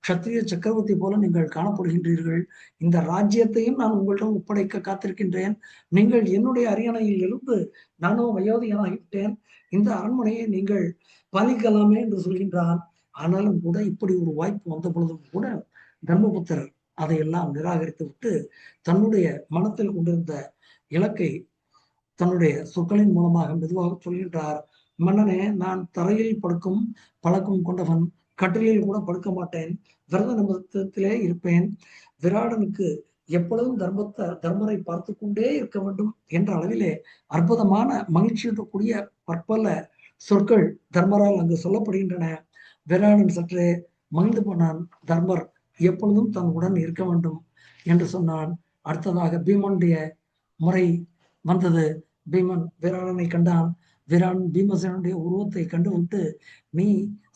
க்ஷத்திரிய சக்கரவர்த்தி போல நீங்கள் காணப்படுகின்றீர்கள். இந்த ராஜ்யத்தையும் நான் உங்களிடம் ஒப்படைக்க காத்திருக்கின்றேன். நீங்கள் என்னுடைய அரியணையில் எழுந்து நானோ வயோதிகனாகிவிட்டேன். இந்த அரண்மனையை நீங்கள் பாலிக்கலாமே என்று சொல்கின்றான். ஆனாலும் கூட இப்படி ஒரு வாய்ப்பு வந்த பொழுதும் கூட தர்மபுத்திரர் அதையெல்லாம் நிராகரித்து விட்டு தன்னுடைய மனத்தில் கொண்டிருந்த இலக்கை தன்னுடைய சொற்களின் மூலமாக மெதுவாக சொல்கின்றார். மன்னனே, நான் தரையில் படுக்கும் பழக்கம் கொண்டவன், கட்டிலில் கூட படுக்க மாட்டேன், விரத நிமித்தத்திலே இருப்பேன். விராடனுக்கு எப்பொழுதும் தர்மரை பார்த்து கொண்டே இருக்க வேண்டும் என்ற அளவிலே அற்புதமான மகிழ்ச்சியூட்டக்கூடிய பற்பல சொற்கள் தர்மரால் அங்கு சொல்லப்படுகின்றன. விராடன் சற்றே மகிழ்ந்து போனான். தர்மர் எப்பொழுதும் தன் உடன் இருக்க வேண்டும் என்று சொன்னான். அடுத்ததாக பீமனுடைய முறை வந்தது. பீமன் விராடனை கண்டான். வீரான் பீமசேனுடைய உருவத்தை கண்டுவிட்டு, நீ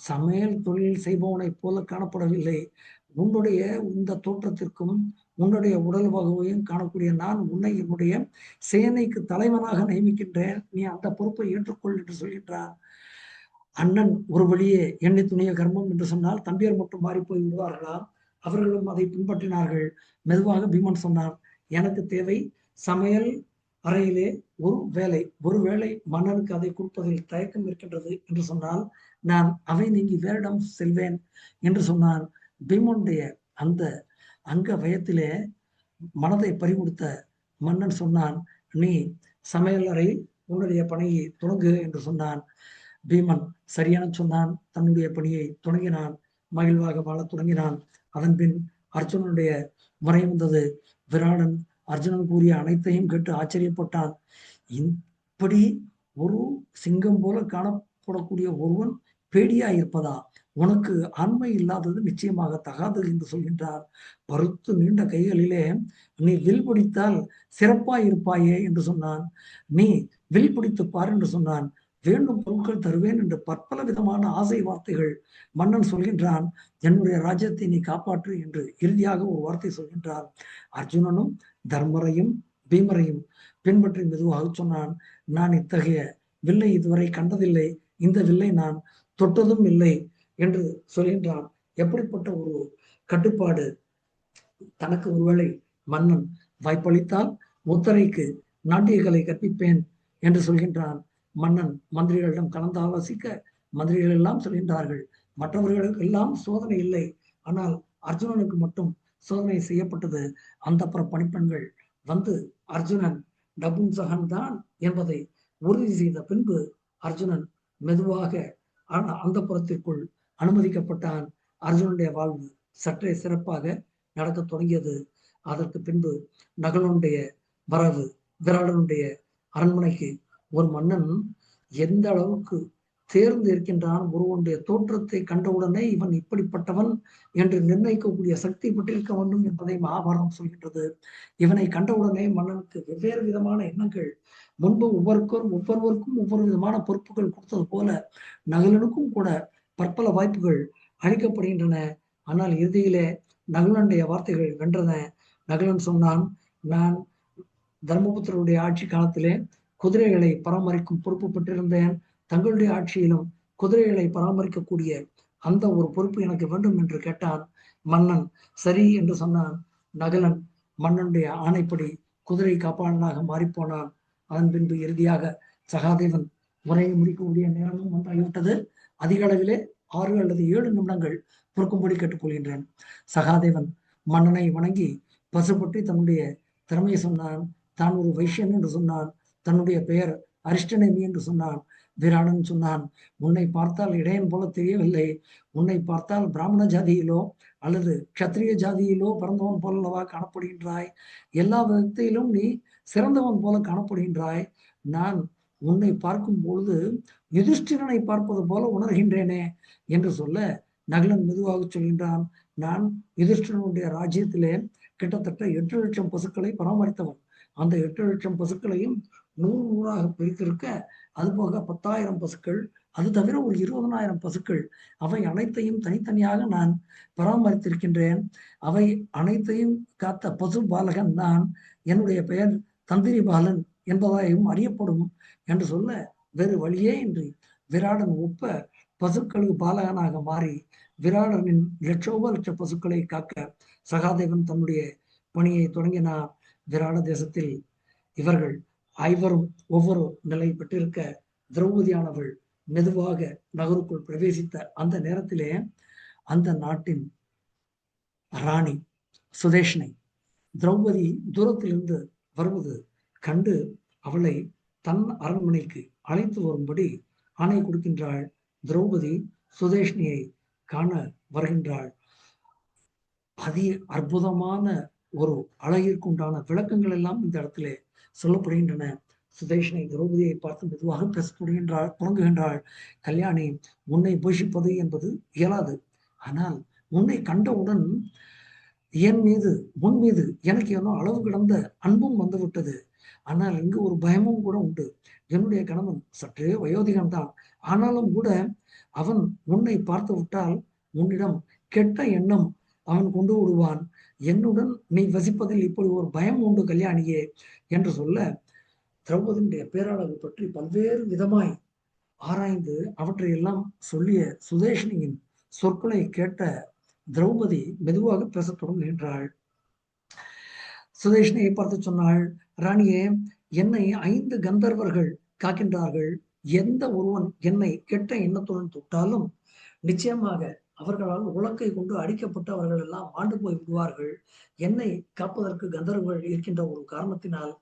சமையல் தொழில் செய்பவனைப் போல காணப்படவில்லை. உன்னுடைய இந்த தோற்றத்திற்கும் உன்னுடைய உடல் வகையும் காணக்கூடிய நான் உன்னை என்னுடைய சேனைக்கு தலைவனாக நியமிக்கின்றேன். நீ அந்த பொறுப்பை ஏற்றுக்கொள் என்று சொல்கின்றார். அண்ணன் ஒரு வழியே எண்ணி துணிய கர்மம் என்று சொன்னால் தம்பியர் மட்டும் மாறி போய் விடுவார்களா? அவர்களும் அதை பின்பற்றினார்கள். மெதுவாக பீமன் சொன்னார், எனக்கு தேவை சமையல் அறையிலே ஒரு வேலை. ஒருவேளை மன்னனுக்கு அதை கொடுப்பதில் தயக்கம் இருக்கின்றது என்று சொன்னால் நான் அவை நீங்கி வேறிடம் செல்வேன் என்று சொன்னான். பீமனுடைய அந்த அங்க வயத்திலே மனதை பறிகொடுத்த மன்னன் சொன்னான், நீ சமையல் அறை உன்னுடைய பணியை தொடங்கு என்று சொன்னான். பீமன் சரியான சொன்னான். தன்னுடைய பணியை தொடங்கினான். மகிழ்வாக வாழத் தொடங்கினான். அதன் பின் அர்ஜுனனுடைய முறை வந்தது. விராடன் அர்ஜுனன் கூறிய அனைத்தையும் கேட்டு ஆச்சரியப்பட்டான். இப்படி ஒரு சிங்கம் போல காணப்படக்கூடிய ஒருவன் பேடியா இருப்பதா? உனக்கு ஆண்மை இல்லாதது நிச்சயமாக தகாது என்று சொல்கின்றார். பருத்து நீண்ட கைகளிலே நீ வில் பிடித்தால் சிறப்பாய் இருப்பாயே என்று சொன்னான். நீ வில் பிடித்து பார் என்று சொன்னான். வேண்டும் பொருட்கள் தருவேன் என்று பற்பல விதமான ஆசை வார்த்தைகள் மன்னன் சொல்கின்றான். என்னுடைய ராஜ்யத்தை நீ காப்பாற்று என்று இறுதியாக ஒரு வார்த்தை சொல்கின்றார். அர்ஜுனனும் தர்மரையும் பீமரையும் பின்பற்றி மெதுவாக சொன்னான், நான் இத்தகைய வில்லை இதுவரை கண்டதில்லை, இந்த வில்லை நான் தொட்டதும் இல்லை என்று சொல்கின்றான். எப்படிப்பட்ட ஒரு கட்டுப்பாடு! தனக்கு ஒருவேளை மன்னன் வாய்ப்பளித்தால் முத்தரைக்கு நாட்டிய கலை கற்பிப்பேன் என்று சொல்கின்றான். மன்னன் மந்திரிகளிடம் கலந்து ஆலோசிக்க மந்திரிகள் எல்லாம் சொல்கின்றார்கள், மற்றவர்களுக்கு எல்லாம் சோதனை இல்லை, ஆனால் அர்ஜுனனுக்கு மட்டும் சோதனை செய்யப்பட்டது. அந்த பணிப்பெண்கள் வந்து அர்ஜுனன் நபும்சகன் தான் என்பதை உறுதி செய்த பின்பு அர்ஜுனன் மெதுவாக அந்த புறத்திற்குள் அனுமதிக்கப்பட்டான். அர்ஜுனனுடைய வாழ்வு சற்றே சிறப்பாக நடக்க தொடங்கியது. அதற்கு பின்பு நகுலனுடைய வரவு, விராடனுடைய அரண்மனைக்கு ஒரு மன்னன் எந்த அளவுக்கு தேர்ந்து இருக்கின்றான், ஒருவனுடைய தோற்றத்தை கண்டவுடனே இவன் இப்படிப்பட்டவன் என்று நிர்ணயிக்கக்கூடிய சக்தி பெற்றிருக்க வேண்டும் என்பதை மகாபாரதம் சொல்கின்றது. இவனை கண்டவுடனே மன்னனுக்கு வெவ்வேறு விதமான எண்ணங்கள். முன்பு ஒவ்வொருவருக்கும் ஒவ்வொரு விதமான பொறுப்புகள் கொடுத்தது போல நகுலனுக்கும் கூட பற்பல வாய்ப்புகள் அளிக்கப்படுகின்றன. ஆனால் இறுதியிலே நகுலனுடைய வார்த்தைகள் வென்றன. நகுலன் சொன்னான், நான் தர்மபுத்திரருடைய ஆட்சி காலத்திலே குதிரைகளை பராமரிக்கும் பொறுப்பு பெற்றிருந்தேன். தங்களுடைய ஆட்சியிலும் குதிரைகளை பராமரிக்கக்கூடிய அந்த ஒரு பொறுப்பு எனக்கு வேண்டும் என்று கேட்டான். மன்னன் சரி என்று சொன்னான். நகுலன் மன்னனுடைய ஆணைப்படி குதிரை காப்பாளனாக மாறிப்போனான். அதன் பின்பு இறுதியாக சகாதேவன் உரையை முடிக்கக்கூடிய நேரமும் ஒன்றாகிவிட்டது. அதிக அளவிலே 6 அல்லது 7 நிமிடங்கள் பொறுக்கும்படி கேட்டுக்கொள்கின்றேன். சகாதேவன் மன்னனை வணங்கி பசுபற்றி தன்னுடைய திறமையை சொன்னான். தான் ஒரு வைஷ்யன் என்று சொன்னான். தன்னுடைய பெயர் அரிஷ்டநேமி என்று சொன்னான். விராடன் சொன்னான், உன்னை பார்த்தால் இடையன் போல தெரியவில்லை, உன்னை பார்த்தால் பிராமண ஜாதியிலோ அல்லது க்ஷத்திரிய ஜாதியிலோ பிறந்தவன் போலவா காணப்படுகின்றாய், எல்லா விதத்திலும் நீ சிறந்தவன் போல காணப்படுகின்றாய். நான் உன்னை பார்க்கும் பொழுது யுதிஷ்டிரனை பார்ப்பது போல உணர்கின்றேனே என்று சொல்ல நகுலன் மெதுவாக சொல்கின்றான், நான் யுதிஷ்டிரனுடைய ராஜ்யத்திலே கிட்டத்தட்ட 8 லட்சம் பசுக்களை பராமரித்தவன். அந்த 8 லட்சம் பசுக்களையும் 100 பிரித்திருக்க, அது போக 10,000 பசுக்கள், அது தவிர ஒரு 20,000 பசுக்கள், அவை அனைத்தையும் தனித்தனியாக நான் பராமரித்திருக்கின்றேன். அவை அனைத்தையும் காத்த பசு பாலகன் நான். என்னுடைய பெயர் தந்திரி பாலன் என்பதாயும் அறியப்படும் என்று சொல்ல, வேறு வழியே இன்றி விராடன் ஒப்ப பசுக்களுக்கு பாலகனாக மாறி விராடனின் லட்ச பசுக்களை காக்க சகாதேவன் தன்னுடைய பணியை தொடங்கினார். விராட தேசத்தில் இவர்கள் ஐவரும் ஒவ்வொரு நிலை பெற்றிருக்க, திரௌபதியானவள் மெதுவாக நகருக்குள் பிரவேசித்த அந்த நேரத்திலே அந்த நாட்டின் ராணி சுதேஷ்னை திரௌபதி தூரத்திலிருந்து வருவது கண்டு அவளை தன் அரண்மனைக்கு அழைத்து வரும்படி ஆணை கொடுக்கின்றாள். திரௌபதி சுதேஷ்ணியை காண வருகின்றாள். அதி அற்புதமான ஒரு அழகிற்குண்டான விளக்கங்கள் எல்லாம் இந்த இடத்திலே சொல்லப்படுகின்றன. சுதேஷ்னை திரௌபதியை பார்த்து மெதுவாக பேச தொடங்குகின்றாள். கல்யாணி, உன்னை போஷிப்பது என்பது இயலாது. ஆனால் உன்னை கண்டவுடன் உன் மீது எனக்கு ஏனோ அளவு கிடந்த அன்பும் வந்துவிட்டது. ஆனால் இங்கு ஒரு பயமும் கூட உண்டு. என்னுடைய கணவன் சற்றே வயோதிகன் தான், ஆனாலும் கூட அவன் உன்னை பார்த்து விட்டால் உன்னிடம் கெட்ட எண்ணம் அவன் கொண்டு விடுவான். என்னுடன் நீ வசிப்பதில் இப்படி ஒரு பயம் உண்டு கல்யாணியே என்று சொல்ல, திரௌபதியுடைய பேரழகு பற்றி பல்வேறு விதமாய் ஆராய்ந்து அவற்றையெல்லாம் சொல்லிய சுதேஷினியின் சொற்களை கேட்ட திரௌபதி மெதுவாக பேசத் தொடங்குகின்றாள். சுதேஷினியை பார்த்து சொன்னாள், ராணியே, என்னை 5 கந்தர்வர்கள் காக்கின்றார்கள். எந்த ஒருவன் என்னை கெட்ட எண்ணத்துடன் தொட்டாலும் நிச்சயமாக அவர்களால் உலக்கை கொண்டு அடிக்கப்பட்டு அவர்கள் எல்லாம் மாண்டு போய் விடுவார்கள். என்னை காப்பதற்கு கந்தர்வர்கள் இருக்கின்ற ஒரு காரணத்தினால்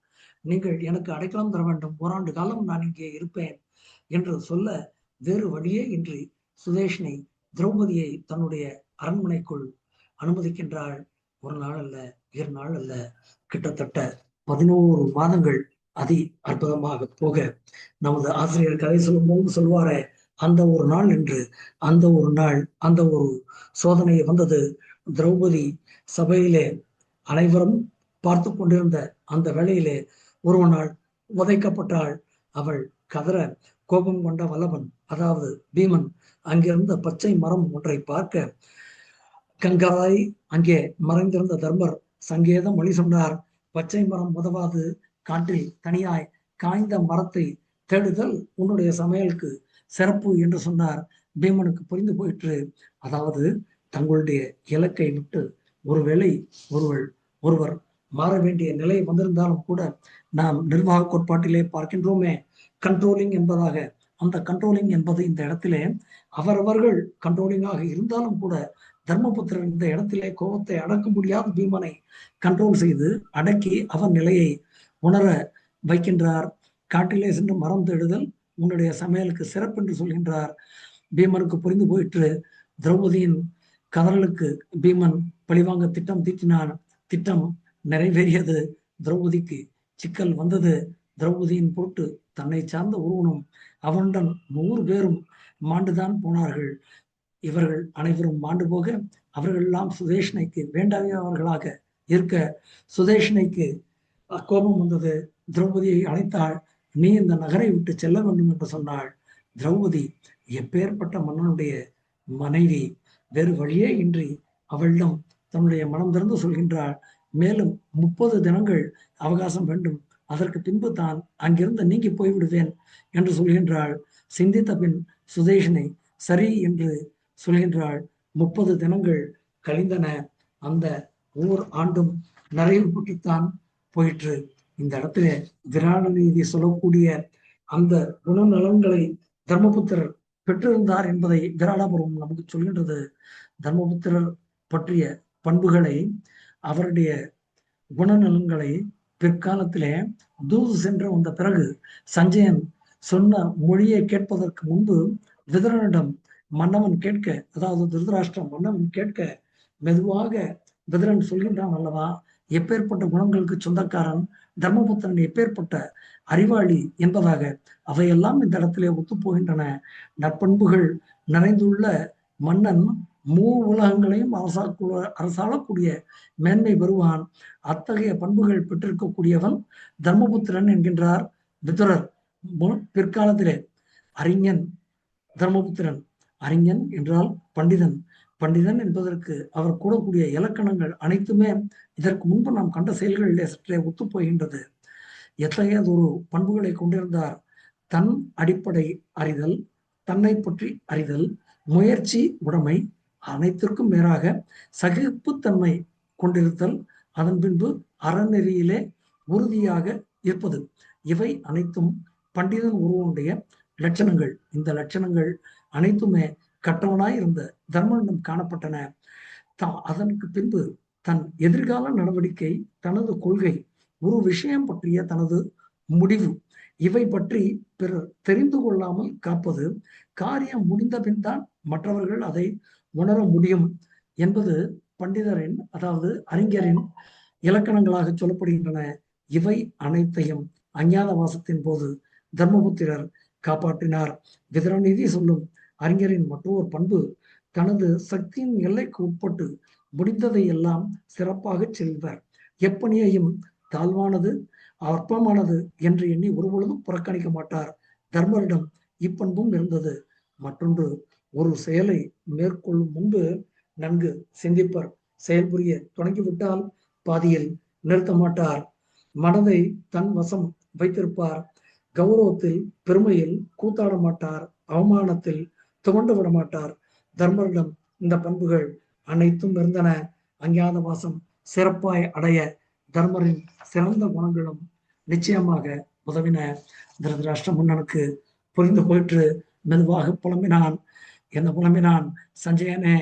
நீங்கள் எனக்கு அடைக்கலம் தர வேண்டும். 1 ஆண்டு காலம் நான் இங்கே இருப்பேன் என்று சொல்ல, வேறு வழியே இன்றி சுதேஷினி திரௌபதியை தன்னுடைய அரண்மனைக்குள் அனுமதிக்கின்றாள். 1 நாள் அல்ல, 2 நாள் அல்ல, கிட்டத்தட்ட 11 மாதங்கள் அதி அற்புதமாக போக, நமது ஆசிரியர் கதை சொல்லும்போது சொல்வாரே, அந்த ஒரு நாள் என்று, அந்த ஒரு நாள், அந்த ஒரு சோதனை வந்தது. திரௌபதி சபையிலே அனைவரும் பார்த்து கொண்டிருந்த அந்த வேளையிலே ஒருவனால் உதைக்கப்பட்டாள். அவள் கதற, கோபம் கொண்ட வல்லவன், அதாவது பீமன், அங்கிருந்த பச்சை மரம் ஒன்றை பார்க்க, கண்களாய் அங்கே மறைந்திருந்த தர்மர் சங்கேதம் வழி சொன்னார். பச்சை மரம் உதவாது, காட்டில் தனியாய் காய்ந்த மரத்தை தேடுதல் உன்னுடைய சமையலுக்கு சிறப்பு என்று சொன்னார். பீமனுக்கு புரிந்து போயிற்று. அதாவது தங்களுடைய இலக்கை விட்டு ஒருவேளை ஒருவர் மாற வேண்டிய நிலை வந்திருந்தாலும் கூட, நாம் நிர்வாக கோட்பாட்டிலே பார்க்கின்றோமே கண்ட்ரோலிங் என்பதாக, அந்த கண்ட்ரோலிங் என்பது இந்த இடத்திலே அவரவர்கள் கண்ட்ரோலிங்காக இருந்தாலும் கூட, தர்மபுத்திரர் இந்த இடத்திலே கோபத்தை அடக்க முடியாத பீமனை கண்ட்ரோல் செய்து அடக்கி அவன் நிலையை உணர வைக்கின்றார். காட்டிலே சென்று மரம் தேடுதல் உன்னுடைய சமையலுக்கு சிறப்பு என்று சொல்கின்றார். பீமனுக்கு புரிந்து போயிற்று. திரௌபதியின் கதறலுக்கு பீமன் பழிவாங்க திட்டம் தீட்டினான். திட்டம் நிறைவேறியது. திரௌபதிக்கு சிக்கல் வந்தது. திரௌபதியின் பொருட்டு தன்னை சார்ந்த ஒருவனும் அவனுடன் 100 பேரும் மாண்டுதான் போனார்கள். இவர்கள் அனைவரும் மாண்டு போக, அவர்கள் எல்லாம் சுதேஷனைக்கு வேண்டாதவர்களாக இருக்க, சுதேஷனைக்கு கோபம் வந்தது. திரௌபதியை அழைத்தாள். நீ இந்த நகரை விட்டு செல்ல வேண்டும் என்று சொன்னாள். திரௌபதி எப்பேற்பட்ட மன்னனுடைய மனைவி, வேறு வழியே இன்றி அவளிடம் தன்னுடைய மனம் திறந்து சொல்கின்றாள். மேலும் 30 தினங்கள் அவகாசம் வேண்டும், அதற்கு பின்பு தான் அங்கிருந்து நீங்கி போய்விடுவேன் என்று சொல்கின்றாள். சிந்தித்த பின் சுதேஷனை சரி என்று சொல்கின்றாள். 30 தினங்கள் கழிந்தன. அந்த ஆண்டும் நிறைவு பெற்றுத்தான் போயிற்று. இந்த இடத்துல விராட நீதி சொல்லக்கூடிய அந்த குணநலன்களை தர்மபுத்திரர் பெற்றிருந்தார் என்பதை விராடபுரம் நமக்கு சொல்கின்றது. தர்மபுத்திரர் பற்றிய பண்புகளை, அவருடைய குணநலன்களை பிற்காலத்திலே தூது சென்று வந்த பிறகு சஞ்சயன் சொன்ன மொழியை கேட்பதற்கு முன்பு விதுரனிடம் மன்னவன் கேட்க, அதாவது திருதராஷ்டிரம் மன்னவன் கேட்க, மெதுவாக விதுரன் சொல்கின்றான் அல்லவா, எப்பேற்பட்ட குணங்களுக்கு சொந்தக்காரன் தர்மபுத்திரன், எப்பேற்பட்ட அறிவாளி என்பதாக. அவையெல்லாம் இந்த இடத்திலே ஒத்து போகின்றன. நற்பண்புகள் நிறைந்துள்ள மன்னன் உலகங்களையும் அரசாளக்கூடிய மேன்மை பெறுவான். அத்தகைய பண்புகள் பெற்றிருக்கக்கூடியவன் தர்மபுத்திரன் என்கின்றார் விதுரர். பிற்காலத்திலே அறிஞன் தர்மபுத்திரன். அறிஞன் என்றால் பண்டிதன். பண்டிதன் என்பதற்கு அவர் கூடக்கூடிய இலக்கணங்கள் அனைத்துமே இதற்கு முன்பு நாம் கண்ட செயல்களிலே சற்றே ஒத்து போகின்றது. எத்தகையதொரு பண்புகளை கொண்டிருந்தார். தன் அடிப்படை அறிதல், தன்னை பற்றி அறிதல், முயற்சி, உடைமை, அனைத்திற்கும் மேலாக சகிப்புத்தன்மை கொண்டிருத்தல், அதன் பின்பு அறநெறியிலே உறுதியாக இருப்பது. இவை அனைத்தும் பண்டிதன் ஒருவனுடைய லட்சணங்கள். இந்த லட்சணங்கள் அனைத்துமே கற்றவனாய் இருந்த தர்மனிடம் காணப்பட்டன. அதற்கு பின்பு தன் எதிர்கால நடவடிக்கை, தனது கொள்கை, ஒரு விஷயம் பற்றிய தனது முடிவு, இவை பற்றி பிறர் தெரிந்து கொள்ளாமல் காப்பது, காரியம் முடிந்த பின் தான் மற்றவர்கள் அதை உணர முடியும் என்பது பண்டிதரின், அதாவது அறிஞரின் இலக்கணங்களாக சொல்லப்படுகின்றன. இவை அனைத்தையும் அஞ்ஞாதவாசத்தின் போது தர்மபுத்திரர் காப்பாற்றினார். விதுரநீதி சொல்லும் அறிஞரின் மற்றொரு பண்பு, தனது சக்தியின் எல்லைக்கு உட்பட்டு முடிந்ததை எல்லாம் சிறப்பாக செல்வர். எப்பணியையும் தாழ்வானது அற்பமானது என்று எண்ணி ஒருபொழுதும் புறக்கணிக்க மாட்டார். தர்மரிடம் இப்பண்பும் இருந்தது. மற்றொன்று, ஒரு செயலை மேற்கொள்ளும் முன்பு நன்கு சிந்திப்பர். செயல்புரிய தொடங்கிவிட்டால் பாதியில் நிறுத்த மாட்டார். மனதை தன் வசம் வைத்திருப்பார். கௌரவத்தில் பெருமையில் கூத்தாட மாட்டார். அவமானத்தில் துவண்டு விட மாட்டார். தர்மரிடம் இந்த பண்புகள் அனைத்தும் இருந்தன. அஞ்ஞாத வாசம் சிறப்பாய் அடைய தர்மரின் சிறந்த குணங்களும் நிச்சயமாக உதவின. திருதராஷ்டிர மன்னனுக்கு புரிந்து போயிற்று. மெதுவாக புலம்பினான். என்ன புலம்பினான்? சஞ்சயனே,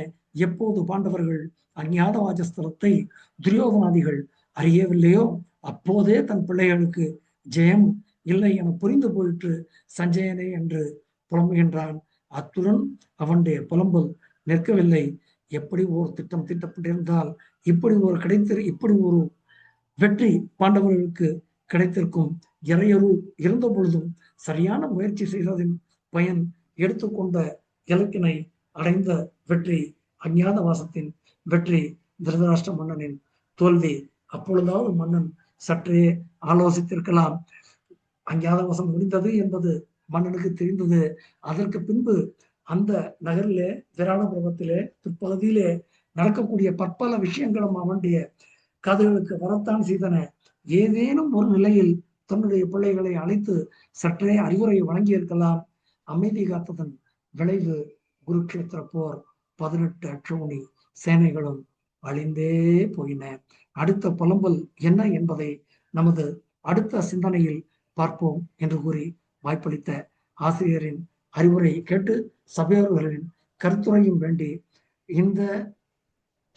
எப்போது பாண்டவர்கள் அஞ்ஞாத வாசஸ்தலத்தை துரியோதனாதிகள் அறியவில்லையோ அப்போதே தன் பிள்ளைகளுக்கு ஜெயம் இல்லை என புரிந்து போயிற்று சஞ்சயனே என்று புலம்புகின்றான். அத்துடன் அவனுடைய புலம்பல் நிற்கவில்லை. எப்படி ஒரு திட்டம் தீட்டப்பட்டிருந்தால் இப்படி ஒரு வெற்றி பாண்டவர்களுக்கு கிடைத்திருக்கும். இறையருள் இருந்த பொழுதும் சரியான முயற்சி செய்ததின் பயன் எடுத்துக்கொண்ட இலக்கினை அடைந்த வெற்றி அஞ்ஞாத வாசத்தின் வெற்றி. திருதராஷ்டிர மன்னனின் தோல்வி. அப்பொழுதாவது மன்னன் சற்றே ஆலோசித்திருக்கலாம். அஞ்ஞாத வாசம் முடிந்தது என்பது மன்னனுக்கு தெரிந்தது. அதற்கு பின்பு அந்த நகரிலே விராடபுரத்திலே பிற்பகுதியிலே நடக்கக்கூடிய பற்பல விஷயங்களும் அவனுடைய காதுகளுக்கு வரத்தான் செய்தன. ஏதேனும் ஒரு நிலையில் தன்னுடைய பிள்ளைகளை அழைத்து சற்றே அறிவுரை வழங்கியிருக்கலாம். அமைதி காத்ததன் விளைவு குருக்ஷேத்திர போர். 18 அட்சோணி சேனைகளும் அழிந்தே போயின. அடுத்த புலம்பல் என்ன என்பதை நமது அடுத்த சிந்தனையில் பார்ப்போம் என்று கூறி வாய்ப்பளித்த ஆசிரியரின் அறிவுரை கேட்டு சபையோர்களின் கருத்துரையும் வேண்டி இந்த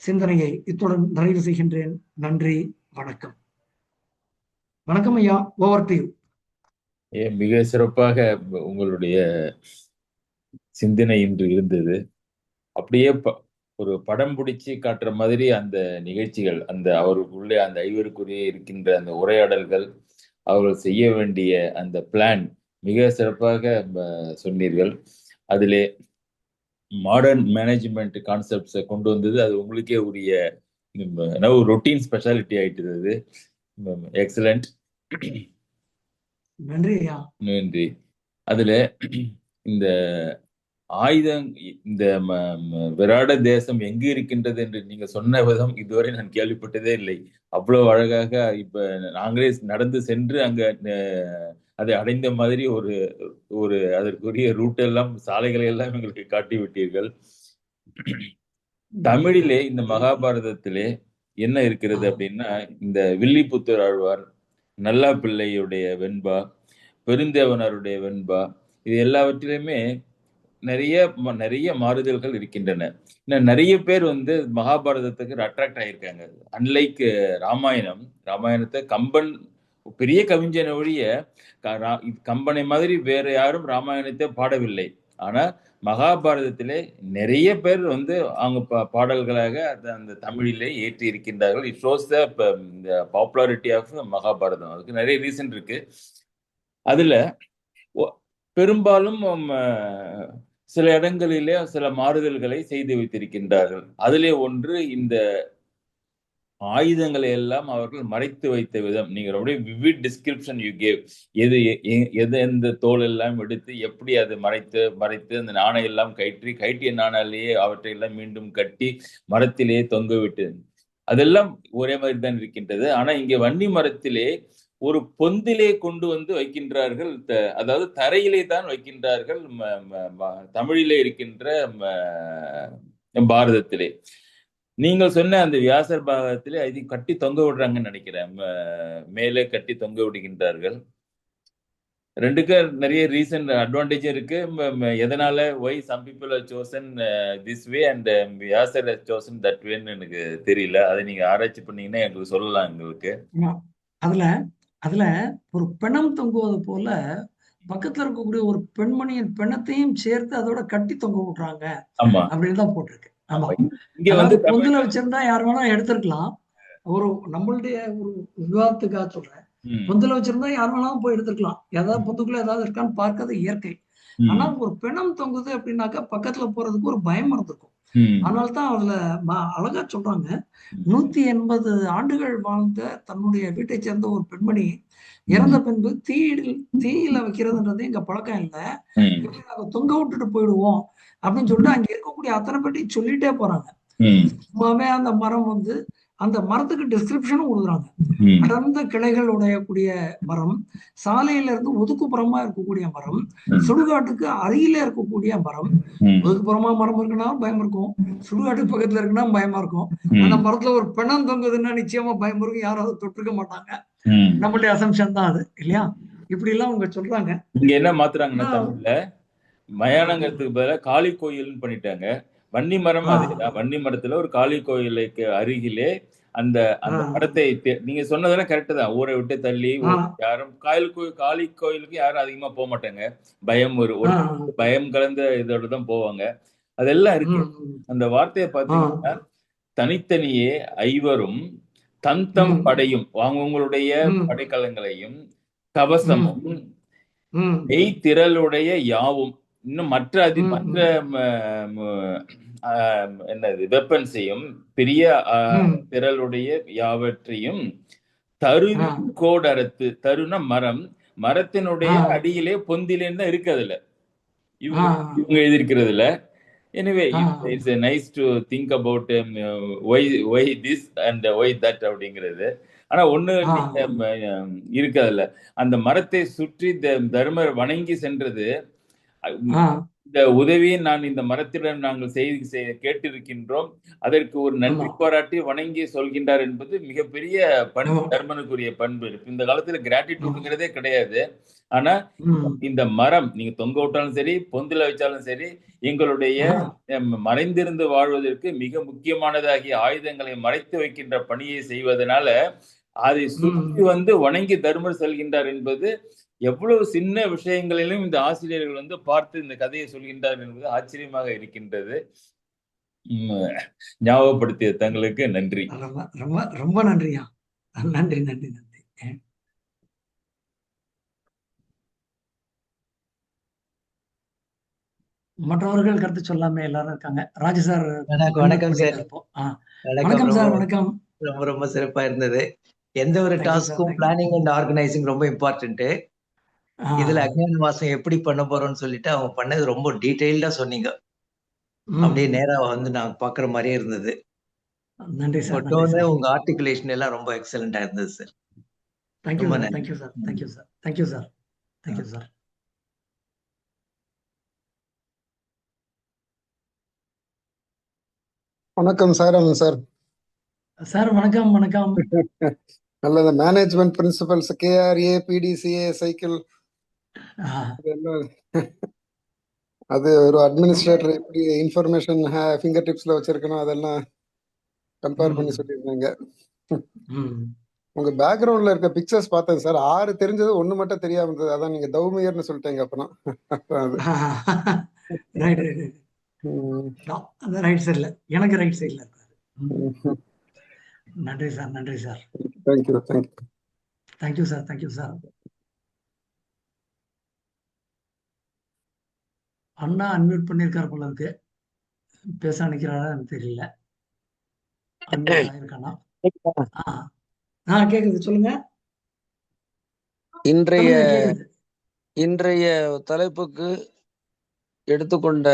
சிந்தனையை இத்துடன் நிறைவு செய்கின்றேன். நன்றி, வணக்கம். வணக்கம் ஐயா, ஓவர் டு யூ.
மிக சிறப்பாக உங்களுடைய சிந்தனை இன்று இருந்தது. அப்படியே ஒரு படம் பிடிச்சி காட்டுற மாதிரி அந்த நிகழ்ச்சிகள், அந்த அவருக்குள்ளே அந்த ஐவருக்குரிய இருக்கின்ற அந்த உரையாடல்கள், அவர்கள் செய்ய வேண்டிய அந்த பிளான் மிக சிறப்பாக சொன்னீர்கள். அதிலே மாடர்ன் மேனேஜ்மெண்ட் கான்செப்ட்ஸை கொண்டு வந்தது. அது உங்களுக்கே உரிய ரொட்டீன் ஸ்பெஷாலிட்டி ஆயிட்டது. அது எக்ஸலண்ட்.
நன்றி.
நன்றி. அதுல இந்த ஆயுதம், இந்த விராட தேசம் எங்கு இருக்கின்றது என்று நீங்க சொன்ன விதம் இதுவரை நான் கேள்விப்பட்டதே இல்லை. அவ்வளவு அழகாக இப்ப நாங்களே நடந்து சென்று அங்க அதை அடைந்த மாதிரி ஒரு அதற்குரிய ரூட் எல்லாம், சாலைகளை எல்லாம் எங்களுக்கு காட்டி விட்டீர்கள். தமிழிலே இந்த மகாபாரதத்திலே என்ன இருக்கிறது அப்படின்னா, இந்த வில்லிபுத்தூர் ஆழ்வார், நல்லா பிள்ளையுடைய வெண்பா, பெருந்தேவனாருடைய வெண்பா, இது எல்லாவற்றிலுமே நிறைய மாறுதல்கள் இருக்கின்றன. நிறைய பேர் மகாபாரதத்துக்கு அட்ராக்ட் ஆயிருக்காங்க. அன்லைக் ராமாயணத்தை கம்பன் பெரிய கவிஞனை ஒழிய கம்பனை மாதிரி வேற யாரும் ராமாயணத்தை பாடவில்லை. ஆனா மகாபாரதத்திலே நிறைய பேர் அவங்க பாடல்களாக அந்த தமிழிலே ஏற்றி இருக்கின்றார்கள். It shows the popularity of Mahabharata. அதுக்கு நிறைய ரீசன் இருக்கு. அதுல பெரும்பாலும் சில இடங்களிலே சில மாறுதல்களை செய்து வைத்திருக்கின்றார்கள். அதிலே ஒன்று இந்த ஆயுதங்களை எல்லாம் அவர்கள் மறைத்து வைத்த விதம். நீங்க ரொம்ப விவிட் டிஸ்கிரிப்ஷன் யூ கேவ். எந்த தோல் எல்லாம் எடுத்து எப்படி அதை மறைத்து அந்த நாணயம் எல்லாம் கட்டிய நாணாலேயே அவற்றை எல்லாம் மீண்டும் கட்டி மரத்திலேயே தொங்க விட்டு, அதெல்லாம் ஒரே மாதிரி தான் இருக்கின்றது. ஆனா இங்க வன்னி மரத்திலே ஒரு பொந்திலே கொண்டு வைக்கின்றார்கள். அதாவது தரையிலே தான் வைக்கின்றார்கள் தமிழிலே இருக்கின்ற பாரதத்திலே. நீங்கள் சொன்ன அந்த வியாசர் பாகத்திலே அதை கட்டி தொங்க விடுறாங்கன்னு நினைக்கிறேன். மேலே கட்டி தொங்க விடுகின்றார்கள். ரெண்டுக்கு நிறைய ரீசன் அட்வான்டேஜ் இருக்கு. எதனால why some people are chosen this way and வியாசர் ஹஸ் சோசன் தட் வேன்னு எனக்கு தெரியல. அதை நீங்க ஆராய்ச்சி பண்ணீங்கன்னா எங்களுக்கு சொல்லலாம். எங்களுக்கு
அதுல ஒரு பிணம் தொங்குவது போல பக்கத்துல இருக்கக்கூடிய ஒரு பெண்மணியின் பிணத்தையும் சேர்த்து அதோட கட்டி தொங்க விடுறாங்க அப்படின்னு தான் போட்டிருக்கு. ஆமா, இங்க பொந்துல வச்சிருந்தா யார் வேணா எடுத்திருக்கலாம். ஒரு நம்மளுடைய ஒரு விவாதத்துக்காக சொல்றேன். பொந்துல வச்சிருந்தா யார் வேணாலும் போய் எடுத்துக்கலாம். ஏதாவது பொந்துக்குள்ள ஏதாவது இருக்கான்னு பார்க்கறது இயற்கை. ஆனா ஒரு பிணம் தொங்குது அப்படின்னாக்கா பக்கத்துல போறதுக்கு ஒரு பயம் இருந்திருக்கும். அதனால தான் அதுல அழகா சொல்றாங்க, 180 ஆண்டுகள் வாழ்ந்த தன்னுடைய வீட்டை சேர்ந்த ஒரு பெண்மணி இறந்த பின்பு தீயில வைக்கிறதுன்றது எங்க பழக்கம் இல்லை, எப்படி நாங்க தொங்க விட்டுட்டு போயிடுவோம் அப்படின்னு சொல்லிட்டு அங்க இருக்கக்கூடிய அத்தனை பேர்ட்டையும் சொல்லிட்டே போறாங்க. சும்மாவே அந்த மரம் வந்து அந்த மரத்துக்கு டிஸ்கிரிப்ஷனும் கொடுக்குறாங்க. அடர்ந்த கிளைகள் உடையக்கூடிய மரம், சாலையில இருந்து ஒதுக்குப்புறமா இருக்கக்கூடிய மரம், சுடுகாட்டுக்கு அருகில இருக்கக்கூடிய மரம். ஒதுக்குப்புறமா மரம் இருக்குன்னா பயம் இருக்கும், சுடுகாட்டுக்கு பக்கத்துல இருக்குன்னா பயமா இருக்கும். அந்த மரத்துல ஒரு பிணம் தொங்குதுன்னா நிச்சயமா பயம் இருக்கும், யாராவது தொட்டிருக்க மாட்டாங்க. நம்மளுடைய அசம்ஷன் தான் அது இல்லையா? இப்படி எல்லாம் அவங்க சொல்றாங்க.
இங்க என்ன மாத்துறாங்கன்னா தமிழ்ல மயானங்கிறதுக்கு பதிலா காளி கோயில்னு பண்ணிட்டாங்க. வன்னி மரம் அதேதான். வன்னி மரத்துல ஒரு காளி கோயிலுக்கு அருகிலே அந்த அந்த மரத்தை நீங்க சொன்னதெல்லாம் கரெக்ட் தான். ஊரை விட்டு தள்ளி யாரும் காளி கோயிலுக்கு யாரும் அதிகமா போக மாட்டாங்க. பயம் ஒரு பயம் கலந்த இதோட தான் போவாங்க. அதெல்லாம் இருக்கு. அந்த வார்த்தையை பார்த்தீங்கன்னா தனித்தனியே ஐவரும் தந்தம் படையும் அவங்களுடைய படைக்கலங்களையும் கவசமும் திரளுடைய யாவும் இன்னும் மற்ற என்னது வெப்பன்ஸையும் பெரிய திரளுடைய யாவற்றையும் தருவி கோடரத்து, தருன மரம், மரத்தினுடைய அடியிலே பொந்திலேன்னு தான் இருக்கு. அதுல இவங்க எழுதியிருக்கிறதுல. Anyway it's nice to think about why this and why that அப்படிங்கிறது. ஆனா ஒண்ணு இருக்கு அதுல, அந்த மரத்தை சுற்றி தர்மர் வணங்கி சென்றது. இந்த உதவியை நான் இந்த மரத்திடம் நாங்கள் கேட்டிருக்கின்றோம், அதற்கு ஒரு நன்றி பாராட்டி வணங்கி சொல்கின்றார் என்பது மிகப்பெரிய பண்பு, தர்மனுக்குரிய பண்பு. இந்த காலத்துல கிராட்டிடியூடுங்கிறதே கிடையாது. ஆனா இந்த மரம் நீங்க தொங்க விட்டாலும் சரி, பொந்துல வச்சாலும் சரி, எங்களுடைய மறைந்திருந்து வாழ்வதற்கு மிக முக்கியமானதாகிய ஆயுதங்களை மறைத்து வைக்கின்ற பணியை செய்வதனால அதை சுற்றி வந்து வணங்கி தர்மர் செல்கின்றார் என்பது எவ்வளவு சின்ன விஷயங்களிலும் இந்த ஆசிரியர்கள் வந்து பார்த்து இந்த கதையை சொல்கின்றார் என்பது ஆச்சரியமாக இருக்கின்றது. ஞாபகப்படுத்திய தங்களுக்கு நன்றி.
ரொம்ப ரொம்ப நன்றியா. நன்றி நன்றி நன்றி. மற்றவர்கள் கருத்து சொல்லாம எல்லாரும் இருக்காங்க. ராஜு சார்.
வணக்கம் சார்.
வணக்கம் சார். வணக்கம்.
ரொம்ப ரொம்ப சிறப்பா இருந்தது. எந்த ஒரு டாஸ்க்கும் பிளானிங் அண்ட் ஆர்கனைசிங் ரொம்ப இம்பார்ட்டன்ட். இதுல அக்ஞான வாசம் எப்படி பண்ண போறோம்னு சொல்லிட்டு அவங்க பண்ணது ரொம்ப டீடைல்டா சொன்னீங்க. அப்படியே நேரா வந்து நான் பாக்குற மாதிரியே இருந்தது.
நன்றி சார்.
உங்க ஆர்டிகுலேஷன் எல்லாம் ரொம்ப எக்ஸலண்டா இருந்தது sir.
Thank you sir. Thank you sir. Thank you sir. Thank you sir. Thank you sir.
வணக்கம் சார். சார்
சார் வணக்கம். வணக்கம்.
நல்லது. Management principles, KRA, PDCA, cycle, அது ஒரு அட்மினிஸ்ட்ரேட்டர் எப்படி இன்ஃபர்மேஷன் ஃபிங்கர் டிப்ஸ்ல வச்சிருக்கணும் அதெல்லாம் கம்பேர் பண்ணி சொல்லியிருந்தாங்க. உங்க பேக்ரவுண்ட்ல இருக்க பிக்சர்ஸ் பார்த்தேன் சார். 6 தெரிஞ்சது 1 மட்டும் தெரியாம இருந்தது. அதான் நீங்க தௌமியர்னு சொல்லிட்டீங்க. அப்புறம்
ரைட் சைட்ல, எனக்கு ரைட் சைட்ல இருக்காரு. நன்றி சார். நன்றி sir.
Thank you.
Thank you sir. Thank you sir. அண்ணா அன்மியூட் பண்ணிருக்காரு போல இருக்கு. பேச நினைக்கிறாரா எனக்கு தெரியல. இருக்கானா? கேக்குது, சொல்லுங்க.
இன்றைய தலைப்புக்கு எடுத்துக்கொண்ட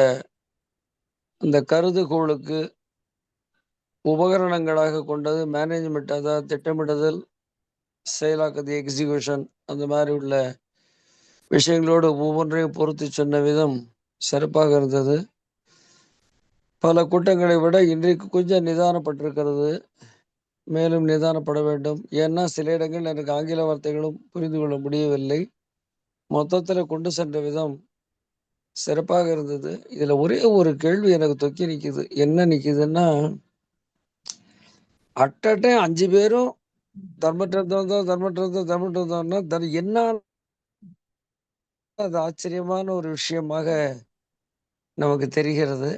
இந்த கருதுகோளுக்கு உபகரணங்களாக கொண்டது மேனேஜ்மெண்ட், அதாவது திட்டமிடுதல், செயலாக்குது, எக்ஸிகியூஷன், அந்த மாதிரி உள்ள விஷயங்களோடு ஒவ்வொன்றையும் பொருத்தி சொன்ன விதம் சிறப்பாக இருந்தது. பல கூட்டங்களை விட இன்றைக்கு கொஞ்சம் நிதானப்பட்டிருக்கிறது. மேலும் நிதானப்பட வேண்டும். ஏன்னா சில இடங்கள் எனக்கு ஆங்கில வார்த்தைகளும் புரிந்து கொள்ள முடியவில்லை. மொத்தத்தில் கொண்டு சென்ற விதம் சிறப்பாக இருந்தது. இதுல ஒரே ஒரு கேள்வி எனக்கு தொக்கி நிக்குது. என்ன நிக்குதுன்னா, அட்டே 5 பேரும் தர்மற்றதோம்னா என்ன, அது ஆச்சரியமான ஒரு விஷயமாக நமக்கு தெரிகிறது.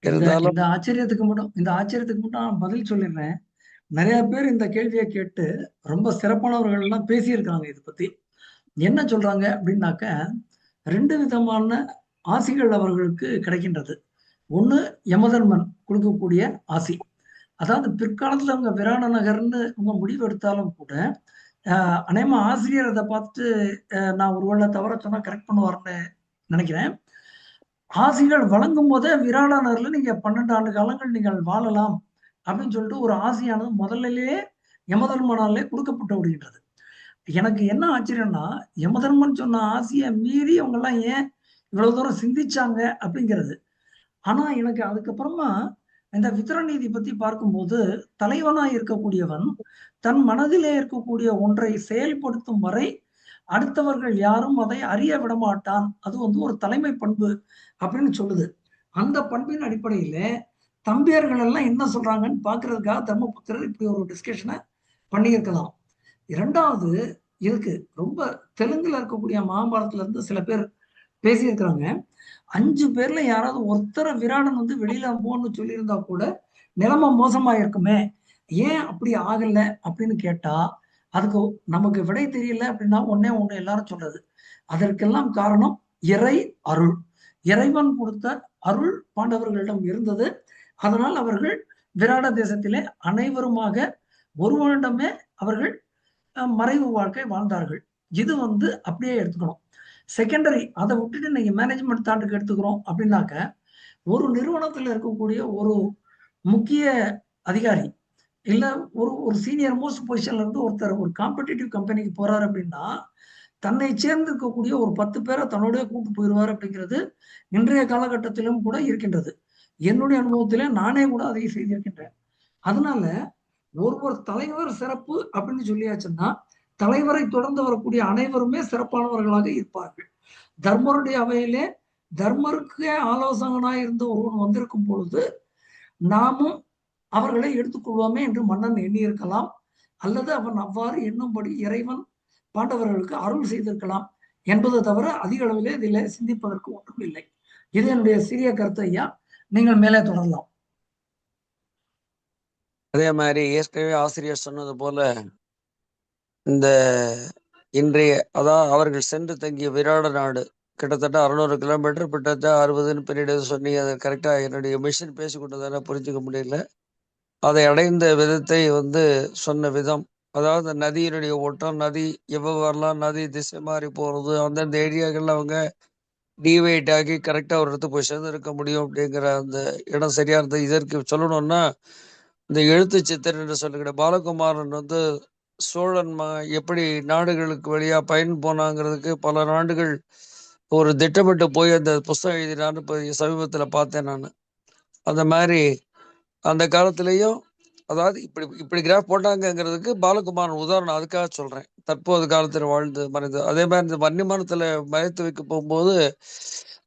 இருந்தாலும் இந்த ஆச்சரியத்துக்கு மட்டும் நான் பதில் சொல்லிடுறேன். நிறைய பேர் இந்த கேள்வியை கேட்டு ரொம்ப சிறப்பானவர்கள் எல்லாம் பேசியிருக்காங்க. இதை பத்தி என்ன சொல்றாங்க அப்படின்னாக்க, 2 விதமான ஆசிகள் அவர்களுக்கு கிடைக்கின்றது. ஒண்ணு யமதர்மன் கொடுக்கக்கூடிய ஆசி. அதாவது பிற்காலத்துல அவங்க விராட நகர்ன்னு அவங்க முடிவு எடுத்தாலும் கூட அநேகமா ஆசிரியர் அதை பார்த்துட்டு நான் ஒருவேளை தவற சொன்னா கரெக்ட் பண்ணுவார்னு நினைக்கிறேன். ஆசிகள் வழங்கும் போதே விராட நகர்ல நீங்க 12 ஆண்டு காலங்கள் நீங்கள் வாழலாம் அப்படின்னு சொல்லிட்டு ஒரு ஆசியானது முதல்லையே யமதர்மனாலே கொடுக்கப்பட்டு விடுகின்றது. எனக்கு என்ன ஆச்சரியம்னா, யமதர்மன் சொன்ன ஆசையை மீறி அவங்க எல்லாம் ஏன் இவ்வளவு தூரம் சிந்திச்சாங்க அப்படிங்கிறது. ஆனா எனக்கு அதுக்கப்புறமா இந்த வித்ரநீதி பத்தி பார்க்கும்போது, தலைவனாய் இருக்கக்கூடியவன் தன் மனதிலே இருக்கக்கூடிய ஒன்றை செயல்படுத்தும் வரை அடுத்தவர்கள் யாரும் அதை அறிய விடமாட்டான். அது வந்து ஒரு தலைமை பண்பு அப்படின்னு சொல்லுது. அந்த பண்பின் அடிப்படையில தம்பியர்கள் எல்லாம் என்ன சொல்றாங்கன்னு பாக்குறதுக்காக தர்மபுத்திரர் இப்படி ஒரு டிஸ்கஷனை பண்ணியிருக்கலாம். 2வது, இதுக்கு ரொம்ப தெலுங்குல இருக்கக்கூடிய மகாபாரதத்துல இருந்து சில பேர் பேசியிருக்கிறாங்க. 5 பேர்ல யாராவது ஒருத்தரை விராடன் வந்து வெளியில போன்னு சொல்லியிருந்தா கூட நிலைமை மோசமா இருக்குமே, ஏன் அப்படி ஆகல அப்படின்னு கேட்டா அதுக்கு நமக்கு விடை தெரியல அப்படின்னா ஒண்ணே ஒண்ணு எல்லாரும் சொல்றது, அதற்கெல்லாம் காரணம் இறை அருள். இறைவன் கொடுத்த அருள் பாண்டவர்களிடம் இருந்தது. அதனால் அவர்கள் விராட தேசத்திலே அனைவருமாக ஒரு வருடமே அவர்கள் மறைவு வாழ்க்கை வாழ்ந்தார்கள். இது வந்து அப்படியே எடுத்துக்கணும். செகண்டரி அதை விட்டுட்டு நீங்க மேனேஜ்மெண்ட் தாட்டுக்கு எடுத்துக்கிறோம் அப்படின்னாக்க, ஒரு நிறுவனத்துல இருக்கக்கூடிய ஒரு முக்கிய அதிகாரி இல்ல ஒரு சீனியர் மோஸ்ட் பொசிஷன்ல இருந்து ஒருத்தர் ஒரு காம்படிட்டிவ் கம்பெனிக்கு போறாரு அப்படின்னா, தன்னை சேர்ந்து இருக்கக்கூடிய ஒரு 10 பேரை தன்னோடய கூட்டு போயிடுவார் அப்படிங்கிறது இன்றைய காலகட்டத்திலும் கூட இருக்கின்றது. என்னுடைய அனுபவத்திலே நானே கூட அதை செய்திருக்கின்றேன். அதனால ஒரு தலைவர் சிறப்பு அப்படின்னு சொல்லியாச்சுன்னா, தலைவரை தொடர்ந்து வரக்கூடிய அனைவருமே சிறப்பானவர்களாக இருப்பார்கள். தர்மருடைய அவையிலே தர்மருக்கு ஆலோசகனாய் இருந்த ஒருவன் வந்திருக்கும் பொழுது நாமும் அவர்களை எடுத்துக்கொள்வோமே என்று மன்னன் எண்ணியிருக்கலாம். அல்லது அவன் அவ்வாறு எண்ணும்படி இறைவன் பாண்டவர்களுக்கு அருள் செய்திருக்கலாம் என்பது தவிர அதிக அளவிலே இதில் சிந்திப்பதற்கு ஒன்றும் இல்லை. இது என்னுடைய சிறிய கருத்து ஐயா. நீங்கள் மேலே தொடரலாம்.
அதே மாதிரி ஏற்கனவே ஆசிரியர் சொன்னது போல இந்த இன்றைய அதாவது அவர்கள் சென்று தங்கிய விராட நாடு கிட்டத்தட்ட 600 கிலோமீட்டர், கிட்டத்தட்ட 60ன்னு பின்னாடி சொன்னீங்க. அதை கரெக்டா என்னுடைய மிஷின் பேசி கொண்டதால புரிஞ்சுக்க முடியல. அதை அடைந்த விதத்தை வந்து சொன்ன விதம், அதாவது நதியினுடைய ஓட்டம், நதி எவ்வளவுலாம் நதி திசை மாறி போறது, அந்தந்த ஏரியாக்கள்ல அவங்க டிவைட் ஆகி கரெக்டா ஒரு இடத்துக்கு போய் சேர்ந்து இருக்க முடியும் அப்படிங்கிற அந்த இடம் சரியா இருந்தது. இதற்கு சொல்லணும்னா இந்த எழுத்து சித்தர் என்று சொல்லுகிற பாலகுமாரன் வந்து சோழன் எப்படி நாடுகளுக்கு வழியா பயன் போனாங்கிறதுக்கு பல நாடுகள் ஒரு திட்டமிட்டு போய் அந்த புஸ்தகம் எழுதினான்னு இப்போ சமீபத்துல பார்த்தேன் நான். அந்த மாதிரி அந்த காலத்திலையும் அதாவது இப்படி கிராஃப் போட்டாங்கிறதுக்கு பாலகுமாரன் உதாரணம், அதுக்காக சொல்றேன். தற்போது காலத்துல வாழ்ந்து மறைந்து. அதே மாதிரி இந்த வன்னிமரத்துல மறைத்து வைக்க போகும்போது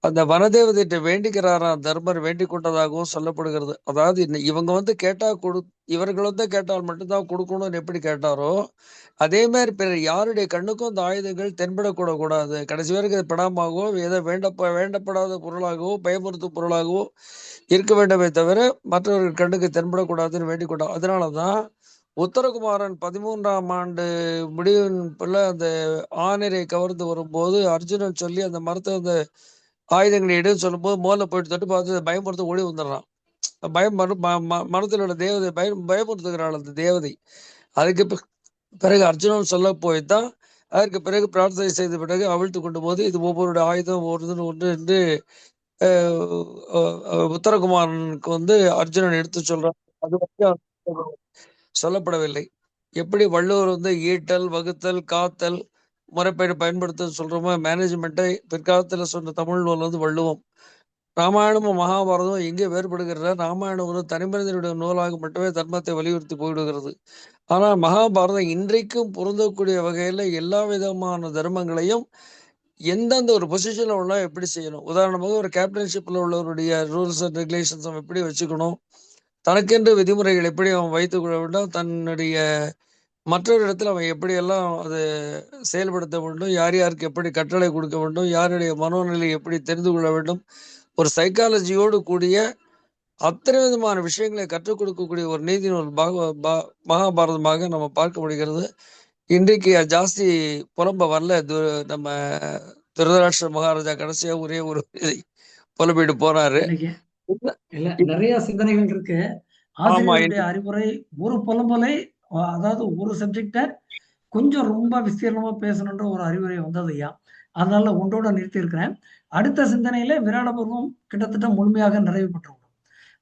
அந்த வனதேவதையிட்ட வேண்டிக்கிறாராம் தர்மர், வேண்டிக் கொண்டதாகவும் சொல்லப்படுகிறது. அதாவது இவங்க வந்து கேட்டா இவர்கள் வந்து கேட்டால் மட்டும்தான் கொடுக்கணும்னு எப்படி கேட்டாரோ அதே மாதிரி பிறர் யாருடைய கண்ணுக்கும் அந்த ஆயுதங்கள் தென்படக்கூடாது. கடைசி வரைக்கும் அது படாமாகவோ ஏதோ வேண்டப்படாத பொருளாகவோ பயமுறுத்தும் பொருளாகவோ இருக்க வேண்டுமே தவிர மற்றவர்கள் கண்ணுக்கு தென்படக்கூடாதுன்னு வேண்டிக் கொண்டார். அதனாலதான் உத்தரகுமாரன் 13ஆம் ஆண்டு முடிவின் அந்த ஆணிரை கவர்ந்து வரும்போது அர்ஜுனன் சொல்லி அந்த மரத்தை அந்த ஆயுதங்களை எடுன்னு சொல்லும் போது மோல போயிட்டு தொட்டு பார்த்து பயமுறுத்த ஓடி வந்துடுறான். மரத்தில் உள்ள தேவதை பயமுறுத்துகிறாள் அந்த தேவதை. அதுக்கு பிறகு அர்ஜுனன் சொல்ல போய்தான் அதற்கு பிறகு பிரார்த்தனை செய்த பிறகு அவிழ்த்து கொண்டு போது இது ஒவ்வொருடைய ஆயுதம் ஒன்று என்று உத்தரகுமாரனுக்கு வந்து அர்ஜுனன் எடுத்து சொல்றான். அது வந்து சொல்லப்படவில்லை. எப்படி வள்ளுவர் வந்து ஈட்டல், வகுத்தல், காத்தல், முறைப்பேடு பயன்படுத்த சொல்றோமோ மேனேஜ்மெண்ட்டை பிற்காலத்துல சொன்ன தமிழ் நூல் வந்து வள்ளுவம். ராமாயணமும் மகாபாரதமும் எங்கே வேறுபடுகிற, ராமாயணம் ஒரு தனிமனிதனுடைய நூலாக மட்டுமே தர்மத்தை வலியுறுத்தி போய்விடுகிறது. ஆனால் மகாபாரதம் இன்றைக்கும் பொருந்தக்கூடிய வகையில எல்லா விதமான தர்மங்களையும் எந்தெந்த ஒரு பொசிஷன்ல உள்ள எப்படி செய்யணும், உதாரணமாக ஒரு கேப்டன்ஷிப்ல உள்ளவருடைய ரூல்ஸ் அண்ட் ரெகுலேஷன்ஸ் அவன் எப்படி வச்சுக்கணும், தனக்கென்று விதிமுறைகள் எப்படி அவன் வைத்துக் கொள்ள வேண்டும், தன்னுடைய மற்றொரு இடத்துல அவன் எப்படியெல்லாம் அதை செயல்படுத்த வேண்டும், யார் யாருக்கு எப்படி கட்டளை கொடுக்க வேண்டும், யாருடைய மனோநிலை எப்படி தெரிந்து கொள்ள வேண்டும், ஒரு சைக்காலஜியோடு கூடிய அத்தனை விதமான விஷயங்களை கற்றுக் கொடுக்கக்கூடிய ஒரு நீதி நூல் மகாபாரதமாக நம்ம பார்க்க முடிகிறது. இன்றைக்கு ஜாஸ்தி புலம்ப வரல நம்ம திருதராஷ்டிர மகாராஜா கடைசியா ஒரே ஒரு இதை புலம்பிட்டு போறாரு.
இன்னைக்கு இல்ல நிறைய சிந்தனைகள் இருக்கு. ஆசிரியருடைய அறிவுரை ஒரு புலம்பலை, அதாவது ஒரு சப்ஜெக்ட கொஞ்சம் ரொம்ப விஸ்தீர்ணமா பேசணுன்ற ஒரு அறிவுரை வந்தது ஐயா. அதனால ஒன்றோட நிறுத்தி இருக்கிறேன். அடுத்த சிந்தனையில விராட பருவம் கிட்டத்தட்ட முழுமையாக நிறைவு பெற்றுவிடும்.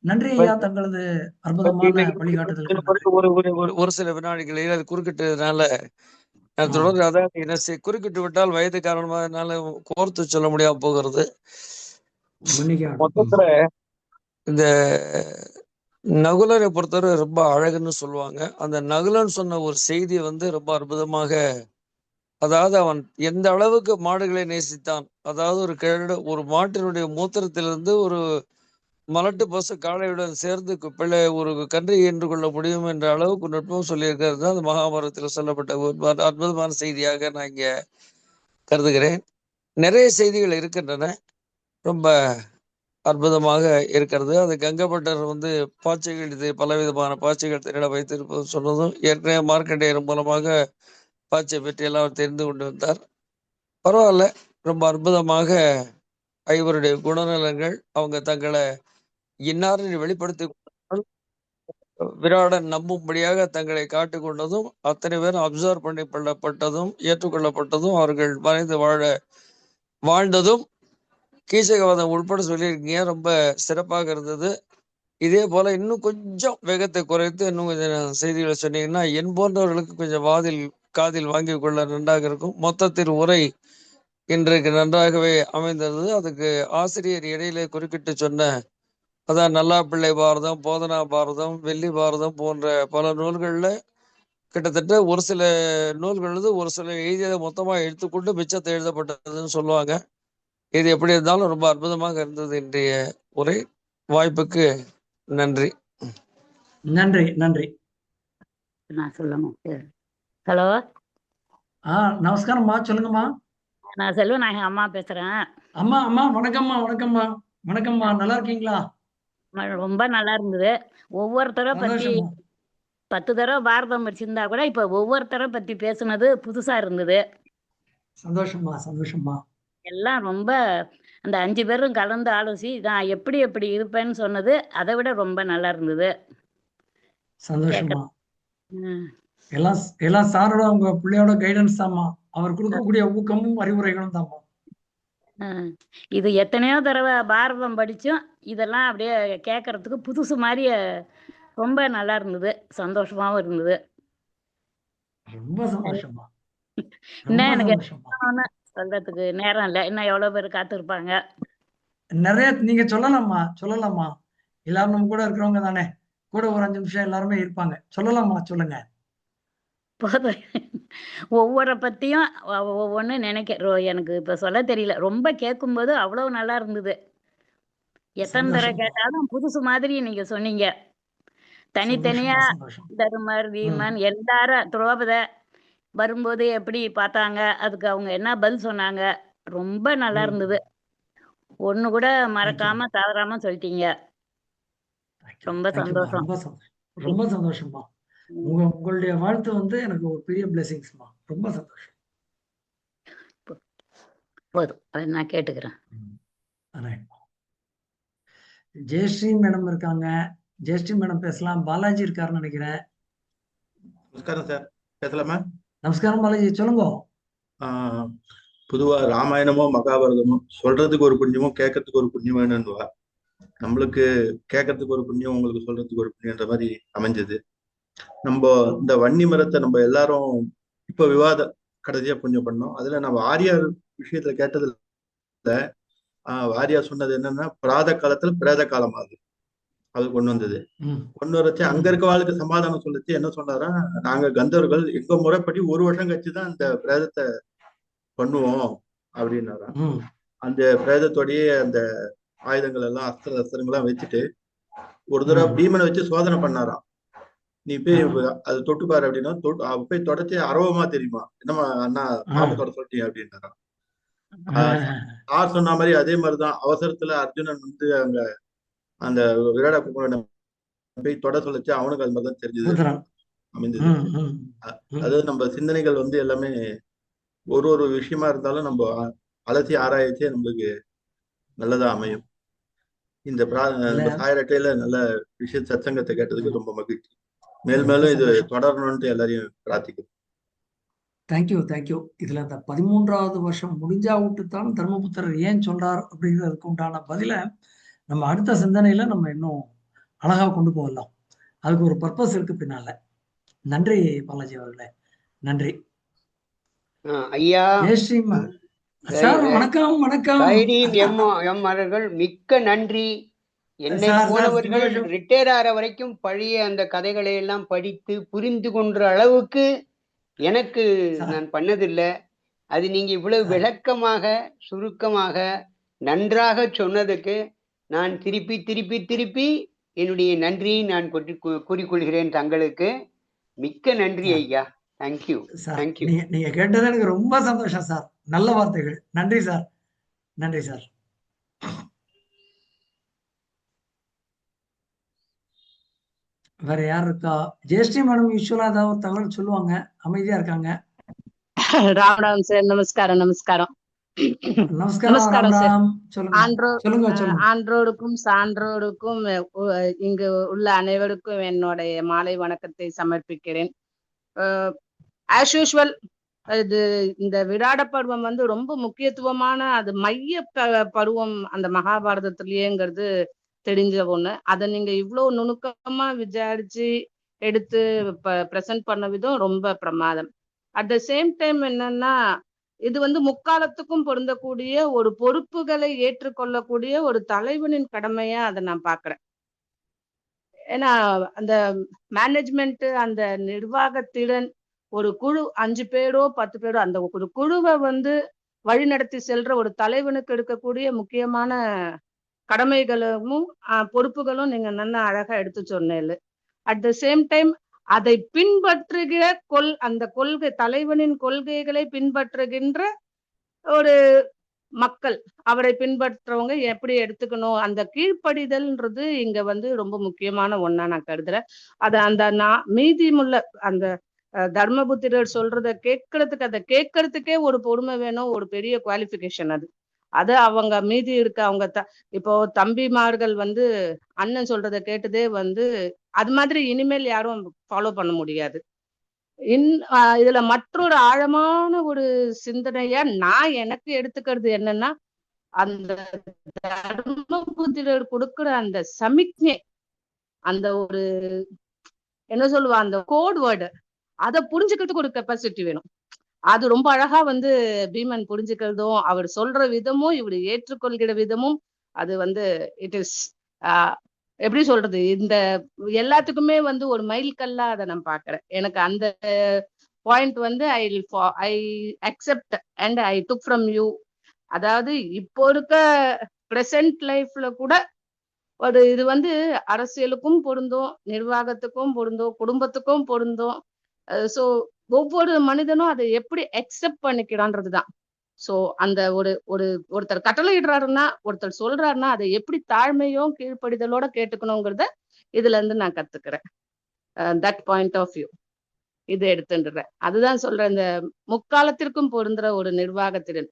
நன்றி ஐயா, தங்களது அற்புதமான வழிகாட்டுதலுக்கு.
ஒரு சில வினாடிகளில் அது குறுக்கிட்டதுனால தொடர்ந்து அதான் என்ன குறுக்கிட்டு விட்டால் வயது காரணமாக கோர்த்து சொல்ல முடியாம போகிறது. மொத்தத்துல இந்த நகுலரை பொறுத்தவரை ரொம்ப அழகுன்னு சொல்லுவாங்க. அந்த நகுலன் சொன்ன ஒரு செய்தி ரொம்ப அற்புதமாக, அதாவது அவன் எந்த அளவுக்கு மாடுகளை நேசித்தான், அதாவது ஒரு மாட்டினுடைய மூத்திரத்திலிருந்து ஒரு மலட்டு பசு காளையுடன் சேர்ந்து ஒரு கன்றை ஈன்று கொள்ள முடியும் என்ற அளவுக்கு நுட்பம் சொல்லியிருக்கிறது தான் அந்த மகாபாரதத்தில் சொல்லப்பட்ட ஒரு அற்புதமான செய்தியாக நான் இங்க கருதுகிறேன். நிறைய செய்திகள் இருக்கின்றன, ரொம்ப அற்புதமாக இருக்கிறது. அது கங்கப்பட்டர் பாச்சைகள், இது பலவிதமான பாச்சைகள் திரட வைத்திருப்பது சொன்னதும், ஏற்கனவே மார்க்கண்டேயர் மூலமாக பாச்சை பற்றி எல்லாம் தெரிந்து கொண்டு வந்தார். பரவாயில்ல, ரொம்ப அற்புதமாக ஐவருடைய குணநலங்கள் அவங்க தங்களை இன்னாரை வெளிப்படுத்தி விராடன் நம்பும்படியாக தங்களை காட்டிக் கொண்டதும், அத்தனை பேரும் அப்சர்வ் பண்ணி கொள்ளப்பட்டதும், ஏற்றுக்கொள்ளப்பட்டதும், அவர்கள் மறைந்து வாழ்ந்ததும், கீசகவாதம் உட்பட சொல்லியிருக்கீங்க. ரொம்ப சிறப்பாக இருந்தது. இதே போல இன்னும் கொஞ்சம் வேகத்தை குறைத்து இன்னும் கொஞ்சம் செய்திகளை சொன்னீங்கன்னா என் போன்றவர்களுக்கு கொஞ்சம் காதில் வாங்கி கொள்ள நன்றாக இருக்கும். மொத்தத்தில் உரை இன்றைக்கு நன்றாகவே அமைந்தது. அதுக்கு ஆசிரியர் இடையிலே குறுக்கிட்டு சொன்ன, அதான் நல்லாப்பிள்ளை பாரதம், போதனா பாரதம், வெள்ளி பாரதம் போன்ற பல நூல்கள்ல கிட்டத்தட்ட ஒரு சில நூல்கள் ஒரு சில எழுதியதை மொத்தமா எடுத்துக்கொண்டு மிச்சத்தை எழுதப்பட்டதுன்னு சொல்லுவாங்க. இது எப்படி இருந்தாலும் ரொம்ப அற்புதமாக இருந்தது இன்றைய உரை. வாய்ப்புக்கு நன்றி.
நன்றி நன்றி.
நான் சொல்லணும். ஹலோ,
நமஸ்காரம்மா, சொல்லுங்கம்மா.
நான் செல்வநாயகம் அம்மா பேசுறேன்.
அம்மா வணக்கம்மா. வணக்கம்மா, நல்லா இருக்கீங்களா?
ரொம்ப நல்லா இருந்தது. ஒவ்வொருத்தரை பத்தி 10 தடவை பாரதம் படிச்சிருந்தா கூட இப்ப ஒவ்வொருத்தரை பத்தி பேசுனது புதுசா இருந்தது.
சந்தோஷம்மா.
எல்லாம் ரொம்ப அந்த 5 பேரும் கலந்து ஆலோசி நான் எப்படி இருப்பேன்னு சொன்னது அதை விட ரொம்ப நல்லா இருந்தது.
சந்தோஷமா. எல்லாம் சாரோட உங்க பிள்ளையோட கைடன்ஸ் தாம்மா. அவர் கொடுக்கக்கூடிய ஊக்கமும் அறிவுரைகளும் தாம்மா.
இது எத்தனையோ தடவை பாரதம் படிச்சும் இதெல்லாம் அப்படியே கேட்கறதுக்கு புதுசு மாதிரி ரொம்ப நல்லா இருந்தது, சந்தோஷமாவும் இருந்தது.
ரொம்ப சந்தோஷமா.
இன்னும் எனக்கு சொல்றதுக்கு நேரம் இல்லை, இன்னும் எவ்வளவு பேர் காத்திருப்பாங்க.
நிறைய நீங்க சொல்லலாமா. எல்லாரும் நம்ம கூட இருக்கிறவங்க தானே, கூட ஒரு 5 நிமிஷம் எல்லாருமே இருப்பாங்க. சொல்லலாமா, சொல்லுங்க.
ஒவ்வொரு பத்தியும் ஒவ்வொன்னு எனக்கு இப்ப சொல்ல தெரியல. ரொம்ப கேட்கும்போது அவ்வளவு நல்லா இருந்தது. எத்தனை தடவை கேட்டாலும் புதுசு மாதிரி நீங்க சொன்னீங்க. தனித்தனியா தருமர், வீமன் எல்லாரும், துரோபத வரும்போது எப்படி பார்த்தாங்க, அதுக்கு அவங்க என்ன பதில் சொன்னாங்க, ரொம்ப நல்லா இருந்தது. ஒண்ணு கூட மறக்காம தவறாம சொல்லிட்டீங்க. ரொம்ப சந்தோஷம்.
ரொம்ப சந்தோஷமா. உங்களுடைய வாழ்த்து எனக்கு ஒரு பெரிய பிளெஸிங்ஸ்மா. ரொம்ப சந்தோஷம்.
போதும், நான் கேட்டுக்கிறேன்.
ஜெயஸ்ரீ மேடம் இருக்காங்க. ஜெயஸ்ரீ மேடம் பேசலாம். பாலாஜி இருக்காருன்னு நினைக்கிறேன்.
நமஸ்காரம் சார், பேசலாமா?
நமஸ்காரம் பாலாஜி, சொல்லுங்க.
பொதுவா ராமாயணமோ மகாபாரதமோ சொல்றதுக்கு ஒரு புண்ணியமோ கேட்கறதுக்கு ஒரு புண்ணியம் வேணும்னுவா. நம்மளுக்கு கேட்கறதுக்கு ஒரு புண்ணியம், உங்களுக்கு சொல்றதுக்கு ஒரு புண்ணியன்ற மாதிரி அமைஞ்சது. நம்ம இந்த வன்னி மரத்தை நம்ம எல்லாரும் இப்ப விவாதம் கடைசியா புண்ணியம் பண்ணோம். அதுல நம்ம ஆரியார் விஷயத்துல கேட்டதுல ஆரியா சொன்னது என்னன்னா, பிராத காலத்துல பிரேத காலம் ஆகுது. அது கொண்டு வரச்சு அங்க இருக்க வாழ்க்கை சமாதானம் சொல்லிச்சு. என்ன சொன்னாரா, நாங்க கந்தவர்கள் எங்க முறைப்படி 1 வருஷம் கழிச்சுதான் அந்த பிரேதத்தை பண்ணுவோம் அப்படின்னாரா. அந்த பிரேதத்தோடயே அந்த ஆயுதங்கள் எல்லாம் அஸ்திரங்கள்லாம் வச்சுட்டு ஒரு தடவை பீமனை வச்சு சோதனை பண்ணாராம். நீ போய் அது தொட்டுப்பாரு அப்படின்னா போய் தொடச்சி அரவமா தெரியுமா, என்னமா அண்ணா பாம்பு தொட சொல்லிட்டீங்க அப்படின்னாராம். சொன்ன மாதிரி அதே மாதிரிதான் அவசரத்துல அர்ஜுனன் அங்க அந்த விராட போய் தொட சொல்லிச்சு. அவனுக்கு அது மாதிரிதான் தெரிஞ்சது, அமைந்தது. அது நம்ம சிந்தனைகள் எல்லாமே ஒரு விஷயமா இருந்தாலும் நம்ம அலசி ஆராய்ச்சே நம்மளுக்கு நல்லதா அமையும். இந்த சாயரட்டையில நல்ல விஷய சத்சங்கத்தை கேட்டதுக்கு ரொம்ப மகிழ்ச்சி. மேலும் இது தொடரணும்ட்டு எல்லாரையும் பிரார்த்திக்கிறேன்.
தேங்க்யூ. இதுல அந்த 13வது வருஷம் முடிஞ்சா விட்டுத்தான் தர்மபுத்திரர் ஏன் சொல்றார் அப்படிங்கிறதுக்கு உண்டான பதில நம்ம அடுத்த சிந்தனையில நம்ம இன்னும் அழகா கொண்டு போகலாம். அதுக்கு ஒரு பர்பஸ் இருக்கு பின்னால. நன்றி பாலாஜி அவர்களே, நன்றி.
ஐயா
சார் வணக்கம்.
எம் அவர்கள் மிக்க நன்றி. என்னை போனவர்கள் ரிட்டையர் ஆகிற வரைக்கும் பழைய அந்த கதைகளை எல்லாம் படித்து புரிந்து கொண்ட அளவுக்கு எனக்கு நான் பண்ணதில்லை. அது நீங்க இவ்வளவு விளக்கமாக சுருக்கமாக நன்றாக சொன்னதுக்கு நான் திருப்பி என்னுடைய நன்றியை நான் கூறிக்கொள்கிறேன் தங்களுக்கு. மிக்க நன்றி ஐயா. தேங்க்யூ.
நீங்க கேட்டது எனக்கு ரொம்ப சந்தோஷம் சார். நல்ல வார்த்தைகள். நன்றி சார். வேற யார் இருக்கா? ஜெயஸ்ரீ மேடம் யூஸ்வலா ஏதாவது ஒரு தகவல் சொல்லுவாங்க, அமைதியா இருக்காங்க.
ராம் சார். நமஸ்காரம் சார். ஆன்றோருக்கும் சான்றோருக்கும் இங்கு உள்ள அனைவருக்கும் என்னுடைய மாலை வணக்கத்தை சமர்ப்பிக்கிறேன். ஆஸ் யூஸ்வல் இந்த விராட பருவம் ரொம்ப முக்கியத்துவமான அது மைய பருவம் அந்த மகாபாரதத்திலேயேங்கிறது தெரிஞ்ச ஒண்ணு. அதை நீங்க இவ்வளவு நுணுக்கமா விசாரிச்சு எடுத்து பிரசன்ட் பண்ண விதம் ரொம்ப பிரமாதம். அட் த சேம் டைம் என்னன்னா, இது முக்காலத்துக்கும் பொருந்தக்கூடிய ஒரு பொறுப்புகளை ஏற்றுக்கொள்ளக்கூடிய ஒரு தலைவனின் கடமையா அதை நான் பாக்குறேன். ஏன்னா அந்த மேனேஜ்மெண்ட், அந்த நிர்வாகத்திறன், ஒரு குழு 5 பேரோ 10 பேரோ அந்த ஒரு குழுவை வழிநடத்தி செல்ற ஒரு தலைவனுக்கு எடுக்கக்கூடிய முக்கியமான கடமைகளும் பொறுப்புகளும் நீங்க நல்லா அழகா எடுத்து சொன்னேன். அட் த சேம் டைம் அதை பின்பற்றுகிற அந்த கொள்கை, தலைவனின் கொள்கைகளை பின்பற்றுகின்ற ஒரு மக்கள், அவரை பின்பற்றவங்க எப்படி எடுத்துக்கணும், அந்த கீழ்ப்படிதல்ன்றது இங்க ரொம்ப முக்கியமான ஒண்ணா நான் கருதுறேன். அந்த மீதிமுள்ள அந்த தர்மபுத்திரர் சொல்றத கேட்கறதுக்கே ஒரு பொறுமை வேணும், ஒரு பெரிய குவாலிஃபிகேஷன். அது அவங்க மீதி இருக்க அவங்க இப்போ தம்பிமார்கள் அண்ணன் சொல்றத கேட்டதே அது மாதிரி இனிமேல் யாரும் ஃபாலோ பண்ண முடியாது. இதுல மற்றொரு ஆழமான ஒரு சிந்தனையா நான் எனக்கு எடுத்துக்கிறது என்னன்னா, அந்த தர்மபுத்திரர் கொடுக்கிற அந்த சமிக்ஞை, அந்த ஒரு என்ன சொல்லுவா, அந்த கோட் வேர்டு, அதை புரிஞ்சுக்கிறதுக்கு ஒரு கெப்பாசிட்டி வேணும். அது ரொம்ப அழகா பீமன் புரிஞ்சுக்கிறதும் அவர் சொல்ற விதமும் இவர் ஏற்றுக்கொள்கிற விதமும் அது இட் இஸ் எப்படி சொல்றது, இந்த எல்லாத்துக்குமே ஒரு மைல் கல்லா அதை நான் பாக்குறேன். எனக்கு அந்த point I accept and I took from you. அதாவது இப்போ இருக்க பிரசன்ட் லைஃப்ல கூட ஒரு இது அரசியலுக்கும் பொருந்தும், நிர்வாகத்துக்கும் பொருந்தும், குடும்பத்துக்கும் பொருந்தும். ஸோ ஒவ்வொரு மனிதனும் அதை எப்படி அக்செப்ட் பண்ணிக்கிறான்றதுதான். சோ அந்த ஒருத்தர் கட்டளையிடுறாருன்னா, ஒருத்தர் சொல்றாருன்னா அதை எப்படி தாழ்மையும் கீழ்ப்படிதலோட கேட்டுக்கணுங்கிறத இதுல இருந்து நான் கத்துக்கிறேன். தட் பாயிண்ட் ஆஃப் வியூ இது எடுத்துன்றேன். அதுதான் சொல்றேன், இந்த முக்காலத்திற்கும் பொருந்துற ஒரு நிர்வாகத்திறன்,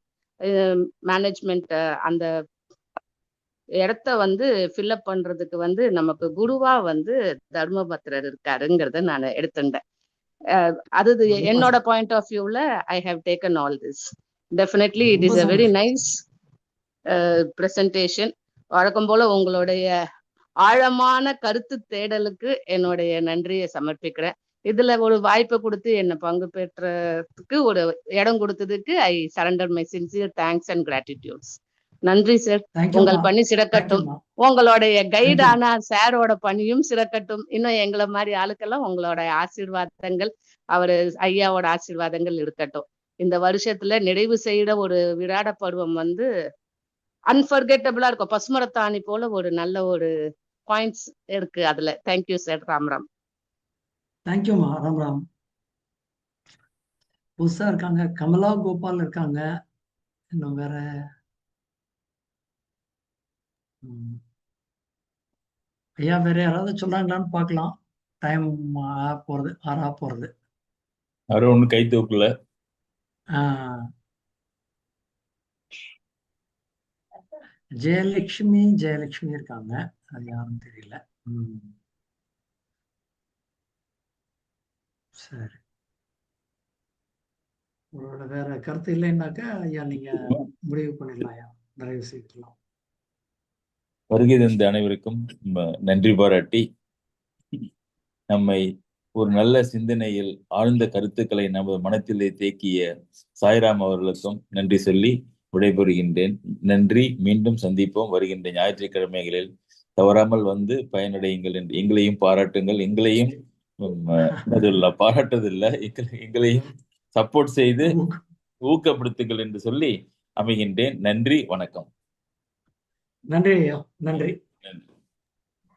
மேனேஜ்மெண்ட் அந்த இடத்த ஃபில்அப் பண்றதுக்கு நமக்கு குருவா தர்மபுத்திரர் இருக்காருங்கிறத நான் எடுத்துட்டேன். அது என்னோட பாயிண்ட் ஆஃப் வியூல I have taken all this. Definitely it is a very nice presentation. வழக்கம் போல உங்களுடைய ஆழமான கருத்து தேடலுக்கு என்னுடைய நன்றியை சமர்ப்பிக்கிறேன். இதுல ஒரு வாய்ப்பை கொடுத்து என்ன பங்கு பெற்றதுக்கு ஒரு இடம் கொடுத்ததுக்கு ஐ surrender my sincere thanks and கிராட்டிடியூட்ஸ். நன்றி சார். உங்கள் பணி சிறக்கட்டும். உங்களுடைய கைடான சாரோட பணியும் சிறக்கட்டும். இன்னும் எங்களை மாதிரி ஆளுக்கெல்லாம் உங்களோட ஆசீர்வாதங்கள், அவரு ஐயாவோட ஆசீர்வாதங்கள் இருக்கட்டும். இந்த வருஷத்துல நிறைவு செய்யற ஒரு விராட பருவம் அன்ஃபர்கெட்டபிளா இருக்கும். பசுமரத்தாணி போல ஒரு நல்ல ஒரு பாயிண்ட்ஸ் இருக்கு அதுல. Thank you sir. ராம்.
தேங்க்யூமா. ராம். புதுசா இருக்காங்க, கமலா கோபால் இருக்காங்க. இன்னும் வேற ஐயா வேற யாராவது சொல்றாங்களான்னு பாக்கலாம். டைம் போறது 6 போறது.
யாரும் ஒண்ணு கை தூக்கல.
ஜெயலட்சுமி இருக்காங்க. அது யாரும் தெரியல. சரி, உங்களோட வேற கருத்து இல்லைன்னாக்கா ஐயா நீங்க முடிவு பண்ணிடலாம் ஐயா, நிறைவு செய்துக்கலாம்.
வருகை தந்த அனைவருக்கும் நன்றி பாராட்டி நம்மை ஒரு நல்ல சிந்தனையில் ஆழ்ந்த கருத்துக்களை நமது மனத்திலே தேக்கிய சாய்ராம் அவர்களுக்கும் நன்றி சொல்லி விடைபெறுகின்றேன். நன்றி. மீண்டும் சந்திப்போம். வருகின்ற ஞாயிற்றுக்கிழமைகளில் தவறாமல் வந்து பயனடையுங்கள் என்று எங்களையும் பாராட்டுங்கள். எங்களையும் பாராட்டுவதில்லை, எங்களையும் சப்போர்ட் செய்து ஊக்கப்படுத்துங்கள் என்று சொல்லி அமைகின்றேன். நன்றி, வணக்கம்.
நன்றி ஐயா. நன்றி.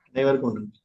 அனைவருக்கும் நன்றி.